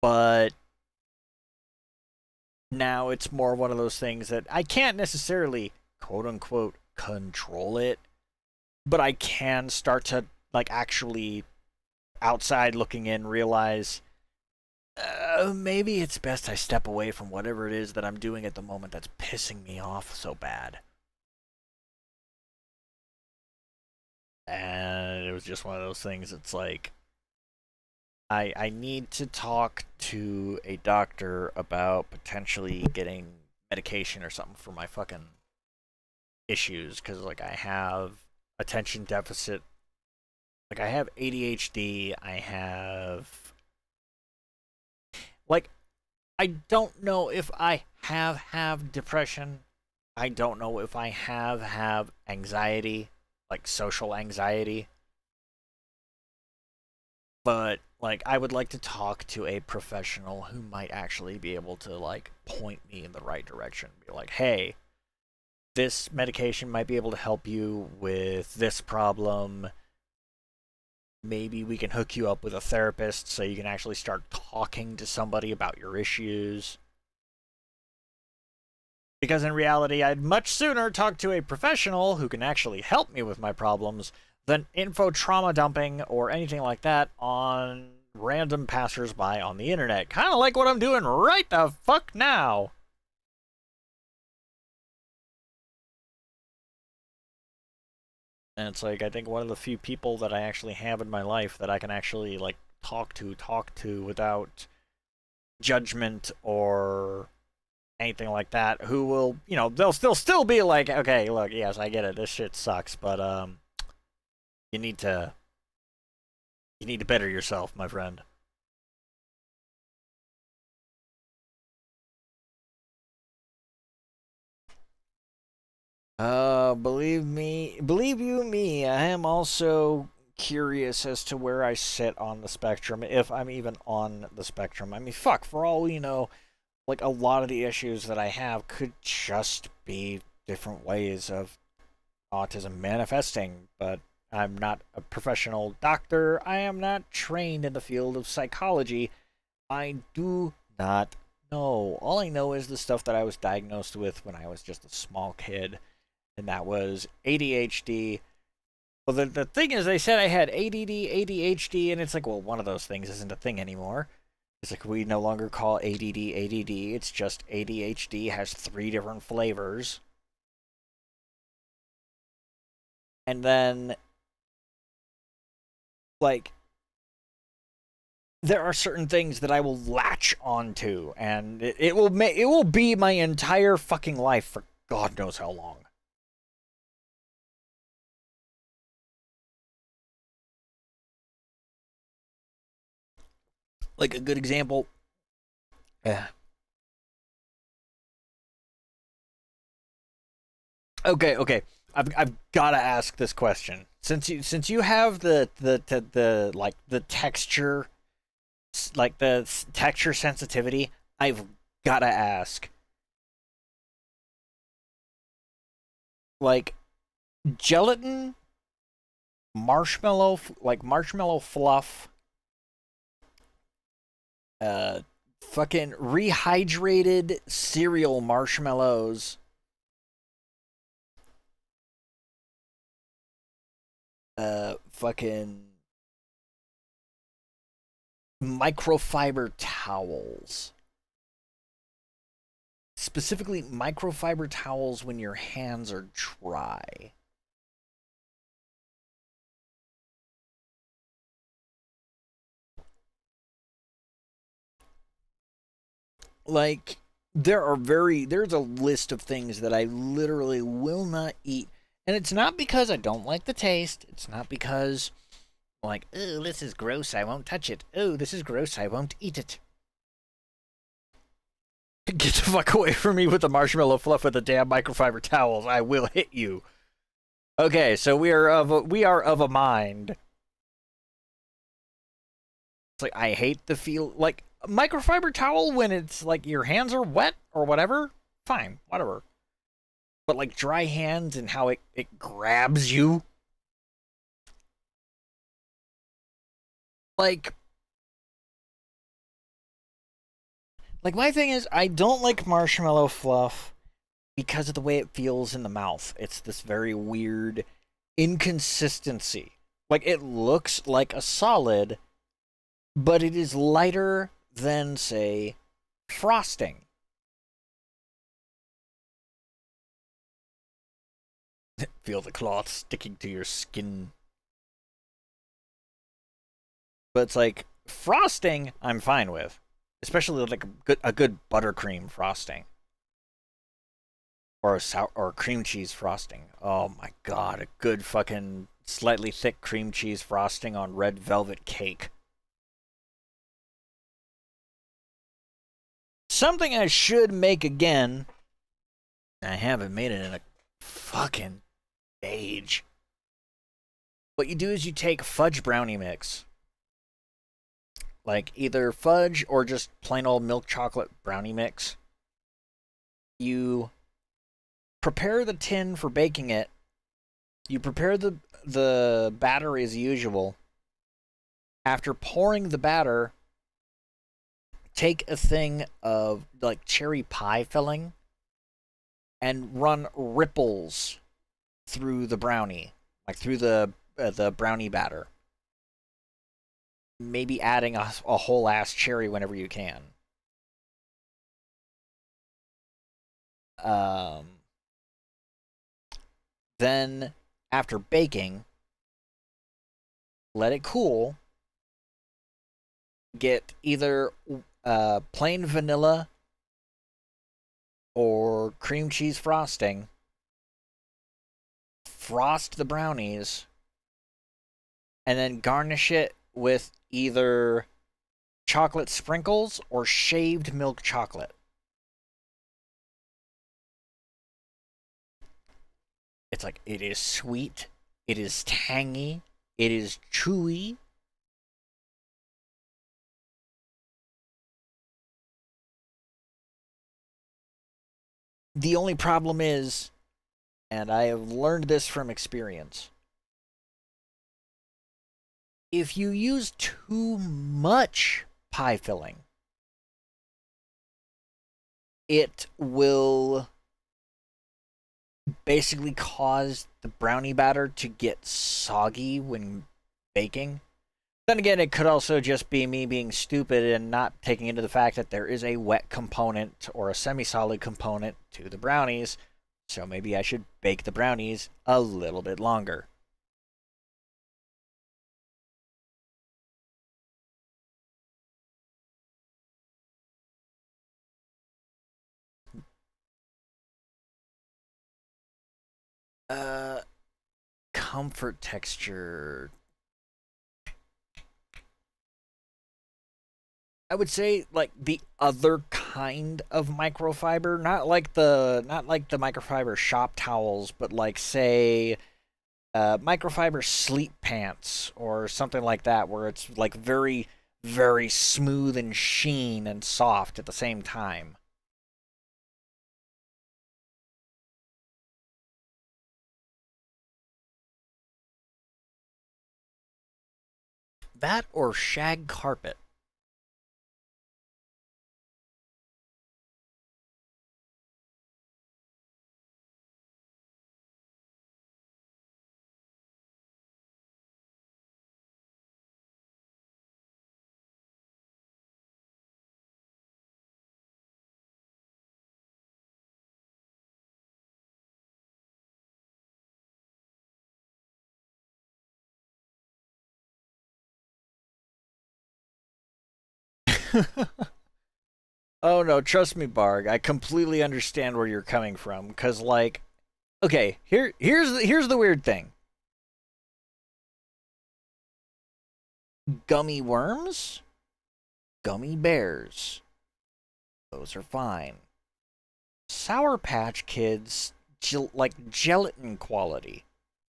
But now it's more one of those things that I can't necessarily quote unquote control it, but I can start to like actually outside looking in realize maybe it's best I step away from whatever it is that I'm doing at the moment that's pissing me off so bad. And it was just one of those things. It's like I need to talk to a doctor about potentially getting medication or something for my fucking issues, because like I have attention deficit, like I have ADHD, I have like, I don't know if I have depression. I don't know if I have anxiety, like social anxiety. But, like, I would like to talk to a professional who might actually be able to, like, point me in the right direction. Be like, hey, this medication might be able to help you with this problem. Maybe we can hook you up with a therapist so you can actually start talking to somebody about your issues. Because in reality, I'd much sooner talk to a professional who can actually help me with my problems than info trauma dumping or anything like that on random passersby on the internet. Kind of like what I'm doing right the fuck now. And it's like, I think one of the few people that I actually have in my life that I can actually, like, talk to without judgment or anything like that, who will, you know, they'll still be like, okay, look, yes, I get it, this shit sucks, but, you need to better yourself, my friend. Believe you me, I am also curious as to where I sit on the spectrum, if I'm even on the spectrum. I mean, fuck, for all we know, like, a lot of the issues that I have could just be different ways of autism manifesting, but I'm not a professional doctor. I am not trained in the field of psychology. I do not know. All I know is the stuff that I was diagnosed with when I was just a small kid, and that was ADHD. Well, the thing is, they said I had ADD, ADHD, and it's like, well, one of those things isn't a thing anymore. It's like, we no longer call ADD ADD, it's just ADHD has 3 different flavors. And then, like, there are certain things that I will latch onto, and it will be my entire fucking life for God knows how long. Like, a good example. Yeah. Okay. I've got to ask this question. Since you have the like the texture, like the texture sensitivity, I've got to ask. Like, gelatin, marshmallow, like marshmallow fluff, fucking rehydrated cereal marshmallows, fucking microfiber towels. Specifically, microfiber towels when your hands are dry. Like, there's a list of things that I literally will not eat. And it's not because I don't like the taste. It's not because, like, oh, this is gross, I won't touch it. Oh, this is gross, I won't eat it. Get the fuck away from me with the marshmallow fluff with the damn microfiber towels. I will hit you. Okay, so we are of a mind. It's like, I hate the feel, like, a microfiber towel when it's like your hands are wet or whatever. Fine, whatever. But like dry hands and how it grabs you. Like my thing is, I don't like marshmallow fluff because of the way it feels in the mouth. It's this very weird inconsistency. Like, it looks like a solid, but it is lighter than, say, frosting. Feel the cloth sticking to your skin. But it's like, frosting, I'm fine with. Especially like a good buttercream frosting. Or or cream cheese frosting. Oh my god, a good fucking slightly thick cream cheese frosting on red velvet cake. Something I should make again. I haven't made it in a fucking age. What you do is you take fudge brownie mix. Like, either fudge or just plain old milk chocolate brownie mix. You prepare the tin for baking it. You prepare the batter as usual. After pouring the batter, take a thing of like cherry pie filling and run ripples through the brownie, like through the brownie batter. Maybe adding a whole ass cherry whenever you can. Um, then after baking, let it cool, get either plain vanilla or cream cheese frosting, frost the brownies, and then garnish it with either chocolate sprinkles or shaved milk chocolate. It's like, it is sweet, it is tangy, it is chewy. The only problem is, and I have learned this from experience, if you use too much pie filling, it will basically cause the brownie batter to get soggy when baking. Then again, it could also just be me being stupid and not taking into the fact that there is a wet component or a semi-solid component to the brownies, so maybe I should bake the brownies a little bit longer. Comfort texture. I would say like the other kind of microfiber, not like the microfiber shop towels, but like say microfiber sleep pants or something like that, where it's like very, very smooth and sheen and soft at the same time. That or shag carpet. Oh no, trust me, Barg. I completely understand where you're coming from. Cause like, okay, here's the weird thing. Gummy worms, gummy bears, those are fine. Sour Patch Kids, like gelatin quality,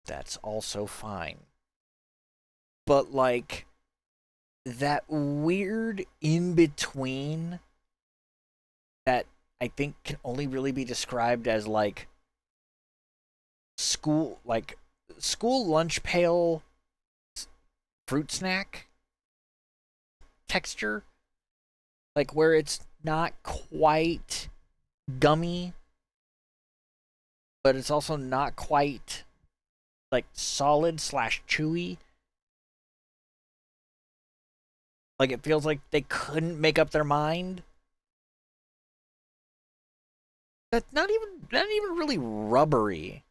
that's also fine. But like that weird in between that I think can only really be described as like school lunch pail fruit snack texture, like where it's not quite gummy, but it's also not quite like solid slash chewy. Like it feels like they couldn't make up their mind. That's not even really rubbery.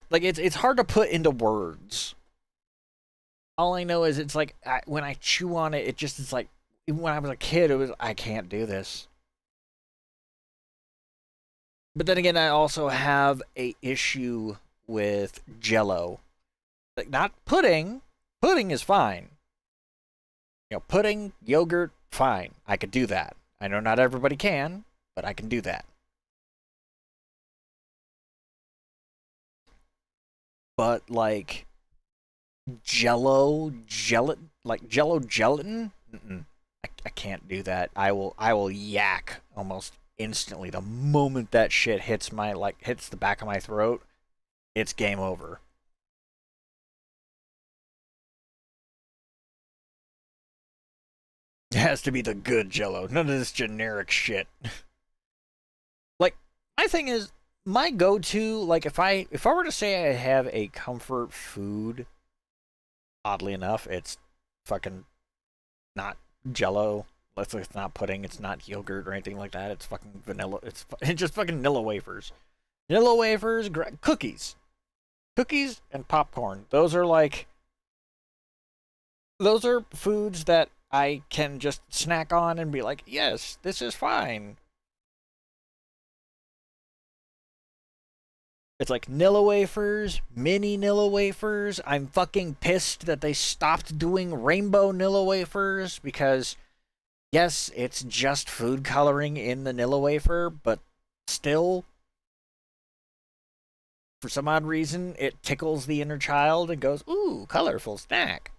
Like it's hard to put into words. All I know is it's like when I chew on it, it just is like, even when I was a kid, it was, I can't do this. But then again, I also have a issue with Jello. Like not pudding. Pudding is fine. You know, pudding, yogurt, fine. I could do that. I know not everybody can, but I can do that. But like Jello gelatin, I can't do that. I will yak almost instantly the moment that shit hits hits the back of my throat. It's game over. It has to be the good Jello, none of this generic shit. Like my thing is, my go-to, like if I were to say I have a comfort food, oddly enough, it's fucking not Jello. It's not pudding. It's not yogurt or anything like that. It's fucking vanilla. It's just fucking vanilla wafers. Vanilla wafers, cookies. Cookies and popcorn. Those are foods that I can just snack on and be like, yes, this is fine. It's like Nilla wafers, mini Nilla wafers. I'm fucking pissed that they stopped doing rainbow Nilla wafers because, yes, it's just food coloring in the Nilla wafer, but still, for some odd reason, it tickles the inner child and goes, ooh, colorful snack.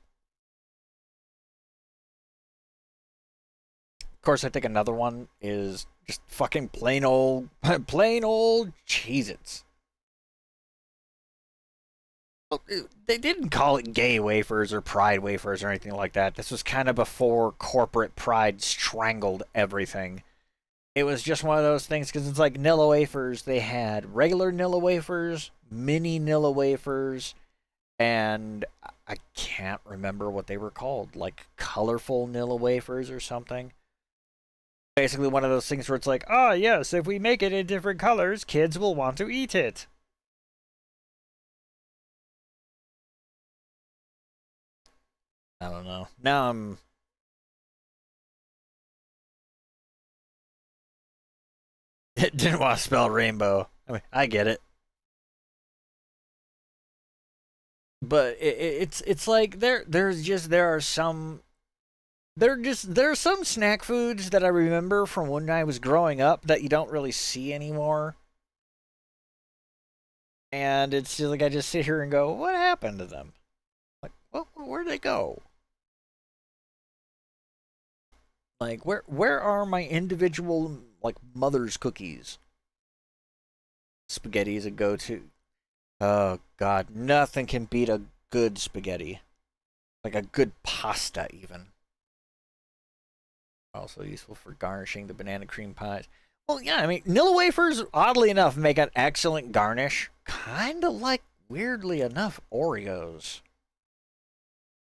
Of course, I think another one is just fucking plain old Cheez-Its. They didn't call it gay wafers or pride wafers or anything like that. This was kind of before corporate pride strangled everything. It was just one of those things because it's like Nilla wafers. They had regular Nilla wafers, mini Nilla wafers, and I can't remember what they were called, like colorful Nilla wafers or something. Basically one of those things where it's like, oh yes, if we make it in different colors, kids will want to eat it. I don't know. Now I'm... It didn't want to spell rainbow. I mean, I get it. But it's like there are some snack foods that I remember from when I was growing up that you don't really see anymore. And it's just like I just sit here and go, what happened to them? Like, where'd they go? Like, where are my individual, like, mother's cookies? Spaghetti is a go-to. Oh, God. Nothing can beat a good spaghetti. Like a good pasta, even. Also useful for garnishing the banana cream pies. Well, yeah, I mean, Nilla wafers, oddly enough, make an excellent garnish. Kind of like, weirdly enough, Oreos.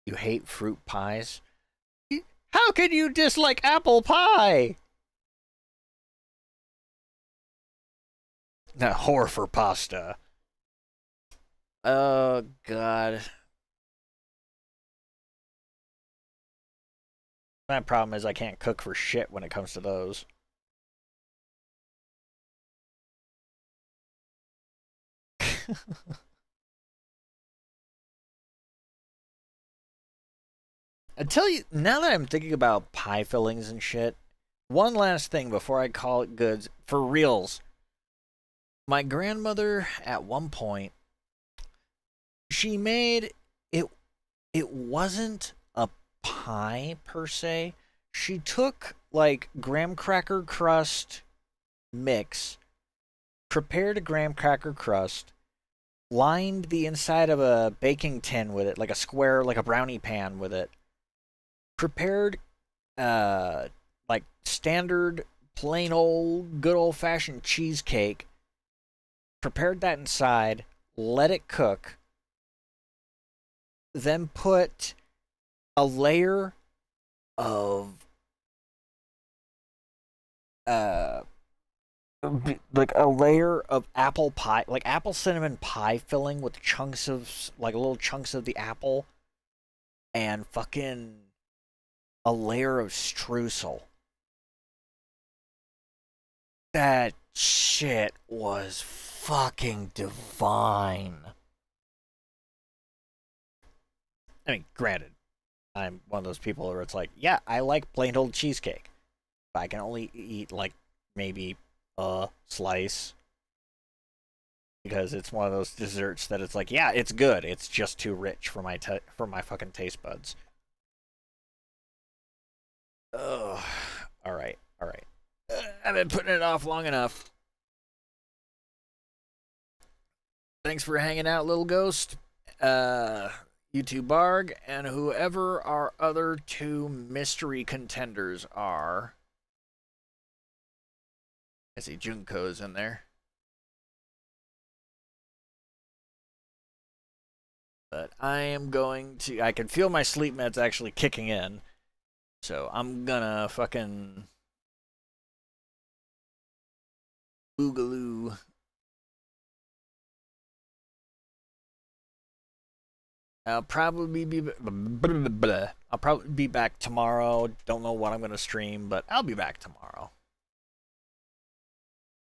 You hate fruit pies? How can you dislike apple pie? That whore for pasta. Oh, God. My problem is I can't cook for shit when it comes to those. I tell you, now that I'm thinking about pie fillings and shit, one last thing before I call it goods, for reals. My grandmother, at one point, she made it. It wasn't a pie per se. She took like graham cracker crust mix, prepared a graham cracker crust, lined the inside of a baking tin with it, like a square, like a brownie pan with it. Prepared like standard plain old good old fashioned cheesecake, prepared that inside, let it cook, then put a layer of like a layer of apple pie, like apple cinnamon pie filling with chunks of like little chunks of the apple and fucking a layer of streusel. That shit was fucking divine. I mean, granted, I'm one of those people where it's like, yeah, I like plain old cheesecake, but I can only eat like maybe a slice because it's one of those desserts that it's like, yeah, it's good. It's just too rich for my fucking taste buds. Ugh. All right. I've been putting it off long enough. Thanks for hanging out, little ghost. YouTube Barg, and whoever our other two mystery contenders are. I see Junko's in there. But I am going to... I can feel my sleep meds actually kicking in. So I'm gonna fucking... boogaloo I'll probably be back tomorrow. Don't know what I'm gonna stream, but I'll be back tomorrow.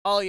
All y'all.